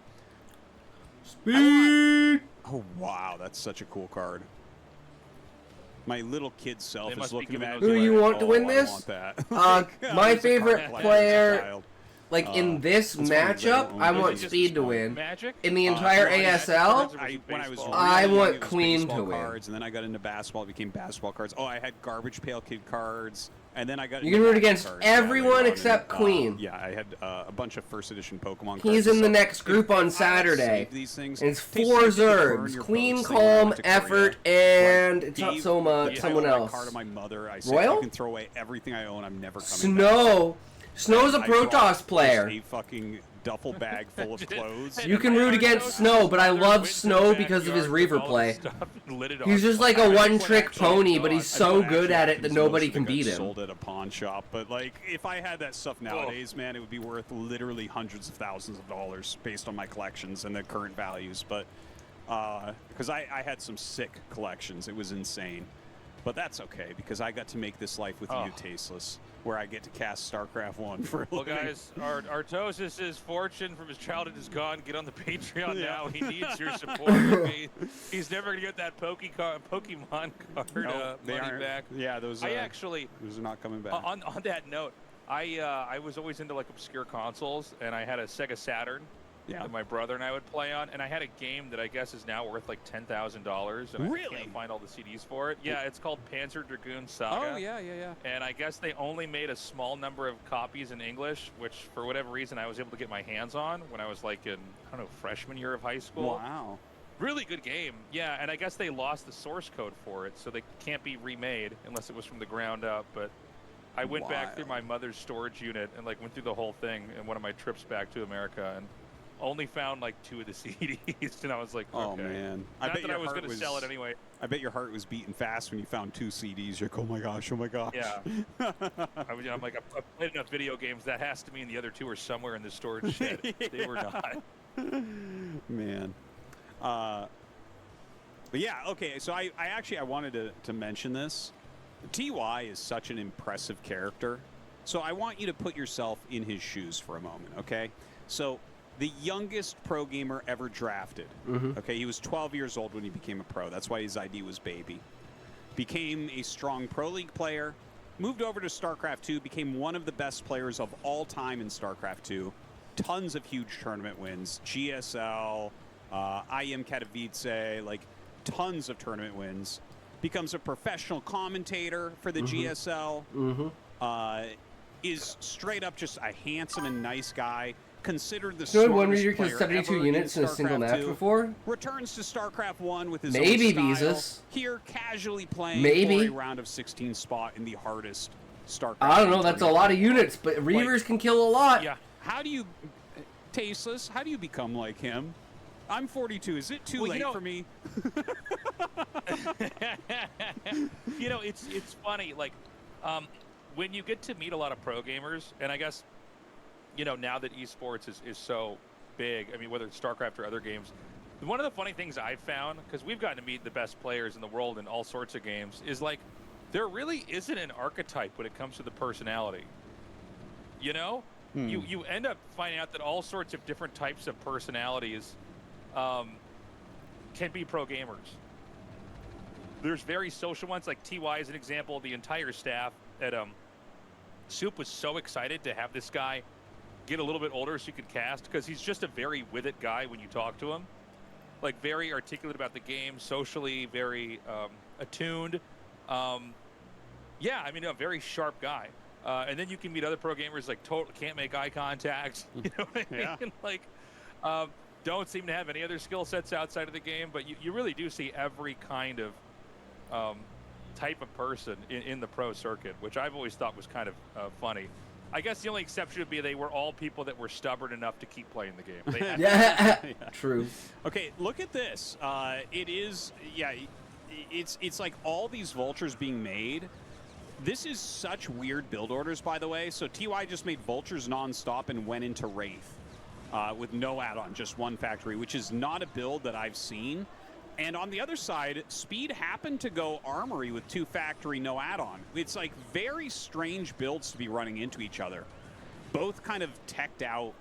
Speed! Oh, wow. That's such a cool card. My little kid self is looking at it. Who you want to win this? I want that. My favorite player, like in this matchup, I want Speed to win. Magic? In the entire ASL, I want Queen to win. Cards, and then I got into basketball. It became basketball cards. Oh, I had Garbage Pail Kid cards. And then I got. You can root against everyone except Queen. Yeah, I had a bunch of first edition Pokemon cards. He's in the next group on Saturday. These things. And it's 4 Zergs: Queen, Calm, Effort, and it's not so much someone else. Card of my mother. I said Royal? you can throw away everything I own. I'm never coming Snow. back. Snow's a Protoss player. A fucking duffel bag full of clothes. You can root against Snow, but I love Snow because of his Reaver play. He's just like a one-trick pony, but he's so good at it that nobody can beat him. Sold at a pawn shop, but like if I had that stuff nowadays, man, it would be worth literally hundreds of thousands of dollars based on my collections and the current values. But because I had some sick collections, it was insane. But that's okay because I got to make this life with you, Tasteless, where I get to cast StarCraft 1 for a living. Well, guys, Artosis' fortune from his childhood is gone. Get on the Patreon now. He needs your support. He's never going to get that Pokemon card money back. Yeah, those are not coming back. On that note, I was always into like obscure consoles, and I had a Sega Saturn that my brother and I would play on, and I had a game that I guess is now worth like $10,000, and I can't find all the CDs for it. Yeah, it's called Panzer Dragoon Saga. Oh, yeah. And I guess they only made a small number of copies in English, which for whatever reason I was able to get my hands on when I was like in, I don't know, freshman year of high school. Wow. Really good game. Yeah, and I guess they lost the source code for it, so they can't be remade unless it was from the ground up, but I went back through my mother's storage unit and like went through the whole thing in one of my trips back to America, and only found like 2 of the CDs, and I was like, okay. Oh man, I bet I was going to sell it anyway. I bet your heart was beating fast when you found 2 CDs. You're like, oh my gosh. Yeah. I'm like, I've played enough video games. That has to mean the other 2 are somewhere in the storage shed. They were not. Man. But yeah, okay. So I actually wanted to mention this. TY is such an impressive character. So I want you to put yourself in his shoes for a moment, okay? So the youngest pro gamer ever drafted. Okay, he was 12 years old when he became a pro. That's why his ID was baby. Became a strong pro league player. Moved over to StarCraft 2. Became one of the best players of all time in StarCraft 2. tons of huge tournament wins. GSL, IM Katowice, like tons of tournament wins. Becomes a professional commentator for the GSL. Is straight up just a handsome and nice guy. Considered the smartest player 72 ever units in a single StarCraft match 2. before. Returns to StarCraft 1 with his Maybe own style. Beezus. Here, casually playing Maybe. for a round of 16 spot in the hardest StarCraft. I don't know. That's a lot of units, but Reavers can kill a lot. Yeah. How do you, Tasteless? How do you become like him? I'm 42. Is it too late for me? You know, it's funny. Like, when you get to meet a lot of pro gamers, and I guess, you know, now that esports is so big, I mean, whether it's StarCraft or other games, one of the funny things I've found, because we've gotten to meet the best players in the world in all sorts of games, is like, there really isn't an archetype when it comes to the personality. You know? You end up finding out that all sorts of different types of personalities can be pro gamers. There's very social ones, like TY is an example. The entire staff at Soup was so excited to have this guy get a little bit older so he could cast, because he's just a very with it guy when you talk to him. Like, very articulate about the game, socially very attuned. Yeah, I mean, a very sharp guy. And then you can meet other pro gamers like can't make eye contact. You know what I mean? Like, don't seem to have any other skill sets outside of the game. But you really do see every kind of type of person in the pro circuit, which I've always thought was kind of funny. I guess the only exception would be they were all people that were stubborn enough to keep playing the game. They had Yeah, true. Okay, look at this. It is, yeah, it's like all these vultures being made. This is such weird build orders, by the way. So TY just made vultures nonstop and went into Wraith with no add-on, just one factory, which is not a build that I've seen. And on the other side, Speed happened to go Armory with 2 factory, no add-on. It's like very strange builds to be running into each other. Both kind of teched out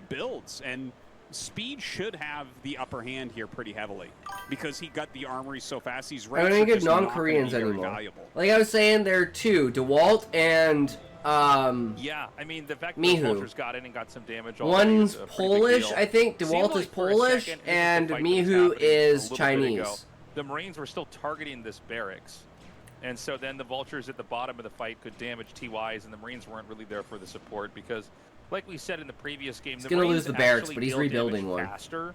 builds, and Speed should have the upper hand here pretty heavily because he got the Armory so fast. These I don't even get non-Koreans anymore. valuable. Like I was saying, there are 2, DeWalt and yeah, I mean, the fact that Mihu. the Vultures got in and got some damage. One's is a pretty big Polish, deal. I think. Seemed DeWalt like is for a Polish, second, and the fight that was Mihu happening is a little bit ago, Chinese. the Marines were still targeting this barracks. And so then the Vultures at the bottom of the fight could damage TYs, and the Marines weren't really there for the support because, like we said in the previous game, the gonna Marines lose the barracks, actually but he's deal rebuilding damage one. faster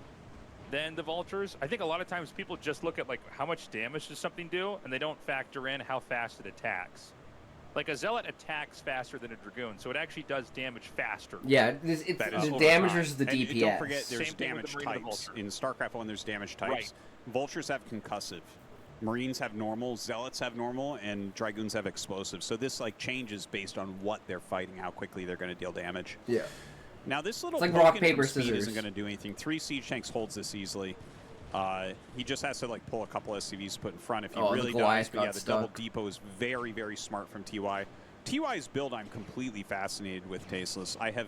than the Vultures. I think a lot of times people just look at like how much damage does something do, and they don't factor in how fast it attacks. Like a Zealot attacks faster than a Dragoon, so it actually does damage faster. Yeah, it's That the is over damage time. versus the And DPS. don't forget, there's Same thing with damage the Marine and the types. Vulture. In StarCraft 1, there's damage types. Right. Vultures have concussive. Marines have normal, Zealots have normal, and Dragoons have explosive. So this like changes based on what they're fighting, how quickly they're going to deal damage. Yeah. Now this little It's like rock, Pokken from paper, Speed scissors. isn't going to do anything. 3 siege tanks holds this easily. He just has to like pull a couple SCVs to put in front if he Oh, the really does. Goliath But yeah, got the double stuck. depot is very, very smart from TY. TY's build I'm completely fascinated with, Tasteless. I have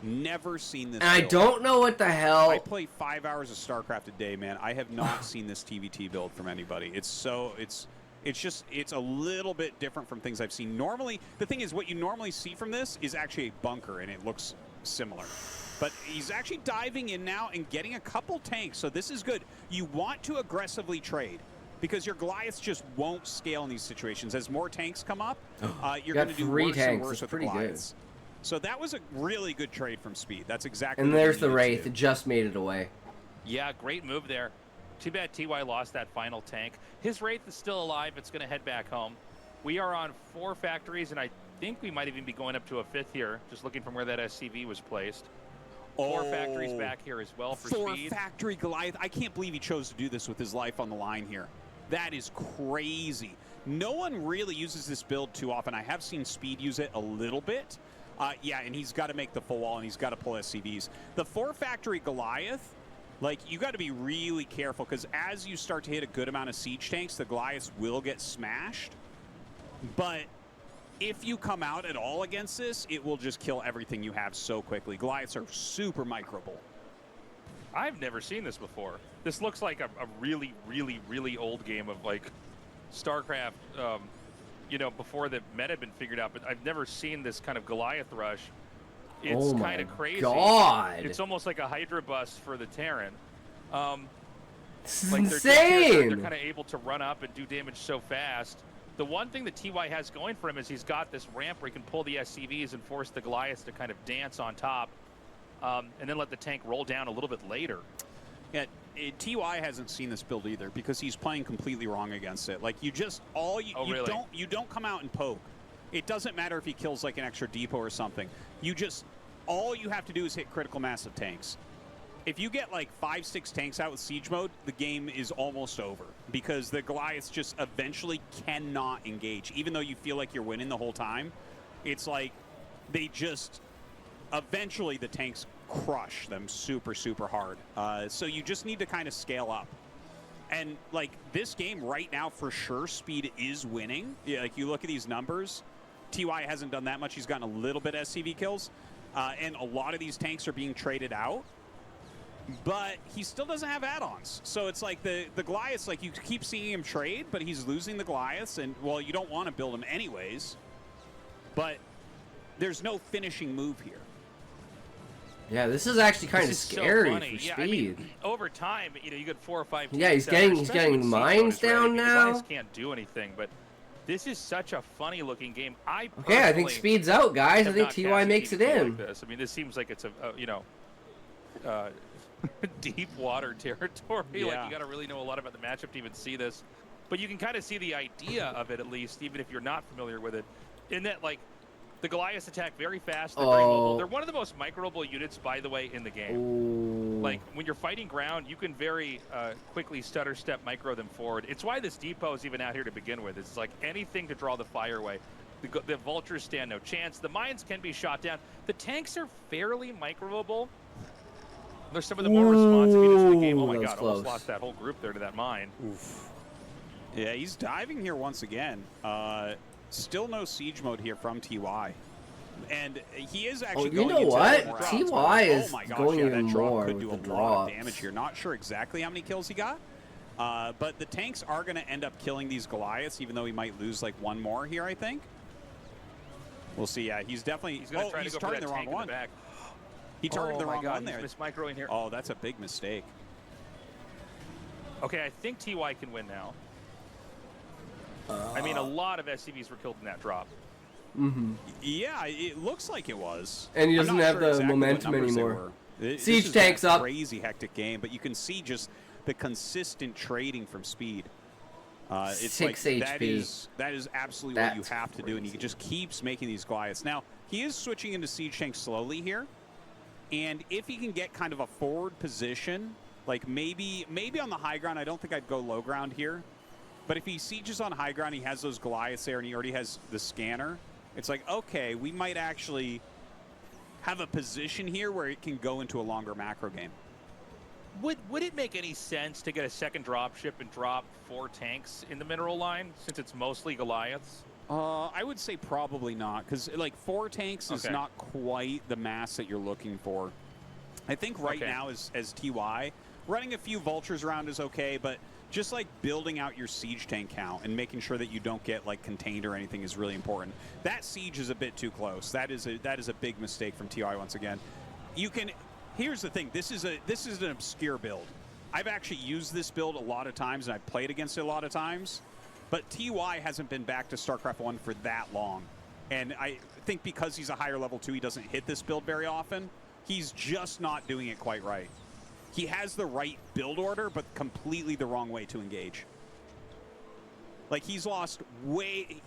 never seen this And I build. don't know what the hell. I play 5 hours of StarCraft a day, man. I have not seen this TVT build from anybody. It's a little bit different from things I've seen. Normally, the thing is, what you normally see from this is actually a bunker, and it looks similar. But he's actually diving in now and getting a couple tanks, so this is good. You want to aggressively trade because your Goliaths just won't scale in these situations. As more tanks come up, you're Got going to do 3 worse and tanks. worse It's with the pretty good. Goliaths. So that was a really good trade from Speed. That's exactly And what there's you the needed to Wraith. do. It just made it away. Yeah, great move there. Too bad TY lost that final tank. His Wraith is still alive. It's going to head back home. We are on 4 factories, and I think we might even be going up to a 5th here, just looking from where that SCV was placed. 4 factories back here as well for 4 Speed. factory Goliath. I can't believe he chose to do this with his life on the line here. That is crazy. No one really uses this build too often. I have seen Speed use it a little bit. Yeah, and he's got to make the full wall, and he's got to pull SCVs. The 4 factory Goliath, like, you got to be really careful, because as you start to hit a good amount of siege tanks, the Goliaths will get smashed. But if you come out at all against this, it will just kill everything you have so quickly. Goliaths are super microable. I've never seen this before. This looks like a really, really, really old game of, like, StarCraft, you know, before the meta had been figured out. But I've never seen this kind of Goliath rush It's Oh kind my of crazy. God. It's almost like a Hydra bus for the Terran. This is Like insane. they're kind of able to run up and do damage so fast. The one thing that TY has going for him is he's got this ramp where he can pull the SCVs and force the Goliaths to kind of dance on top, and then let the tank roll down a little bit later. Yeah, TY hasn't seen this build either because he's playing completely wrong against it. Like you just you don't come out and poke. It doesn't matter if he kills like an extra depot or something. All you have to do is hit critical mass of tanks. If you get like 5-6 tanks out with siege mode, the game is almost over because the Goliaths just eventually cannot engage. Even though you feel like you're winning the whole time, it's like they just eventually the tanks crush them super, super hard. So you just need to kind of scale up. And like this game right now, for sure, speed is winning. Yeah, like you look at these numbers, TY hasn't done that much. He's gotten a little bit SCV kills, and a lot of these tanks are being traded out. But he still doesn't have add-ons. So it's like the Goliaths, like you keep seeing him trade, but he's losing the Goliaths. And, well, you don't want to build him anyways. But there's no finishing move here. Yeah, this is actually kind of scary so for speed. I mean, over time, you get 4 or 5 Yeah, tanks he's out, getting especially when siege mines mode is ready. down The now. Goliaths can't do anything, but this is such a funny-looking game. Okay, I think speed's out, guys. I think TY makes it in. Like this. I mean, this seems like it's a deep water territory. Yeah. Like you got to really know a lot about the matchup to even see this. But you can kind of see the idea of it at least, even if you're not familiar with it. In that, like, the Goliaths attack very fast. They're very mobile. They're one of the most microable units, by the way, in the game. Ooh. Like when you're fighting ground, you can very quickly stutter step micro them forward. It's why this depot is even out here to begin with. It's like anything to draw the fire away. The vultures stand no chance. The mines can be shot down. The tanks are fairly microable. They're some of the more responsive units in the game. Oh my God, almost lost that whole group there to that mine. Oof. Yeah, he's diving here once again. Still no siege mode here from TY. And he is actually going into what? more TY is going even that drop more could do with a the lot of drops. damage here. Not sure exactly how many kills he got. But the tanks are going to end up killing these Goliaths, even though he might lose like one more here, I think. We'll see. Yeah, he's definitely... He's going to try to go for that the wrong tank in one. the back. He targeted the wrong one there. He's mismicroing here. Oh, that's a big mistake. Okay, I think TY can win now. I mean, a lot of SCVs were killed in that drop. Mm-hmm. Yeah, it looks like it was. And he I'm doesn't not have sure the exactly what momentum numbers they anymore. were. Siege tanks up. Crazy hectic game, but you can see just the consistent trading from speed. It's 6 like HP. that is absolutely what you have to do, and he just keeps making these Goliaths. Now he is switching into siege tank slowly here, and if he can get kind of a forward position, like maybe on the high ground, I don't think I'd go low ground here, but if he sieges on high ground, he has those Goliaths there, and he already has the scanner. It's like, okay, we might actually have a position here where it can go into a longer macro game. Would it make any sense to get a second dropship and drop 4 tanks in the mineral line, since it's mostly Goliaths? I would say probably not, because like 4 tanks is not quite the mass that you're looking for. I think right now as TY, running a few vultures around is okay, but just like building out your siege tank count and making sure that you don't get like contained or anything is really important. That siege is a bit too close. That is a big mistake from TY once again. You can... Here's the thing. This is an obscure build. I've actually used this build a lot of times, and I've played against it a lot of times. But TY hasn't been back to StarCraft 1 for that long. And I think because he's a higher level 2, he doesn't hit this build very often. He's just not doing it quite right. He has the right build order, but completely the wrong way to engage. Like, he's lost way...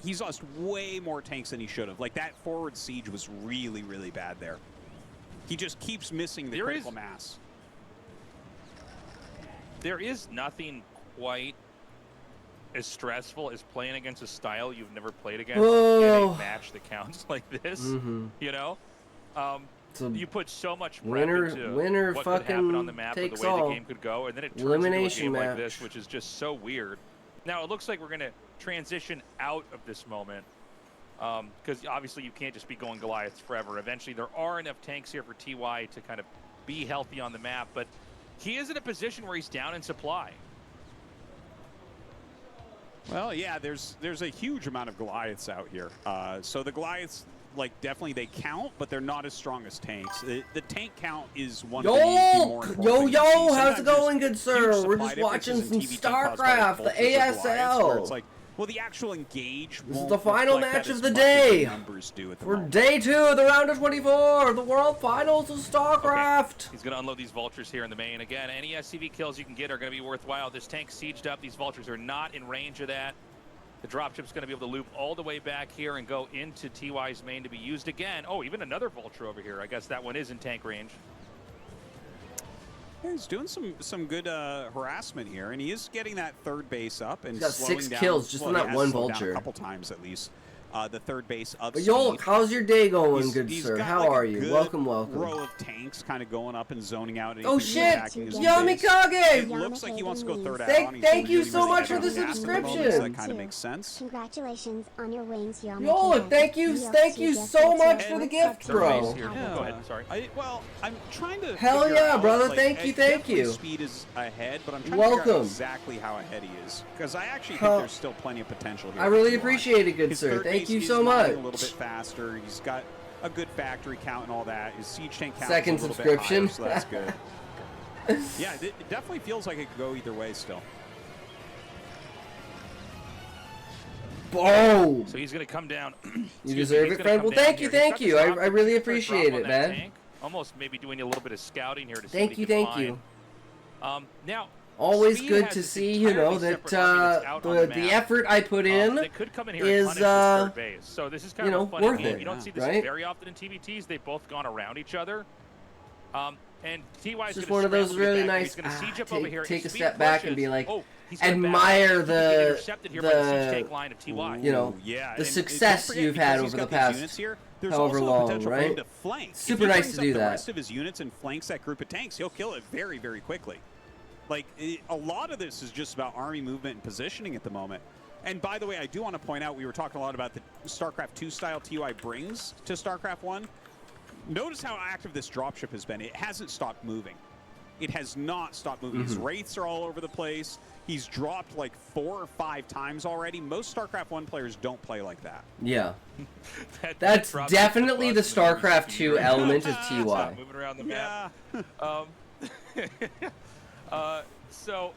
He's lost way more tanks than he should have. Like, that forward siege was really, really bad there. He just keeps missing the critical mass. There is nothing quite as stressful as playing against a style you've never played against in a match that counts like this. Mm-hmm. You know? You put so much prep winner into what could happen on the map or the way all. the game could go, and then it turns Elimination into a game match. like this, which is just so weird. Now, it looks like we're going to transition out of this moment. Because obviously you can't just be going Goliaths forever. Eventually there are enough tanks here for TY to kind of be healthy on the map, but he is in a position where he's down in supply. Well, yeah, there's a huge amount of Goliaths out here. So the Goliaths, like, definitely they count, but they're not as strong as tanks. The tank count is one of the more important things to see. How's Sometimes it going, good there's sir? huge We're supply just watching differences in some TVT caused by, like, Starcraft, the vultures or Goliaths, where ASL. it's like, well, the actual engage This is won't the final reflect match that of as the much as day. numbers do at the For moment. day 2 of the round of 24, the World Finals of StarCraft. He's going to unload these vultures here in the main. Again, any SCV kills you can get are going to be worthwhile. This tank sieged up. These vultures are not in range of that. The dropship's going to be able to loop all the way back here and go into TY's main to be used again. Oh, even another vulture over here. I guess that one is in tank range. Yeah, he's doing some good harassment here, and he is getting that third base up and He's got slowing 6 down, kills just on he that has one slowed down vulture. a couple times at least. The third base of But speed. Yolk, how's your day going, He's- good he's sir? got, How like, a are you? good Welcome. row of tanks kind of going up and zoning out. Oh anything shit! attacking his base. It Yamikage! looks like he wants to go third out. Thank you so much for the subscription. So that kind of makes sense. Congratulations on your wings, Yolk, thank you so much for the gift, bro. Here. Yeah. Go ahead. Sorry. Well, I'm trying to. Hell figure yeah, out, brother. like, Thank you. definitely Speed is ahead, but I'm trying to figure out Welcome. exactly how ahead he is, because I actually think there's still plenty of potential here. I really for TY. appreciate it, good His sir. third Thank base you is so mining much. A little bit faster. He's got a good factory count and all that. His siege tank count Second is a little subscription. bit higher, so that's good. Yeah, it definitely feels like it could go either way still. Boom! So he's going to come down. You deserve it, friend. Well, thank you. I really appreciate it, man. Tank. Almost maybe doing a little bit of scouting here to see Thank what you, he can thank you. find. Now, Always Speed good has to this see, you know, entirely that separate army that's out on the the map. effort I put in They could come in here is, and punish this third base. So this is kind you of know, a funny worth game. it, You don't see this right? very often in TVTs. They've both gone around each other. And TY's just gonna one of those scramble to really get back. nice. He's gonna siege up over here. Take a Speed step back and pushes. be like, Oh, he's gonna back admire up. He can get the intercepted here by the siege tank line of TY. you know, Yeah, the and success don't forget, you've because had he's over got the these past units here, there's however also long, potential for him right? to flank. Super if he nice brings to up do the that. rest of his units and flanks that group of tanks, he'll kill it very, very quickly. Like, a lot of this is just about army movement and positioning at the moment. And by the way, I do want to point out, we were talking a lot about the StarCraft 2 style TY brings to StarCraft 1. Notice how active this dropship has been. It hasn't stopped moving. It has not stopped moving. His wraiths are all over the place. He's dropped like 4 or 5 times already. Most StarCraft 1 players don't play like that. Yeah. That That's dropship's definitely the bust when you StarCraft see 2 right element of now. TY. Stop moving around the map. Yeah. So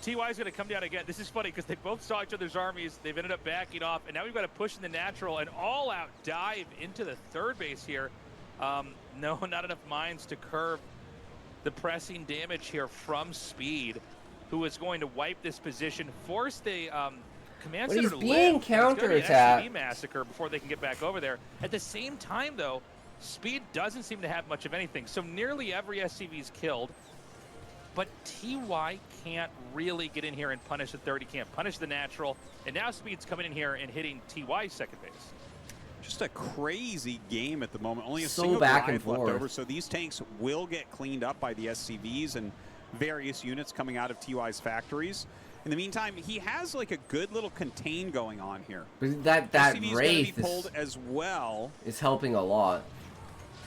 TY is going to come down again. This is funny because they both saw each other's armies. They've ended up backing off, and now we've got to push in the natural and all-out dive into the third base here. No, not enough mines to curb the pressing damage here from Speed, who is going to wipe this position, force the command But center he's to being live. It's gonna be an counterattacked. SCV massacre before they can get back over there. At the same time, though, Speed doesn't seem to have much of anything. So nearly every SCV is killed. But TY can't really get in here and punish the third. He can't punish the natural. And now Speed's coming in here and hitting TY's second base. Just a crazy game at the moment. Only a So single back and drive left forth. over. So these tanks will get cleaned up by the SCVs and various units coming out of TY's factories. In the meantime, he has like a good little contain going on here. But that SCV's gonna be wraith pulled as well. is helping a lot.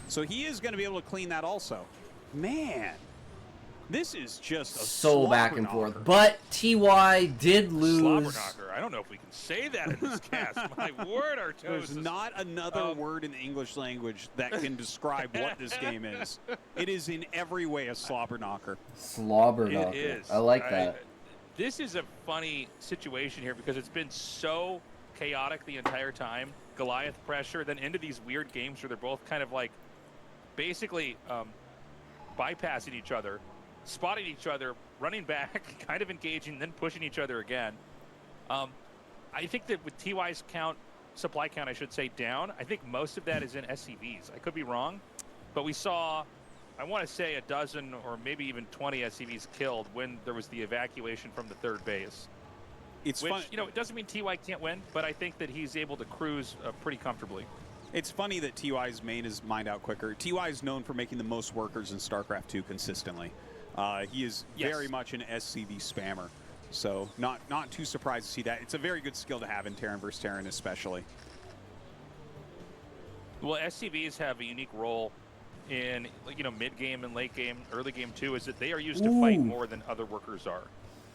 So he is going to be able to clean that also. Man, this is just a So back and slobber forth. knocker. But TY did lose. Slobberknocker. I don't know if we can say that in this cast. My word, our toes. There's not another word in the English language that can describe what this game is. It is in every way a slobber knocker. Slobber It knocker. is. I like that. This is a funny situation here because it's been so chaotic the entire time. Goliath pressure, then into these weird games where they're both kind of like basically bypassing each other, spotting each other, running back, kind of engaging, then pushing each other again. I think that with TY's supply count, I should say, down, I think most of that is in SCVs. I could be wrong, but we saw, I want to say, a dozen or maybe even 20 SCVs killed when there was the evacuation from the third base. It's Which, fun. you know, it doesn't mean TY can't win, but I think that he's able to cruise pretty comfortably. It's funny that TY's main is mined out quicker. TY is known for making the most workers in StarCraft 2 consistently. He is very much an SCV spammer. So not too surprised to see that. It's a very good skill to have in Terran vs. Terran especially. Well, SCVs have a unique role in, you know, mid-game and late game, early game too, is that they are used to fight more than other workers are.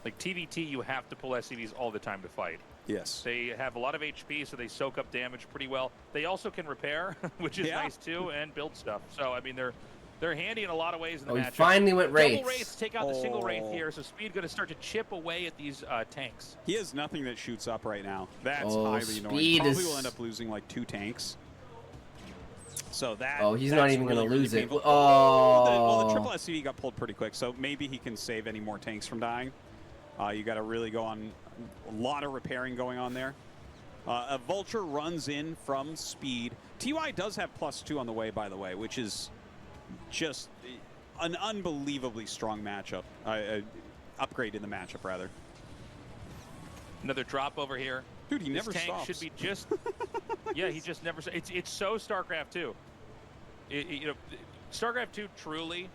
Like TVT, you have to pull SCVs all the time to fight. Yes. They have a lot of HP, so they soak up damage pretty well. They also can repair, which is nice too, and build stuff. So I mean, they're handy in a lot of ways in the matchup. He finally went Double Wraiths. Wraiths take out the single Wraith here, so Speed going to start to chip away at these tanks. He has nothing that shoots up right now. That's highly annoying. Speed Probably will end up losing like 2 tanks. So that. He's not even really, going to lose really it. painful. Oh. Well, the triple SCV got pulled pretty quick, so maybe he can save any more tanks from dying. You got to really go on a lot of repairing going on there. A Vulture runs in from Speed. TY does have +2 on the way, by the way, which is just an unbelievably strong matchup. Upgrade in the matchup, rather. Another drop over here. Dude, he never tank stops. Should be just. Yeah, he just never. It's so StarCraft 2. You know, StarCraft 2 truly.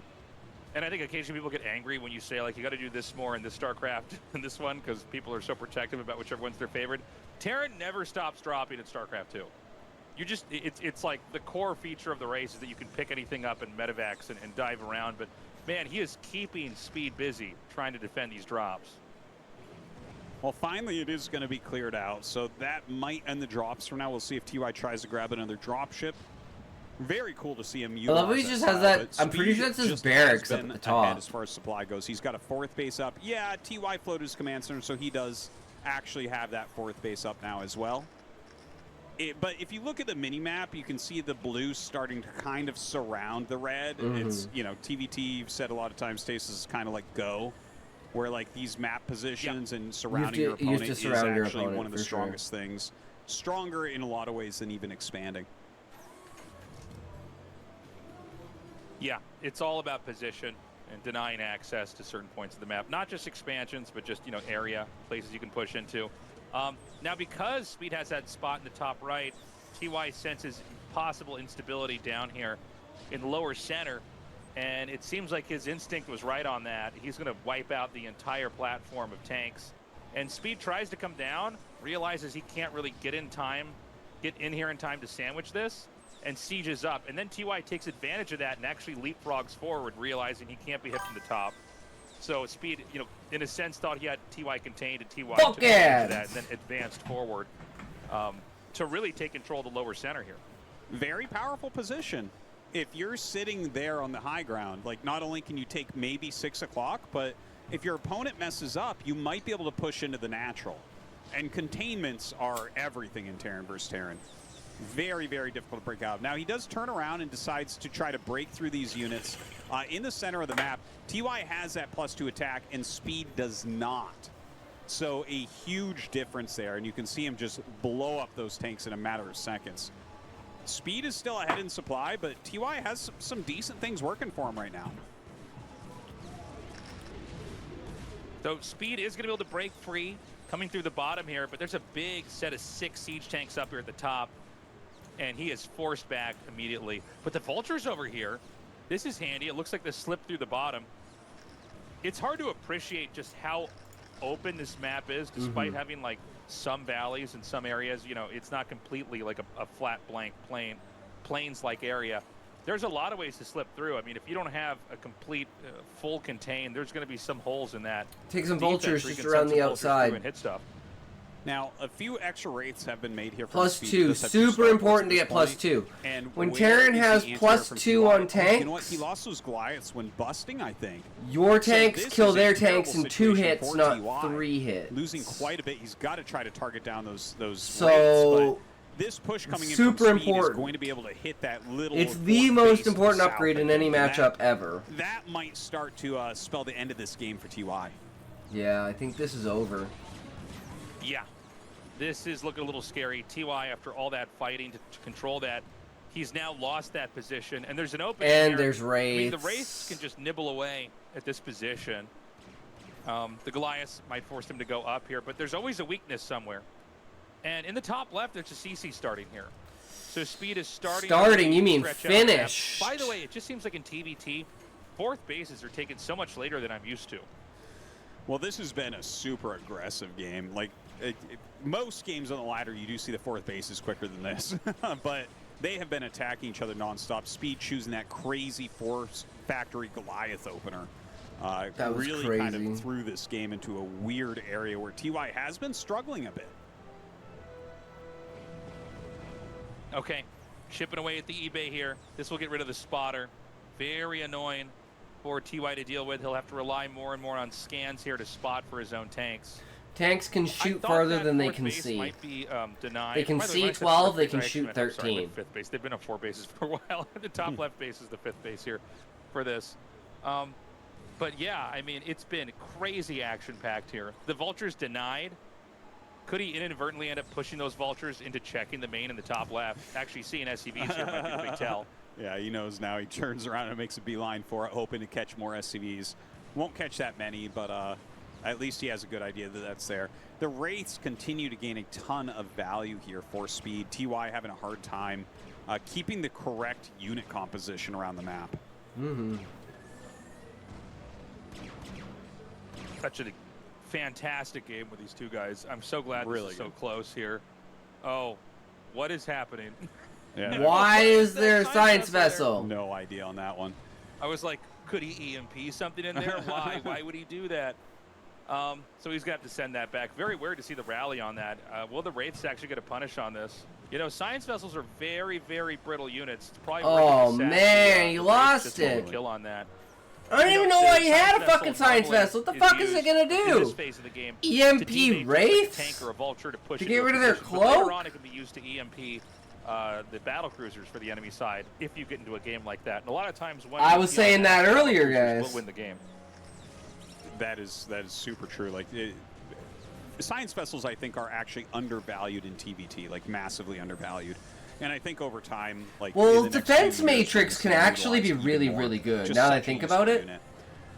And I think occasionally people get angry when you say, like, you got to do this more in this StarCraft and this one because people are so protective about whichever one's their favorite. Terran never stops dropping in StarCraft 2. You just, it's like the core feature of the race is that you can pick anything up and medevacs and dive around. But, man, he is keeping Speed busy trying to defend these drops. Well, finally it is going to be cleared out, so that might end the drops for now. We'll see if TY tries to grab another drop ship. Very cool to see him use. I love how he just has that. I'm pretty sure that's his barracks up at the top. As far as supply goes, he's got a 4th base up. Yeah, TY floated his command center, so he does actually have that 4th base up now as well. But if you look at the mini map, you can see the blue starting to kind of surround the red. It's, you know, TVT said a lot of times Stasis is kind of like Go, where like these map positions and surrounding your opponent is actually one of the strongest things. Stronger in a lot of ways than even expanding. Yeah, it's all about position and denying access to certain points of the map. Not just expansions, but just, you know, area, places you can push into. Now, because Speed has that spot in the top right, TY senses possible instability down here in the lower center, and it seems like his instinct was right on that. He's going to wipe out the entire platform of tanks. And Speed tries to come down, realizes he can't really get in here in time to sandwich this, and sieges up. And then TY takes advantage of that and actually leapfrogs forward, realizing he can't be hit from the top. So Speed, you know, in a sense, thought he had TY contained, and TY took advantage of that and then advanced forward to really take control of the lower center here. Very powerful position. If you're sitting there on the high ground, like, not only can you take maybe 6 o'clock, but if your opponent messes up, you might be able to push into the natural. And containments are everything in Terran versus Terran. Very, very difficult to break out. Now, he does turn around and decides to try to break through these units. In the center of the map, TY has that +2 attack, and Speed does not. So a huge difference there, and you can see him just blow up those tanks in a matter of seconds. Speed is still ahead in supply, but TY has some decent things working for him right now. So Speed is going to be able to break free coming through the bottom here, but there's a big set of 6 siege tanks up here at the top, and he is forced back immediately. But the Vultures over here, this is handy. It looks like they slipped through the bottom. It's hard to appreciate just how open this map is, despite having like some valleys in some areas. You know, it's not completely like a flat blank plains-like area. There's a lot of ways to slip through. I mean, if you don't have a complete full contain, there's going to be some holes in that. Take some Vultures just around the outside and hit stuff. Now, a few extra wraiths have been made here. For +2, super important to get +2. And when Terran has +2 on tanks, you know what? He lost those Goliaths when busting, I think. Your tanks kill their tanks in 2 hits, not 3 hits. Losing quite a bit. He's got to try to target down those wraiths. So this push coming in super from Speed important. Is going to be able to hit that little. It's the most important upgrade in any matchup ever. That might start to spell the end of this game for TY. Yeah, I think this is over. Yeah, this is looking a little scary. TY, after all that fighting to control that, he's now lost that position, and there's an opening. And here. there's Wraiths. I mean, the Wraiths can just nibble away at this position. The Goliaths might force him to go up here, but there's always a weakness somewhere. And in the top left, there's a CC starting here. So Speed is starting. Starting, you mean finish. By the way, it just seems like in TVT, 4th bases are taken so much later than I'm used to. Well, this has been a super aggressive game. Like, most games on the ladder, you do see the 4th bases quicker than this. But they have been attacking each other nonstop. Speed choosing that crazy Force Factory Goliath opener. That was really kind crazy. of threw this game into a weird area where TY has been struggling a bit. Okay, chipping away at the eBay here. This will get rid of the spotter. Very annoying for TY to deal with. He'll have to rely more and more on scans here to spot for his own tanks. Tanks can I shoot thought farther that than they fourth can base see. Might be denied. They can By the way, see when I said 12, fourth they base, can I actually shoot meant, I'm sorry, I 13. meant fifth base. They've been on 4 bases for a while. The top left base is the 5th base here for this. But yeah, I mean, it's been crazy action-packed here. The vultures denied. Could he inadvertently end up pushing those vultures into checking the main in the top left? Actually, seeing SCVs here might be the big tell. Yeah, he knows now. He turns around and makes a beeline for it, hoping to catch more SCVs. Won't catch that many, but at least he has a good idea that that's there. The Wraiths continue to gain a ton of value here for speed. TY having a hard time keeping the correct unit composition around the map. Mm-hmm. Such a fantastic game with these two guys. I'm so glad Really this is so good. close here. Oh, what is happening? Yeah. Why is there a Science science vessel vessel? No idea on that one. I was like, could he EMP something in there? Why? Why would he do that? So he's got to send that back. Very weird to see the rally on that. Will the Wraiths actually get a punish on this? You know, science vessels are very, very brittle units. It's probably Oh, really sad man, the you Wraiths lost just pulled it. a kill on that. I don't You even know, know why the you had a science fucking science normally vessel. What the is fuck is it used gonna in this do? phase of the game EMP to teammate Wraiths? a tank or a vulture to push To into get a rid of their position. But later cloak? on, it can be used to EMP the battle cruisers for the enemy side if you get into a game like that. And a lot of times when I you was see on saying that battle earlier, cruisers guys. will win the game. That is super true. Like science vessels, I think, are actually undervalued in TVT, like massively undervalued. And I think over time, like Well, in the next defense few years, matrix we're can gonna see actually be utilized really, even more. really good. Just Now that I such a think useful about it, unit.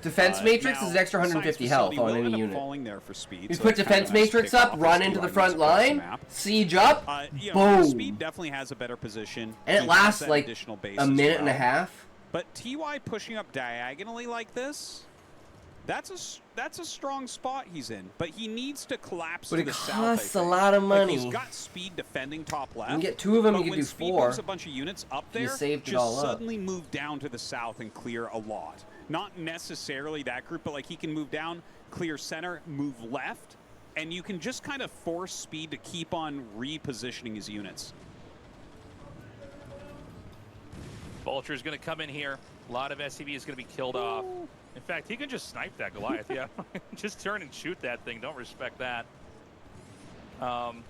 defense matrix Now, is an extra the 150 science health facility on will any end up unit. falling there for speed, You so put it's kind of defense a nice matrix up, kickoff run as into the TY front moves across the line, map. siege up, You know, boom. Speed definitely has a better position. And it He has lasts that like additional base a as minute and a well. half. But TY pushing up diagonally like this, that's a strong spot he's in. But he needs to collapse But to it the south, I costs a think. lot of Like, money. he's got speed defending top left. You can get 2 of them, but you can when do Speed 4. moves a bunch of units up You there, saved it just all up. suddenly move down to the south and clear a lot. Not necessarily that group, but like he can move down, clear center, move left, and you can just kind of force Speed to keep on repositioning his units. Vulture's going to come in here. A lot of SCV is going to be killed off. In fact, he can just snipe that Goliath. Yeah, just turn and shoot that thing. Don't respect that. And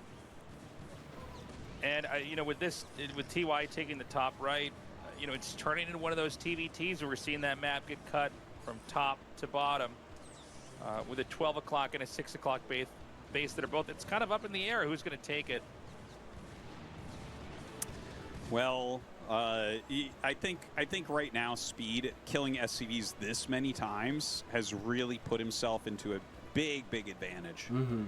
you know, with TY taking the top right, you know, it's turning into one of those TVTs where we're seeing that map get cut from top to bottom with a 12 o'clock and a 6 o'clock base that are both. It's kind of up in the air. Who's going to take it? Well, I think right now Speed killing SCVs this many times has really put himself into a big advantage. Mm-hmm.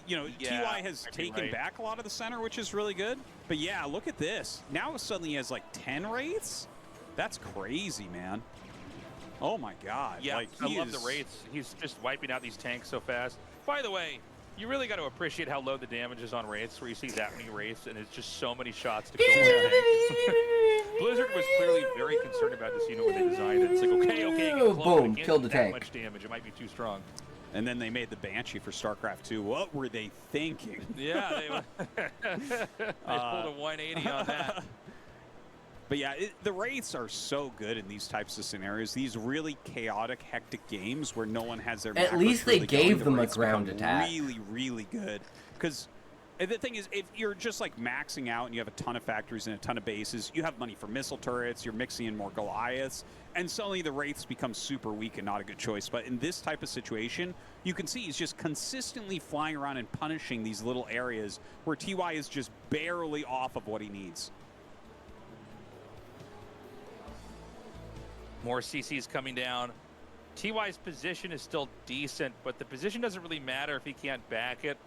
You know, Yeah, TY has might be taken right. back a lot of the center, which is really good. But yeah, look at this. Now suddenly he has like 10 Wraiths. That's crazy, man. Oh my God. Yeah, like, I love the Wraiths. He's just wiping out these tanks so fast. By the way, you really got to appreciate how low the damage is on Wraiths, where you see that many Wraiths, and it's just so many shots to kill one tank. Blizzard was clearly very concerned about this unit when they designed it. It's like, okay, get close, but Boom, it can't killed do the that tank. much damage. It might be too strong. And then they made the Banshee for StarCraft 2. What were they thinking? Yeah, they pulled a 180 on that. But yeah, the Wraiths are so good in these types of scenarios. These really chaotic, hectic games where no one has their At macros least they really going, gave the them a Wraiths ground become attack. really good. Because the thing is, if you're just like maxing out and you have a ton of factories and a ton of bases, you have money for missile turrets, you're mixing in more Goliaths, and suddenly the Wraiths become super weak and not a good choice. But in this type of situation, you can see he's just consistently flying around and punishing these little areas where TY is just barely off of what he needs. More CCs coming down. TY's position is still decent, but the position doesn't really matter if he can't back it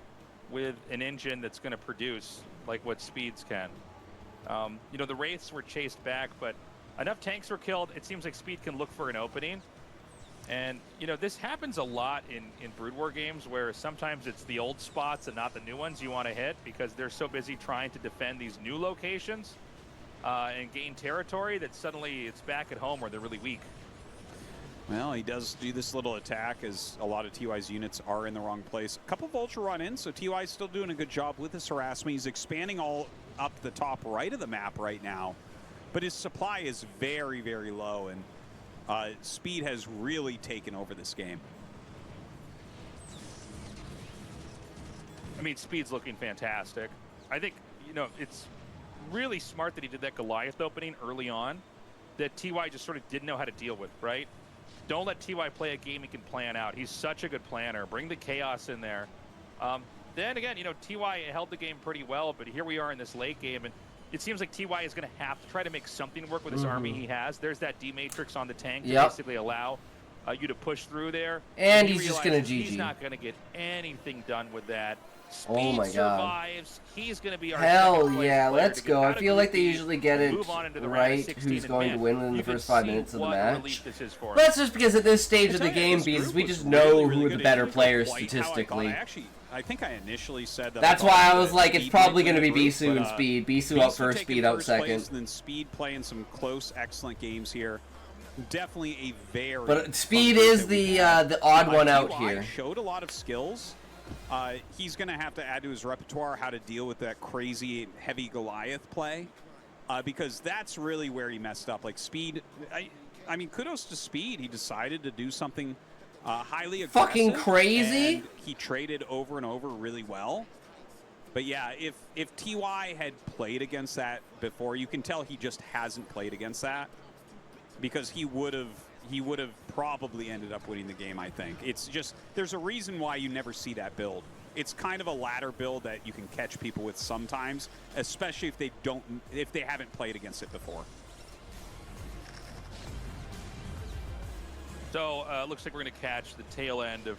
with an engine that's going to produce like what Speeds can. You know, the Wraiths were chased back, but enough tanks were killed. It seems like Speed can look for an opening. And, you know, this happens a lot in Brood War games where sometimes it's the old spots and not the new ones you want to hit because they're so busy trying to defend these new locations and gain territory that suddenly it's back at home where they're really weak. Well, he does do this little attack as a lot of TY's units are in the wrong place. A couple of Vulture run in, so TY's still doing a good job with this harassment. He's expanding all up the top right of the map right now, but his supply is very, very low, and Speed has really taken over this game. I mean, Speed's looking fantastic. I think, you know, it's really smart that he did that Goliath opening early on that TY just sort of didn't know how to deal with, right? Don't let TY play a game he can plan out. He's such a good planner. Bring the chaos in there. Then again, you know, TY held the game pretty well, but here we are in this late game, and it seems like TY is going to have to try to make something work with this army he has. There's that D-Matrix on the tank to basically allow you to push through there. And he's just going to GG. He's not going to get anything done with that. Speed oh my god. Survives. He's going to be our Hell yeah, let's go. I feel like they usually get it right who's going to win in the first 5 minutes of the match. That's just because at this stage of the game, Bees, we just know who are the better players statistically. I think I initially said that. That's why I was like, it's probably going to be Bisu and Speed. Bisu out first, Speed out second. And then Speed playing some close, excellent games here. Definitely a very. But Speed is the odd one out here. Showed a lot of skills. He's going to have to add to his repertoire how to deal with that crazy heavy Goliath play, because that's really where he messed up. Like Speed, I mean, kudos to Speed. He decided to do something highly aggressive. Fucking crazy. And he traded over and over really well. But yeah, if TY had played against that before, you can tell he just hasn't played against that, because he would have probably ended up winning the game, I think. It's just, there's a reason why you never see that build. It's kind of a ladder build that you can catch people with sometimes, especially if they haven't played against it before. So looks like we're going to catch the tail end of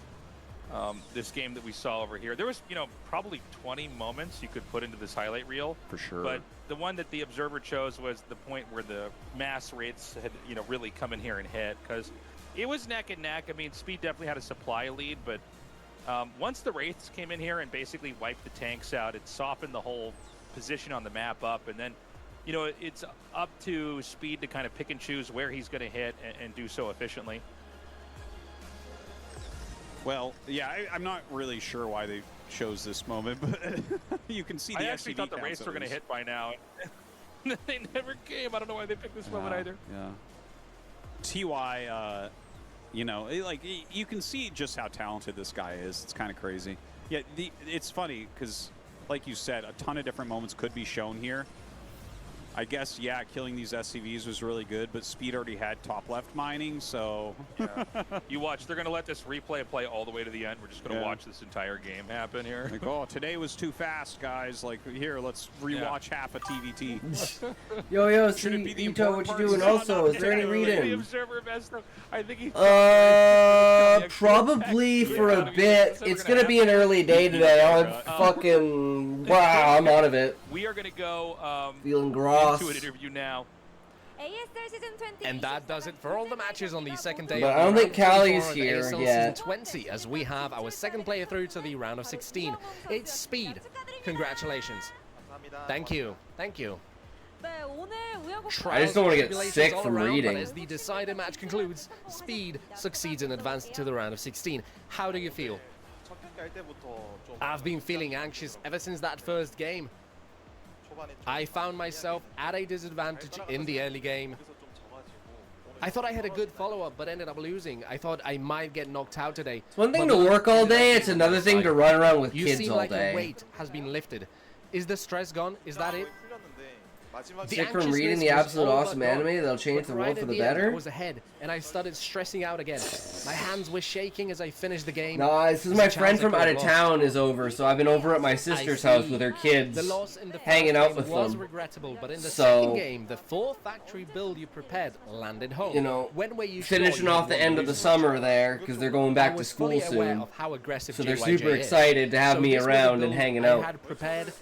this game that we saw over here. There was, you know, probably 20 moments you could put into this highlight reel. For sure. But the one that the observer chose was the point where the mass rates had, you know, really come in here and hit, because it was neck and neck. I mean, Speed definitely had a supply lead, but once the Wraiths came in here and basically wiped the tanks out, it softened the whole position on the map up, and then, you know, it's up to Speed to kind of pick and choose where he's going to hit and do so efficiently. Well, yeah, I'm not really sure why they chose this moment, but you can see the SCV. I actually thought the Wraiths were going to hit by now. They never came. I don't know why they picked this moment either. Yeah. TY, you know, like, you can see just how talented this guy is. It's kind of crazy. Yeah, it's funny because, like you said, a ton of different moments could be shown here. I guess, yeah, killing these SCVs was really good, but Speed already had top left mining, so... Yeah. You watch, they're going to let this replay play all the way to the end. We're just going to watch this entire game happen here. Like, oh, today was too fast, guys. Like, here, let's rewatch half a TVT. Yo, see, Ito, what you doing also? Is there any reading? The observer messed up. I think he... Probably for a bit. It's going to be an early day today. I'm fucking... Wow, I'm out of it. We are going to go... feeling gross. Into an interview now. ASL Season 20. And that does it for all the matches on the second day. But of I don't think Callie's ASL here Season yet. 20, as we have our second player through to the round of 16. It's Speed. Congratulations. Thank you. Thank you. I just don't want to get sick from reading. As the decided match concludes, Speed succeeds in advancing to the round of 16. How do you feel? I've been feeling anxious ever since that first game. I found myself at a disadvantage in the early game. I thought I had a good follow-up, but ended up losing. I thought I might get knocked out today. It's one thing to work all day, it's another thing to run around with kids all like day. The weight has been lifted. Is the stress gone? Is that it? Sick from reading the absolute awesome anime that'll change the world for the better? I was ahead, and I started stressing out again. My hands were shaking as I finished the game. No, this is my friend from out of town is over, so I've been over at my sister's house with her kids, hanging out with them. Regrettable, but in the second game, the full factory build you prepared landed home. You know, finishing off the end of the summer there, because they're going back to school soon. So they're super excited to have me around and hanging out.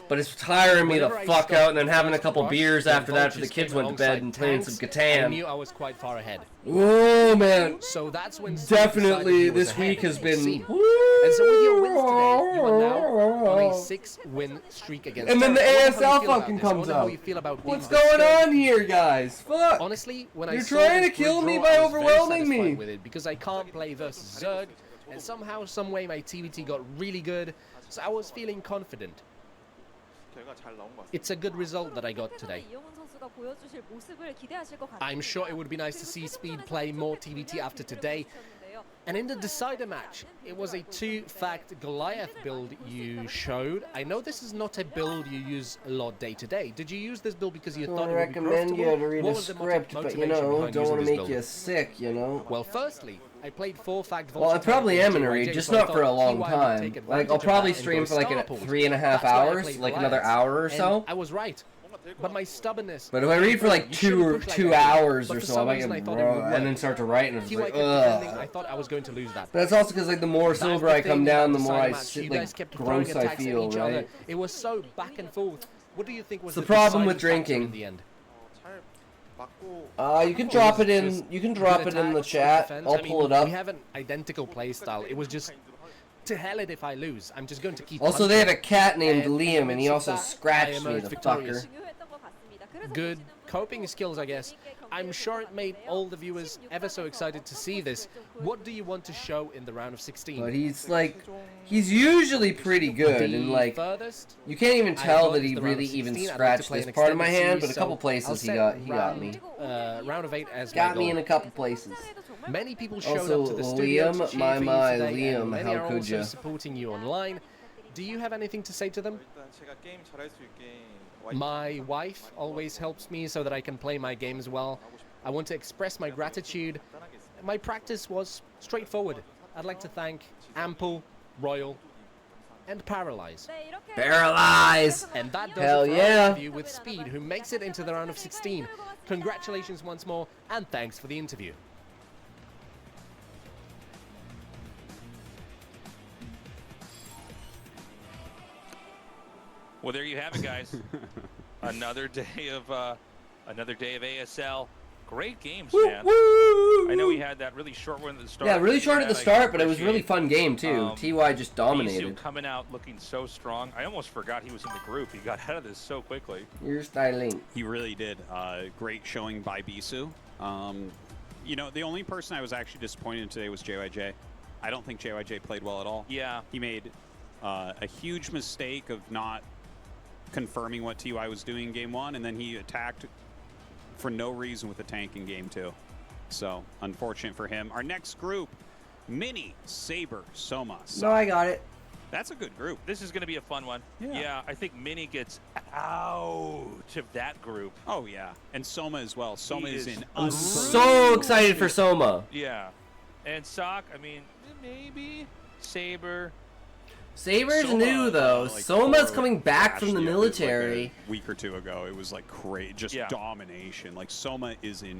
But it's tiring me the fuck out, and then having a couple beers beers When after that after the vultures kids came went to bed alongside and playing some tanks, I Catan. knew I was quite far ahead. Oh man, So that's when Steve decided definitely he was this ahead. week has been. See? And so with your wins today, you are now on a 6-win streak against. And then the Terran. I wonder how ASL you feel about fucking this. I comes wonder how out. you feel about What's being the going third- on here, guys? Fuck. Honestly, when I You're saw trying this to kill grid me draw, by I was very overwhelming satisfied me. with it because I can't play versus Zerg, and somehow, some way, my TVT got really good, so I was feeling confident. It's a good result that I got today. I'm sure it would be nice to see Speed play more TVT after today. And in the decider match, it was a 2-fact Goliath build you showed. I know this is not a build you use a lot day to day. Did you use this build because you I thought it would be recommend you profitable? to read What a was the script, but you motivation know, behind don't using want to this make build? you sick, you know. Well, firstly, I played 4-fact Well, I Vulture probably Tank am with gonna JYJ, read, just so I not for a thought long TY would time. take Like, advantage I'll of probably that and stream go for like Starport. 3.5 That's why I hours, played like another Goliaths. hour or And so. I was right. But my stubbornness. But if I read for like You shouldn't push like two that. hours But or for so, I some might reason get I thought it would and work. then start to write, and it's TY like, kept defending. I ugh. thought I was going to lose that. But it's also because like the more That's silver the I come thing down, about the more decider I match. sit, You like guys kept throwing gross I attacks at feel, each other. right? It was so back and forth. What do you think was It's the the problem with deciding factor drinking. in the end? You can drop it in. You can drop it in the chat. I'll pull it up. We have an identical playstyle. It was just to hell it if I lose. I'm just going to keep. Also, they have a punching. cat named And Liam, and he amidst also that, I scratched me, emerged the victorious. fucker. Good coping skills, I guess. I'm sure it made all the viewers ever so excited to see this. What do you want to show in the round of 16? But he's usually pretty good, The and like, furthest, you can't even I tell thought that it's he the round really of even 16. I'd like to scratched play this an part of my extended hand, but series, a couple so places I'll he set got me. round of 8 as Got my me goal. in a couple places. Many people showed Also, up to the studio to Liam, cheer my, for you my, today, Liam, and many how are could also ya? supporting you online. Do you have anything to say to them? My wife always helps me so that I can play my games well. I want to express my gratitude. My practice was straightforward. I'd like to thank Ample, Royal, and Paralyze. Paralyze! And that does Hell it for yeah. our interview with Speed, who makes it into the round of 16. Congratulations once more, and thanks for the interview. Well, there you have it, guys. another day of ASL. Great games, man. I know we had that really short one at the start. Yeah, really short at the I start, but it was a really appreciate. fun game too. TY just dominated. Bisu coming out looking so strong. I almost forgot he was in the group. He got out of this so quickly. You're styling. He really did. Great showing by Bisu. You know, the only person I was actually disappointed in today was JYJ. I don't think JYJ played well at all. Yeah. He made a huge mistake of not confirming what TY was doing in game 1, and then he attacked for no reason with the tank in game 2. So, unfortunate for him. Our next group, Mini, Saber, Soma. No, I got it. That's a good group. This is going to be a fun one. Yeah. I think Mini gets out of that group. Oh, yeah. And Soma as well. Soma is in I'm so excited for Soma. Yeah. And Sock, I mean, maybe. Saber. Saber's Soma, new though. like, Soma's coming back from the actually, military. Like a week or two ago, it was like great, just Yeah. domination. Like Soma is in